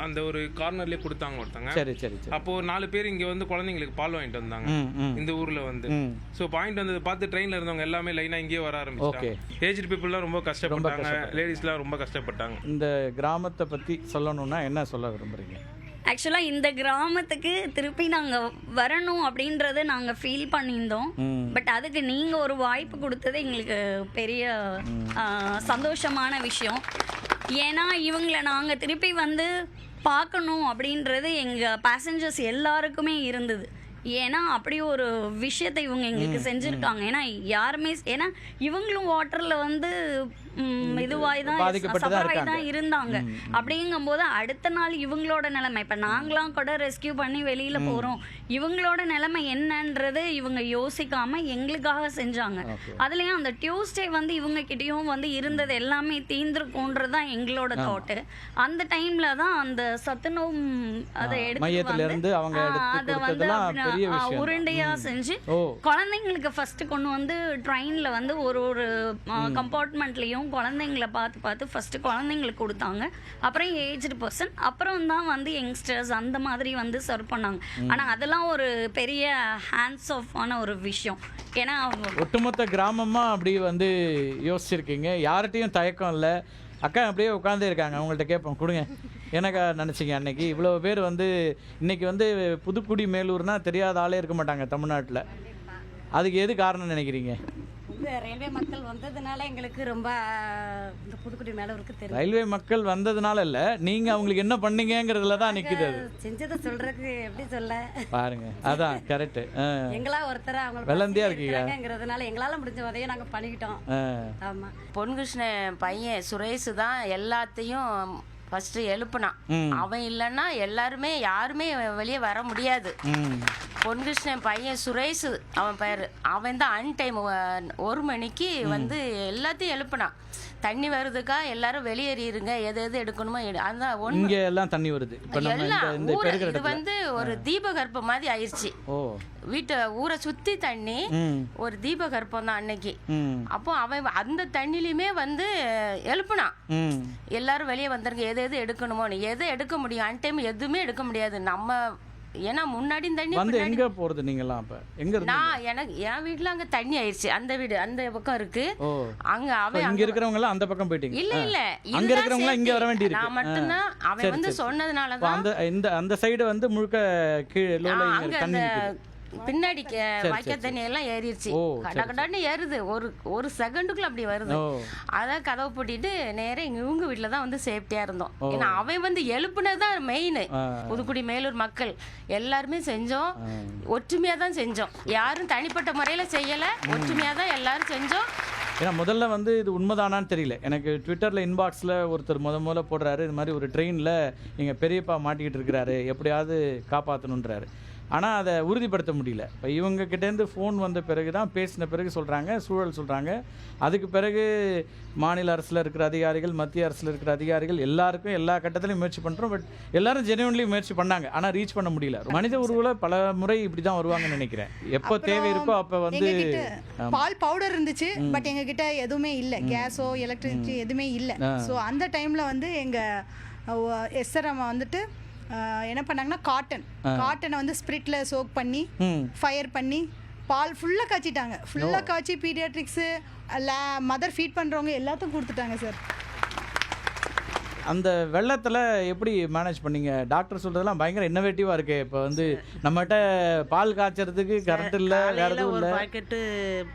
அந்த ஒரு கார்னர்லயே கொடுத்தாங்க ஒருத்தங்க. சரி சரி. அப்போ 4 பேர் இங்க வந்து குழந்தைங்களுக்கு பால் வாங்கிட்டு வந்தாங்க இந்த ஊர்ல வந்து. சோ வாங்கிட்டு வந்தது பார்த்து ட்ரெயின்ல இருந்தவங்க எல்லாமே லைனா இங்கேயே வர ஆரம்பிச்சாங்க. ஏஜ்டு பீப்புள்லாம் ரொம்ப கஷ்டப்பட்டாங்க, லேடிஸ்லாம் ரொம்ப கஷ்டப்பட்டாங்க. இந்த கிராமத்தை பத்தி சொல்லணும்னா என்ன சொல்ல விரும்புறீங்க? ஆக்சுவலாக இந்த கிராமத்துக்கு திருப்பி நாங்கள் வரணும் அப்படின்றத நாங்கள் ஃபீல் பண்ணியிருந்தோம். பட் அதுக்கு நீங்கள் ஒரு வாய்ப்பு கொடுத்தது எங்களுக்கு பெரிய சந்தோஷமான விஷயம். ஏன்னா இவங்களை நாங்கள் திருப்பி வந்து பார்க்கணும் அப்படின்றது எங்கள் பேசஞ்சர்ஸ் எல்லாருக்குமே இருந்தது. ஏன்னா அப்படி ஒரு விஷயத்தை இவங்க எங்களுக்கு செஞ்சுருக்காங்க. ஏன்னா யாருமே, ஏன்னா இவங்களும் வாட்டரில் வந்து இதுவாய் தான் சஃபராகி தான் இருந்தாங்க. அப்படிங்கும் போது அடுத்த நாள் இவங்களோட நிலைமை, இப்போ நாங்களாம் கூட ரெஸ்கியூ பண்ணி வெளியில் போகிறோம், இவங்களோட நிலைமை என்னன்றது இவங்க யோசிக்காமல் எங்களுக்காக செஞ்சாங்க. அதுலேயும் அந்த டியூஸ்டே வந்து இவங்ககிட்டயும் வந்து இருந்தது எல்லாமே தீர்ந்துருக்கும்ன்றது தான் எங்களோட தாட்டு. அந்த டைமில் தான் அந்த சத்துணவு அதை எடுத்து வந்து அதை வந்து பெரிய விஷயம். உருண்டையா செஞ்சு குழந்தைங்களுக்கு ஃபர்ஸ்ட் கொண்டு வந்து ட்ரெயின்ல வந்து ஒரு கம்பார்ட்மெண்ட்லயும் குழந்தைங்களை பார்த்து ஃபர்ஸ்ட் குழந்தைங்களுக்கு கொடுத்தாங்க. அப்புறம் ஏஜ்டு பர்சன், அப்புறம் தான் வந்து யங்ஸ்டர்ஸ் அந்த மாதிரி வந்து சர்வ் பண்ணாங்க. ஆனா அதெல்லாம் ஒரு பெரிய ஹேண்ட்ஸ் ஆஃப் ஆன ஒரு விஷயம். ஏன்னா ஒட்டுமொத்த கிராமமா அப்படி வந்து யோசிச்சிருக்கீங்க. யார்கிட்டையும் தயக்கம் இல்லை. அக்கா அப்படியே உட்காந்தே இருக்காங்க. அவங்கள்ட்ட கேட்போம், கொடுங்க. எனக்கா நினச்சிங்க அன்னைக்கு இவ்வளோ பேர் வந்து இன்னைக்கு வந்து புதுக்குடி மேலூர்னா தெரியாத ஆளே இருக்க மாட்டாங்க தமிழ்நாட்டில். அதுக்கு எது காரணம் நினைக்கிறீங்க? இந்த ரயில்வே மக்கள் வந்ததுனால எங்களுக்கு ரொம்ப இந்த புதுக்குடி மேலூருக்கு தெரியும். ரயில்வே மக்கள் வந்ததுனால இல்லை, நீங்கள் அவங்களுக்கு என்ன பண்ணீங்கிறதுல தான் நிற்குது. அது செஞ்சதை சொல்றதுக்கு எப்படி சொல்ல பாருங்க, அதான் கரெக்டு. எங்களா ஒருத்தர் அவங்க வெள்ளந்தியா இருக்கீங்கிறதுனால எங்களால் முடிஞ்ச உதவியை நாங்கள் பண்ணிக்கிட்டோம். ஆமாம். பொன்கிருஷ்ணன் பையன் சுரேஷ் தான் எல்லாத்தையும் ஃபர்ஸ்ட் எழுப்புனான். அவன் இல்லைன்னா எல்லாருமே யாருமே வெளியே வர முடியாது. பொன்கிருஷ்ணன் பையன் சுரேஷ் அவன் பேர். அவன் தான் அன்டைம் 1 மணிக்கு வந்து எல்லாத்தையும் எழுப்புனான். தண்ணி வருதுக்கா, எல்லாரும் வெளியேறிடுங்க, எது எது எடுக்கணுமோ அதான் இங்க எல்லாம் தண்ணி வருது. இது வந்து ஒரு தீபகற்பம் மாதிரி ஆயிடுச்சு. ஊரை சுத்தி தண்ணி, ஒரு தீபகற்பம் தான் அன்னைக்கு. அப்போ அவன் அந்த தண்ணிலையுமே வந்து எழுப்புனான், எல்லாரும் வெளியே வந்துருங்க, எது எது எடுக்கணுமோ. எதை எடுக்க முடியும்? அன்டைம் எதுவுமே எடுக்க முடியாது நம்ம. ஏன்னா முன்னாடி தண்ணி வந்து எங்க போறது நீங்கலாம்? அப்ப எங்க இருந்து? நான் எனக்கு என் வீட்ல அங்க தண்ணி ஆயிடுச்சு. அந்த வீடு அந்த பக்கம் இருக்கு. அங்க அவன் இங்க இருக்கிறவங்க எல்லாம் அந்த பக்கம் போயிட்டீங்க? இல்ல அங்க இருக்கிறவங்க எல்லாம் இங்க வர வேண்டியிருக்கு. நான் மட்டும் தான். அவன் வந்து சொன்னதுனால தான் அந்த சைடு வந்து முழுக்க கீழ லோல தண்ணி பின்னாடி வாய்க்கா தண்ணி எல்லாம் ஏறிடுச்சு. கடகடான்னு ஏறுது, ஒரு செகண்டுக்குள்ள அப்படி வருது. அதான் கதவை பூட்டிட்டு நேரம் இவங்க வீட்டுல தான் வந்து சேஃப்டியா இருந்தோம். ஏன்னா அவன் வந்து எழுப்புனதுதான் மெயின். புதுக்குடி மேலூர் மக்கள் எல்லாருமே செஞ்சோம், ஒற்றுமையா தான் செஞ்சோம். யாரும் தனிப்பட்ட முறையில செய்யல, ஒற்றுமையா தான் எல்லாரும் செஞ்சோம். ஏன்னா முதல்ல வந்து இது உண்மைதானான்னு தெரியல எனக்கு. ட்விட்டரில் இன்பாக்ஸில் ஒருத்தர் முதல்ல போடுறாரு, இது மாதிரி ஒரு ட்ரெயினில் எங்கள் பெரியப்பா மாட்டிக்கிட்டு இருக்கிறாரு, எப்படியாவது காப்பாற்றணுன்றாரு. ஆனால் அதை உறுதிப்படுத்த முடியல. இப்போ இவங்ககிட்டேருந்து ஃபோன் வந்த பிறகு தான், பேசின பிறகு சொல்கிறாங்க, சூழல் சொல்கிறாங்க. அதுக்கு பிறகு மாநில அரசில் இருக்கிற அதிகாரிகள், மத்திய அரசில் இருக்கிற அதிகாரிகள் எல்லாருக்கும் எல்லா கட்டத்திலையும் முயற்சி பண்ணுறோம். பட் எல்லாரும் ஜெனுவன்லி முயற்சி பண்ணாங்க, ஆனால் ரீச் பண்ண முடியல. மனித உருவில் பல முறை இப்படி தான் வருவாங்கன்னு நினைக்கிறேன். எப்போ தேவை இருக்கோ அப்போ வந்து பால் பவுடர் இருந்துச்சு, பட் எங்ககிட்ட எதுவுமே இல்லை, கேஸோ எலக்ட்ரிசிட்டி எதுவுமே இல்லை. ஸோ அந்த டைமில் வந்து எங்கள் எஸ்ஆர்எம் வந்துட்டு என்ன பண்ணாங்கன்னா காட்டனை வந்து ஸ்பிரிட்ல சோக் பண்ணி ஃபயர் பண்ணி பால் ஃபுல்லாக காய்ச்சிட்டாங்க. ஃபுல்லாக காய்ச்சி பீடியாட்ரிக்ஸு மதர் ஃபீட் பண்ணுறவங்க எல்லாத்துக்கும் கொடுத்துட்டாங்க சார். அந்த வெள்ளத்தில் எப்படி மேனேஜ் பண்ணீங்க? டாக்டர் சொல்கிறதெல்லாம் பயங்கர இன்னோவேட்டிவாக இருக்குது. இப்போ வந்து நம்மகிட்ட பால் காய்ச்சறதுக்கு கரண்ட் இல்லை, வேறு எதுவும் இல்லை. பாக்கெட்டு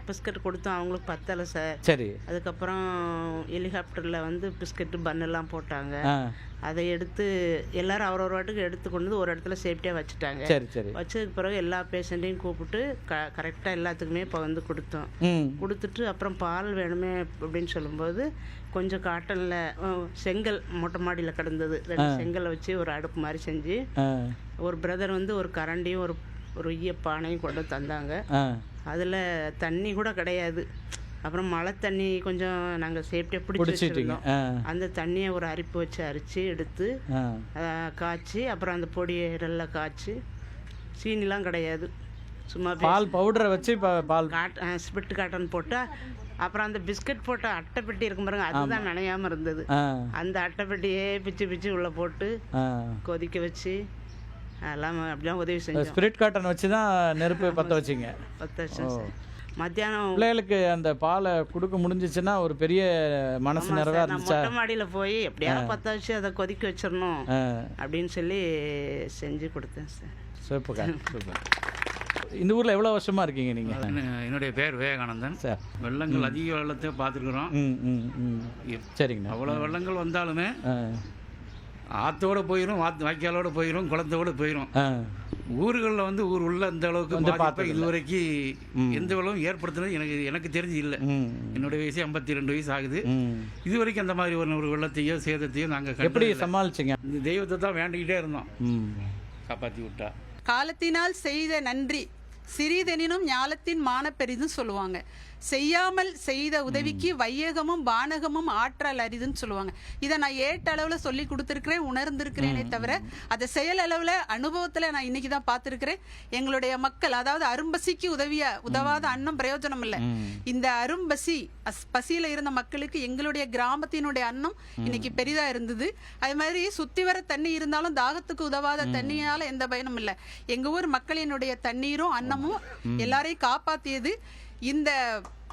பிஸ்கட் கொடுத்தோம், அவங்களுக்கு பத்தலை சார். சரி. அதுக்கப்புறம் ஹெலிகாப்டரில் வந்து பிஸ்கட்டு பன்னெல்லாம் போட்டாங்க. அதை எடுத்து எல்லாரும் அவரவர் வாட்டுக்கு எடுத்து கொண்டு வந்து ஒரு இடத்துல சேஃப்டியாக வச்சுட்டாங்க. சரி சரி. வச்சதுக்கு பிறகு எல்லா பேஷண்ட்டையும் கூப்பிட்டு கரெக்டாக எல்லாத்துக்குமே இப்போ வந்து கொடுத்தோம். கொடுத்துட்டு அப்புறம் பால் வேணுமே அப்படின்னு சொல்லும்போது கொஞ்சம் காட்டனில் செங்கல் மொட்டை மாடியில் கிடந்தது, 2 செங்கலை வச்சு ஒரு அடுப்பு மாதிரி செஞ்சு ஒரு பிரதர் வந்து ஒரு கரண்டியும் ஒரு ஈயப்பானையும் கொண்டு தந்தாங்க. அதில் தண்ணி கூட கிடையாது. அப்புறம் மழை தண்ணி கொஞ்சம் நாங்கள் சேஃப்டியாக பிடிச்சி வச்சுருந்தோம். அந்த தண்ணியை ஒரு அரிப்பு வச்சு அரிச்சு எடுத்து காய்ச்சி, அப்புறம் அந்த பொடியை நல்லா காய்ச்சி, சீனிலாம் கிடையாது, சும்மா பால் பவுடரை வச்சு பால் ஸ்பிட் காட்டன் போட்டு, அப்புறம் அந்த பிஸ்கட் போட்ட அட்டைப்பெட்டி இருக்கும் பாருங்க, அதுதான் நனையாமல் இருந்தது. அந்த அட்டைப்பெட்டியே பிச்சு உள்ளே போட்டு கொதிக்க வச்சு எல்லாம் அப்படிலாம் உதவி செஞ்சோம். ஸ்பிரிட் காட்டன் வச்சு தான் நெருப்பு பற்ற வச்சிங்க? பற்ற வச்சோம் சார். மத்தியானம் பிள்ளைகளுக்கு அந்த பாலை கொடுக்க முடிஞ்சிச்சுன்னா ஒரு பெரிய மனசு நிறைவா இருந்துச்சா? மொட்டை மாடியில் போய் எப்படியாவது பற்ற வச்சு அதை கொதிக்க வச்சிடணும் அப்படின்னு சொல்லி செஞ்சு கொடுத்தேன் சார். Super super. இந்த ஊரில் எவ்வளோ வருஷமாக இருக்கீங்க நீங்கள்? என்னுடைய பேர் விவேகானந்தன் சார். வெள்ளங்கள் அதிக வெள்ளத்தை பார்த்துருக்குறோம். சரிங்கண்ணா. அவ்வளோ வெள்ளங்கள் வந்தாலுமே ஆற்றோடு போயிடும், வாய்க்காலோடு போயிடும், குளத்தோடு போயிடும். ஊர்களில் வந்து ஊர் உள்ள இந்த அளவுக்கு பாதிப்பை இதுவரைக்கும் எந்த வெள்ளமும் ஏற்படுத்தினது எனக்கு தெரிஞ்சு இல்லை. என்னுடைய வயசு 52 வயசு ஆகுது. இது வரைக்கும் அந்த மாதிரி ஒரு வெள்ளத்தையோ சேதத்தையோ நாங்கள் எப்படி சமாளிச்சிங்க? இந்த தெய்வத்தை தான் வேண்டிக்கிட்டே இருந்தோம், காப்பாற்றி விட்டா. காலத்தினால் செய்த நன்றி சிறிதெனினும் ஞாலத்தின் மான பெரிதும் சொல்லுவாங்க. செய்யாமல் செய்த உதவிக்கு வையகமும் வானகமும் ஆற்றல் அரிதுன்னு சொல்லுவாங்க. இதை நான் ஏட்டளவில் சொல்லி கொடுத்துருக்கிறேன், உணர்ந்திருக்கிறேனே தவிர அதை செயல் அளவில் அனுபவத்தில் நான் இன்னைக்கு தான் பார்த்துருக்கிறேன். எங்களுடைய மக்கள், அதாவது அரும்பசிக்கு உதவாத அன்னம் பிரயோஜனம் இல்லை. இந்த அரும்பசி பசியில் இருந்த மக்களுக்கு எங்களுடைய கிராமத்தினுடைய அன்னம் இன்னைக்கு பெரிதாக இருந்தது. அது மாதிரி சுற்றி வர தண்ணி இருந்தாலும் தாகத்துக்கு உதவாத தண்ணியால் எந்த பயனும் இல்லை. எங்கள் ஊர் மக்களினுடைய தண்ணீரும் அன்னமும் எல்லாரையும் காப்பாற்றியது. இந்த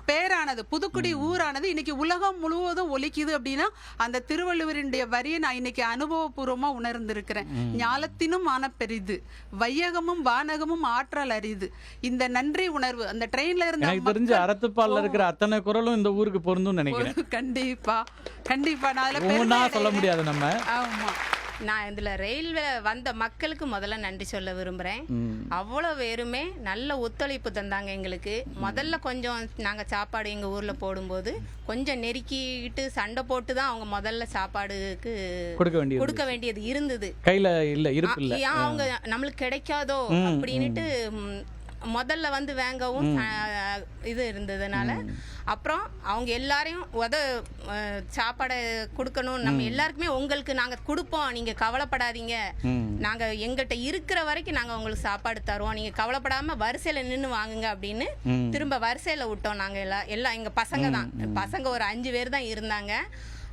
பேரானது, புதுக்குடி ஊரானது இன்னைக்கு உலகம் முழுவதும் ஒலிக்குது அப்படின்னா அந்த திருவள்ளுவருடைய வரியை நான் இன்னைக்கு அனுபவபூர்வமா உணர்ந்திருக்கிறேன். ஞாலத்தினும் ஆன பெரிது, வையகமும் வானகமும் ஆற்றல் அரிது. இந்த நன்றி உணர்வு அந்த ட்ரெயின்ல இருந்த எனக்கு தெரிஞ்ச அறத்துப்பால்ல இருக்கிற அத்தனை குரலும் இந்த ஊருக்கு பொருந்தும் நினைக்கிறேன். கண்டிப்பா கண்டிப்பா. நான் அதுல சொல்ல முடியாது நம்ம. ஆமா, நான் இதில் ரயில்வே வந்த மக்களுக்கு முதல்ல நன்றி சொல்ல விரும்புகிறேன். அவ்வளோ பேருமே நல்ல ஒத்துழைப்பு தந்தாங்க எங்களுக்கு. முதல்ல கொஞ்சம் நாங்கள் சாப்பாடு எங்கள் ஊரில் போடும்போது கொஞ்சம் நெருக்கிட்டு சண்டை போட்டு தான் அவங்க முதல்ல சாப்பாடுக்கு கொடுக்க வேண்டியது இருந்தது. கையில் இல்லை, இருப்பு இல்லை. அவங்க நம்மளுக்கு கிடைக்காதோ அப்படின்ட்டு முதல்ல வந்து வாங்கவும் இது இருந்ததுனால அப்புறம் அவங்க எல்லாரையும் சாப்பாடை கொடுக்கணும். நம்ம எல்லாருக்குமே உங்களுக்கு நாங்கள் கொடுப்போம், நீங்கள் கவலைப்படாதீங்க, நாங்கள் எங்கள்கிட்ட இருக்கிற வரைக்கும் நாங்கள் உங்களுக்கு சாப்பாடு தருவோம், நீங்கள் கவலைப்படாமல் வரிசையில் நின்று வாங்குங்க அப்படின்னு திரும்ப வரிசையில் விட்டோம். நாங்கள் எல்லாம் எங்கள் பசங்க தான், பசங்க ஒரு 5 பேர் தான் இருந்தாங்க.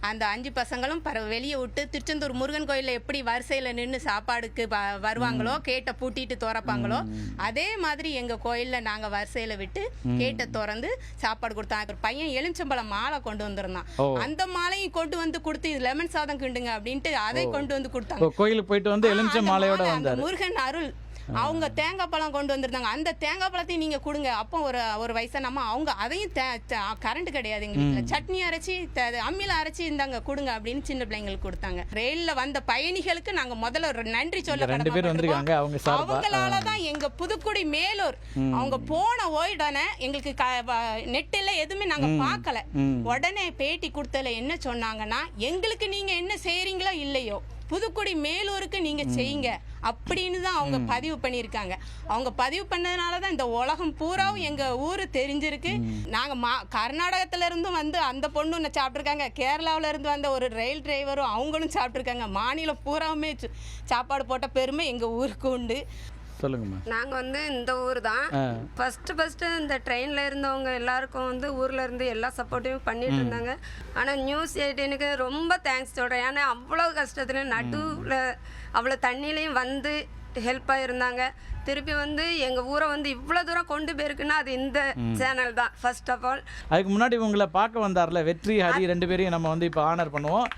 அந்த 5 பசங்களும் வெளியே விட்டு திருச்செந்தூர் முருகன் கோயிலில் எப்படி வரிசையில் நின்று சாப்பாடுக்கு வருவாங்களோ, கேட்டை பூட்டிட்டு திறப்பாங்களோ, அதே மாதிரி எங்கள் கோயிலில் நாங்கள் வரிசையில் விட்டு கேட்டை திறந்து சாப்பாடு கொடுத்தாங்க. ஒரு பையன் எலுமிச்சம்பழம் மாலை கொண்டு வந்திருந்தான். அந்த மாலையும் கொண்டு வந்து கொடுத்து இது லெமன் சாதம் கிண்டுங்க அப்படின்ட்டு அதை கொண்டு வந்து கொடுத்தாங்க. கோயிலுக்கு போயிட்டு வந்து எலுமிச்ச மாலையோட வந்தார். முருகன் அருள். அவங்க தேங்காய் பழம் கொண்டு வந்திருந்தாங்க. அந்த தேங்காய் பழத்தையும் நீங்க கொடுங்க. அப்போ ஒரு வயசானம்மா அவங்க அதையும் கரண்ட் கிடையாது எங்க வீட்டுல, சட்னி அரைச்சி அம்மியில அரைச்சி இருந்தாங்க கொடுங்க அப்படின்னு சின்ன பிள்ளைங்களுக்கு கொடுத்தாங்க. ரயில்ல வந்த பயணிகளுக்கு நாங்க முதல்ல ஒரு நன்றி சொல்ல அவங்களாலதான் எங்க புதுக்குடி மேலூர் அவங்க போன உடனே எங்களுக்கு நெட்டில் எதுவுமே நாங்க பார்க்கல. உடனே பேட்டி கொடுத்தல என்ன சொன்னாங்கன்னா, எங்களுக்கு நீங்க என்ன செய்யறீங்களோ இல்லையோ புதுக்குடி மேலூருக்கு நீங்க செய்யுங்க அப்படின்னு தான் அவங்க பதிவு பண்ணியிருக்காங்க. அவங்க பதிவு பண்ணதுனால தான் இந்த உலகம் பூராவும் எங்க ஊரு தெரிஞ்சிருக்கு. நாங்க கர்நாடகத்துல இருந்தும் வந்து அந்த பொண்ணு சாப்பிட்டுருக்காங்க, கேரளாவில இருந்து வந்த ஒரு ரயில் டிரைவரும் அவங்களும் சாப்பிட்டுருக்காங்க. மாநிலம் பூராவுமே சாப்பாடு போட்ட பெருமை எங்க ஊருக்கு உண்டு. சொல்லுங்கம்மா. நாங்கள் வந்து இந்த ஊர் தான். ஃபஸ்ட்டு இந்த ட்ரெயினில் இருந்தவங்க எல்லாருக்கும் வந்து ஊரில் இருந்து எல்லா சப்போர்ட்டையும் பண்ணிட்டு இருந்தாங்க. ஆனால் நியூஸ் 18க்கு ரொம்ப தேங்க்ஸ் சொல்கிறேன். ஏன்னா அவ்வளோ கஷ்டத்தில் நடுவில் அவ்வளோ தண்ணியிலையும் வந்து ஹெல்ப்பாக இருந்தாங்க. திருப்பி வந்து எங்கள் ஊரை வந்து இவ்வளோ தூரம் கொண்டு போயிருக்குன்னா அது இந்த சேனல் தான் ஃபர்ஸ்ட் ஆஃப் ஆல். அதுக்கு முன்னாடி உங்களை பார்க்க வந்தார்ல வெற்றி, ஹரி 2 பேரையும் நம்ம வந்து இப்போ ஆனர் பண்ணுவோம்.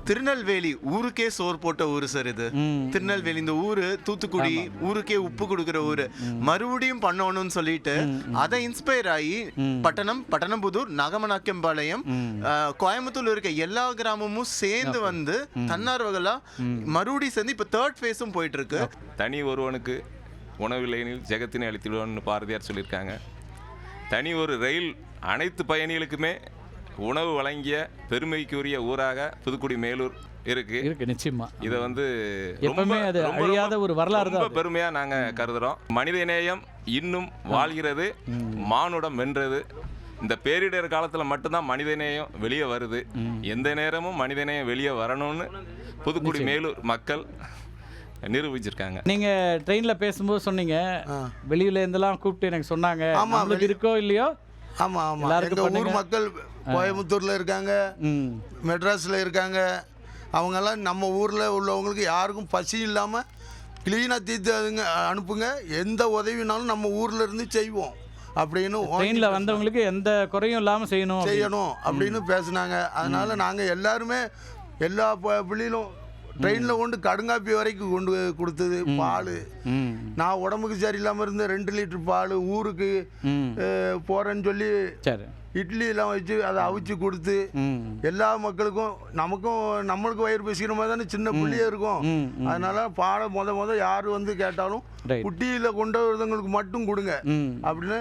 திருநெல்வேலி ஊருக்கே சோறு போட்ட ஊரு சார் இது. திருநெல்வேலி இந்த ஊரு, தூத்துக்குடி ஊருக்கே உப்பு கொடுக்குற ஊரு. மறுபடியும் பண்ணணும்னு சொல்லிட்டு அதை இன்ஸ்பயர் ஆகி பட்டணம்புதூர், நகமநாயக்கம்பாளையம், கோயம்புத்தூர்ல இருக்க எல்லா கிராமமும் சேர்ந்து வந்து தன்னார்வகளா மறுபடியும் சேர்ந்து இப்ப 3rd ஃபேஸும் போயிட்டு இருக்கு. தனி ஒருவனுக்கு உணவில்லைனில் ஜெகத்தினை அளித்துடுவான்னு பாரதியார் சொல்லியிருக்காங்க. தனி ஒரு ரயில் அனைத்து பயணிகளுக்குமே உணவு வழங்கிய பெருமைக்குரிய ஊராக புதுக்குடி மேலூர் இருக்கு. நிச்சயமா இதை வந்து எப்பவுமே அது அழியாத ஒரு வரலாறு தான். ரொம்ப பெருமையா நாங்க கருதுறோம். மனிதநேயம் இன்னும் வாழ்கிறது, மானுடம் வென்றது. இந்த பேரிடர் காலத்துல மட்டும்தான் மனிதநேயம் வெளியே வருது. எந்த நேரமும் மனிதநேயம் வெளியே வரணும்னு புதுக்குடி மேலூர் மக்கள் நிரூபிச்சிருக்காங்க. நீங்க ட்ரெயின்ல பேசும்போது சொன்னீங்க, வெளியில இருந்தெல்லாம் கூப்பிட்டு எனக்கு சொன்னாங்க, நம்மளுக்கு இருக்கோ இல்லையோ. ஆமாம், எங்கள் ஊர் மக்கள் கோயம்புத்தூரில் இருக்காங்க, மெட்ராஸில் இருக்காங்க. அவங்கெல்லாம் நம்ம ஊரில் உள்ளவங்களுக்கு யாருக்கும் பசி இல்லாமல் க்ளீனாக தீர்த்து அதுங்க அனுப்புங்க, எந்த உதவினாலும் நம்ம ஊரில் இருந்து செய்வோம் அப்படின்னு ட்ரெயினில் வந்தவங்களுக்கு எந்த குறையும் இல்லாமல் செய்யணும் அப்படின்னு பேசுனாங்க. அதனால் நாங்கள் எல்லாருமே எல்லா பிள்ளைகளும் ட்ரெயினில் கொண்டு கடுங்காப்பி வரைக்கும் கொண்டு கொடுத்தது. பால் நான் உடம்புக்கு சரியில்லாமல் இருந்த 2 லிட்டர் பால் ஊருக்கு போகிறேன்னு சொல்லி இட்லி எல்லாம் வச்சு அதை அவிச்சு கொடுத்து எல்லா மக்களுக்கும் நம்மளுக்கு வயிறு பேசிக்கிற மாதிரி தானே சின்ன பிள்ளையே இருக்கும். அதனால பாலை முத யார் வந்து கேட்டாலும் புட்டியில் கொண்டு வரவங்களுக்கு மட்டும் கொடுங்க அப்படின்னு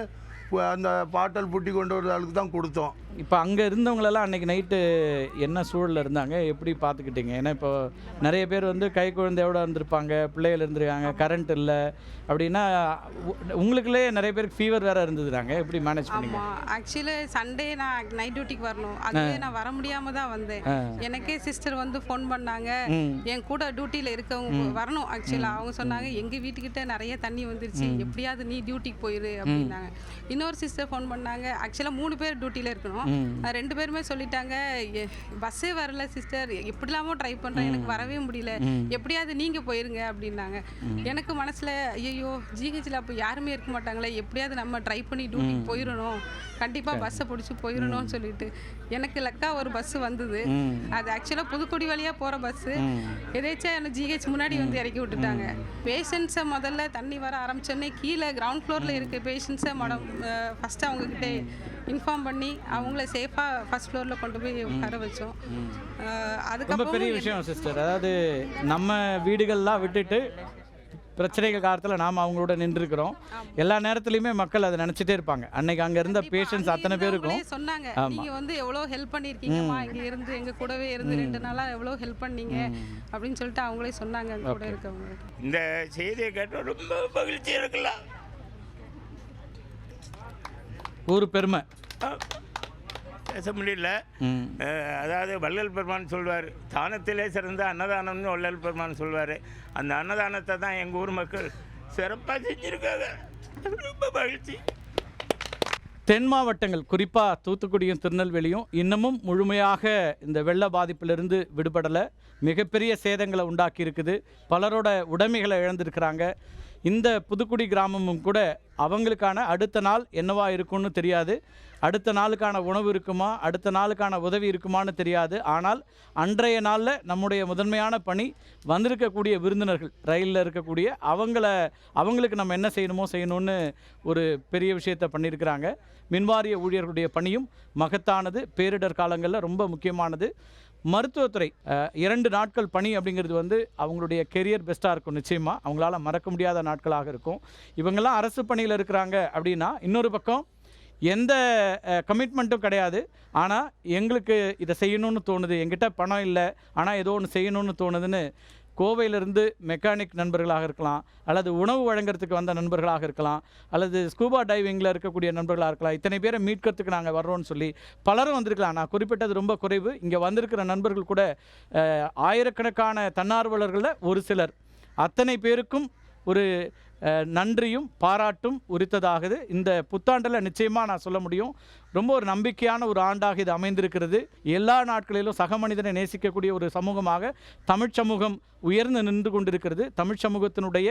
அந்த பாட்டல் புட்டி கொண்டு வர ஆளுக்கு தான் கொடுத்தோம். இப்போ அங்கே இருந்தவங்களெல்லாம் அன்றைக்கி நைட்டு என்ன சூழலில் இருந்தாங்க, எப்படி பார்த்துக்கிட்டீங்க? ஏன்னா இப்போ நிறைய பேர் வந்து கை குழந்தையோட இருந்திருப்பாங்க, பிள்ளைகள் இருந்திருக்காங்க, கரண்ட் இல்லை அப்படின்னா உங்களுக்குள்ளே நிறைய பேருக்கு ஃபீவர் வேறு இருந்ததுனாங்க, எப்படி மேனேஜ் பண்ணீங்க? ஆக்சுவலி சண்டே நான் நைட் டியூட்டிக்கு வரணும், அதுவே நான் வர முடியாமல் தான் வந்தேன். எனக்கே சிஸ்டர் வந்து ஃபோன் பண்ணாங்க, என் கூட டியூட்டியில் இருக்கவங்க வரணும். ஆக்சுவலாக அவங்க சொன்னாங்க எங்கள் வீட்டுக்கிட்ட நிறைய தண்ணி வந்துருச்சு, எப்படியாவது நீ டியூட்டிக்கு போயிரு அப்படின்னாங்க. இன்னொரு சிஸ்டர் ஃபோன் பண்ணாங்க, ஆக்சுவலாக 3 பேர் டியூட்டியில் இருக்கணும். 2 பேருமே சொல்லிட்டாங்க பஸ்ஸே வரல சிஸ்டர், எப்படிலாமோ ட்ரை பண்ணுறேன், எனக்கு வரவே முடியல, எப்படியாவது நீங்கள் போயிருங்க அப்படின்னாங்க. எனக்கு மனசில் ஐயோ ஜிஹெச்சில் அப்போ யாருமே இருக்க மாட்டாங்களே, எப்படியாவது நம்ம ட்ரை பண்ணி டியூட்டிக்கு போயிடணும், கண்டிப்பாக பஸ்ஸை பிடிச்சி போயிடணும்னு சொல்லிட்டு எனக்கு லக்கா ஒரு பஸ்ஸு வந்தது. அது ஆக்சுவலாக புதுக்குடி வழியாக போகிற பஸ்ஸு. எதாச்சும் எனக்கு ஜிஹெச் முன்னாடி வந்து இறக்கி விட்டுட்டாங்க. பேஷண்ட்ஸை முதல்ல தண்ணி வர ஆரம்பிச்சோடனே கீழே கிரவுண்ட் ஃப்ளோரில் இருக்க பேஷண்ட்ஸை ஃபஸ்ட்டு அவங்கக்கிட்ட இன்ஃபார்ம் பண்ணி அவங்கள சேஃபாக ஃபர்ஸ்ட் ஃப்ளோரில் கொண்டு போய் உட்கார வச்சோம். ரொம்ப பெரிய விஷயம் சிஸ்டர். அதாவது நம்ம வீடுகள்லாம் விட்டுட்டு பிரச்சனைகள் காலத்தில் நாம் அவங்களோட நின்றுருக்கிறோம். எல்லா நேரத்துலையுமே மக்கள் அதை நினச்சிட்டே இருப்பாங்க. அன்னைக்கு அங்கே இருந்த பேஷண்ட்ஸ் அத்தனை பேருக்கும் சொன்னாங்க, நீங்கள் வந்து எவ்வளோ ஹெல்ப் பண்ணியிருக்கீங்கம்மா, இங்கே இருந்து எங்கள் கூடவே இருந்து 2 நாளாக எவ்வளோ ஹெல்ப் பண்ணீங்க அப்படின்னு சொல்லிட்டு அவங்களே சொன்னாங்க அங்கே கூட இருக்கவங்க. இந்த செய்தியை கேட்ட ரொம்ப மகிழ்ச்சியாக இருக்கலாம். ஒரு பெருமை பேச முடியல. அதாவது வள்ளல் பெருமான் சொல்வார், தானத்திலே சிறந்த அன்னதானம்னு வள்ளல் பெருமான் சொல்வார். அந்த அன்னதானத்தை தான் எங்கள் ஊர் மக்கள் சிறப்பாக செஞ்சுருக்காங்க. ரொம்ப மகிழ்ச்சி. தென் மாவட்டங்கள் குறிப்பாக தூத்துக்குடியும் திருநெல்வேலியும் இன்னமும் முழுமையாக இந்த வெள்ள பாதிப்பிலிருந்து விடுபடலை. மிகப்பெரிய சேதங்களை உண்டாக்கி இருக்குது. பலரோட உடைமைகளை இழந்திருக்கிறாங்க. இந்த புதுக்குடி கிராமமும் கூட அவங்களுக்கான அடுத்த நாள் என்னவா இருக்கும்னு தெரியாது, அடுத்த நாளுக்கான உணவு இருக்குமா, அடுத்த நாளுக்கான உதவி இருக்குமான்னு தெரியாது. ஆனால் அன்றைய நாளில் நம்முடைய முதன்மையான பணி வந்திருக்கக்கூடிய விருந்தினர்கள் ரயிலில் இருக்கக்கூடிய அவங்களுக்கு நம்ம என்ன செய்யணும்னு ஒரு பெரிய விஷயத்தை பண்ணியிருக்கிறாங்க. மின்வாரிய ஊழியர்களுடைய பணியும் மகத்தானது, பேரிடர் காலங்களில் ரொம்ப முக்கியமானது. மருத்துவத்துறை 2 நாட்கள் பணி அப்படிங்கிறது வந்து அவங்களுடைய கெரியர் பெஸ்ட்டாக இருக்கும். நிச்சயமாக அவங்களால மறக்க முடியாத நாட்களாக இருக்கும். இவங்கெல்லாம் அரசு பணியில் இருக்கிறாங்க அப்படின்னா இன்னொரு பக்கம் எந்த கமிட்மெண்ட்டும் கிடையாது. ஆனால் எங்களுக்கு இதை செய்யணும்னு தோணுது, எங்கிட்ட பணம் இல்லை ஆனால் ஏதோ ஒன்று செய்யணும்னு தோணுதுன்னு கோவையிலிருந்து மெக்கானிக் நண்பர்களாக இருக்கலாம், அல்லது உணவு வழங்குறதுக்கு வந்த நண்பர்களாக இருக்கலாம், அல்லது ஸ்கூபா டைவிங்கில் இருக்கக்கூடிய நண்பர்களாக இருக்கலாம். இத்தனை பேரை மீட்கிறதுக்கு நாங்கள் வர்றோம்னு சொல்லி பலரும் வந்திருக்கலாம். நான் குறிப்பிட்டது ரொம்ப குறைவு. இங்கே வந்திருக்கிற நண்பர்கள் கூட ஆயிரக்கணக்கான தன்னார்வலர்களில் ஒரு சிலர். அத்தனை பேருக்கும் ஒரு நன்றியும் பாராட்டும் உரித்ததாகுது. இந்த புத்தாண்டில் நிச்சயமாக நான் சொல்ல முடியும், ரொம்ப ஒரு நம்பிக்கையான ஒரு ஆண்டாக இது அமைந்திருக்கிறது. எல்லா நாட்களிலும் சக மனிதனை நேசிக்கக்கூடிய ஒரு சமூகமாக தமிழ் சமூகம் உயர்ந்து நின்று கொண்டிருக்கிறது. தமிழ் சமூகத்தினுடைய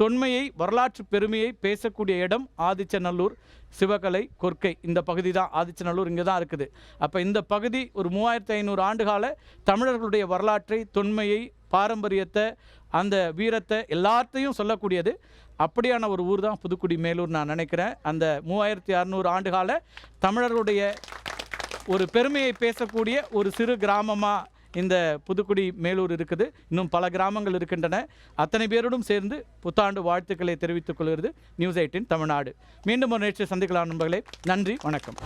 தொன்மையை, வரலாற்று பெருமையை பேசக்கூடிய இடம் ஆதிச்சநல்லூர், சிவகலை, கொர்க்கை. இந்த பகுதி தான் ஆதிச்சநல்லூர், இங்கே தான் இருக்குது. அப்போ இந்த பகுதி ஒரு 3500 ஆண்டுகால தமிழர்களுடைய வரலாற்றை, தொன்மையை, பாரம்பரியத்தை, அந்த வீரத்தை எல்லாத்தையும் சொல்லக்கூடியது. அப்படியான ஒரு ஊர் தான் புதுக்குடி மேலூர் நான் நினைக்கிறேன். அந்த 3600 ஆண்டுகால தமிழர்களுடைய ஒரு பெருமையை பேசக்கூடிய ஒரு சிறு கிராமமாக இந்த புதுக்குடி மேலூர் இருக்குது. இன்னும் பல கிராமங்கள் இருக்கின்றன. அத்தனை பேரோடும் சேர்ந்து புத்தாண்டு வாழ்த்துக்களை தெரிவித்துக் கொள்கிறது நியூஸ் 18 தமிழ்நாடு. மீண்டும் ஒரு நிகழ்ச்சியை சந்திக்கலாம் நண்பர்களே. நன்றி, வணக்கம்.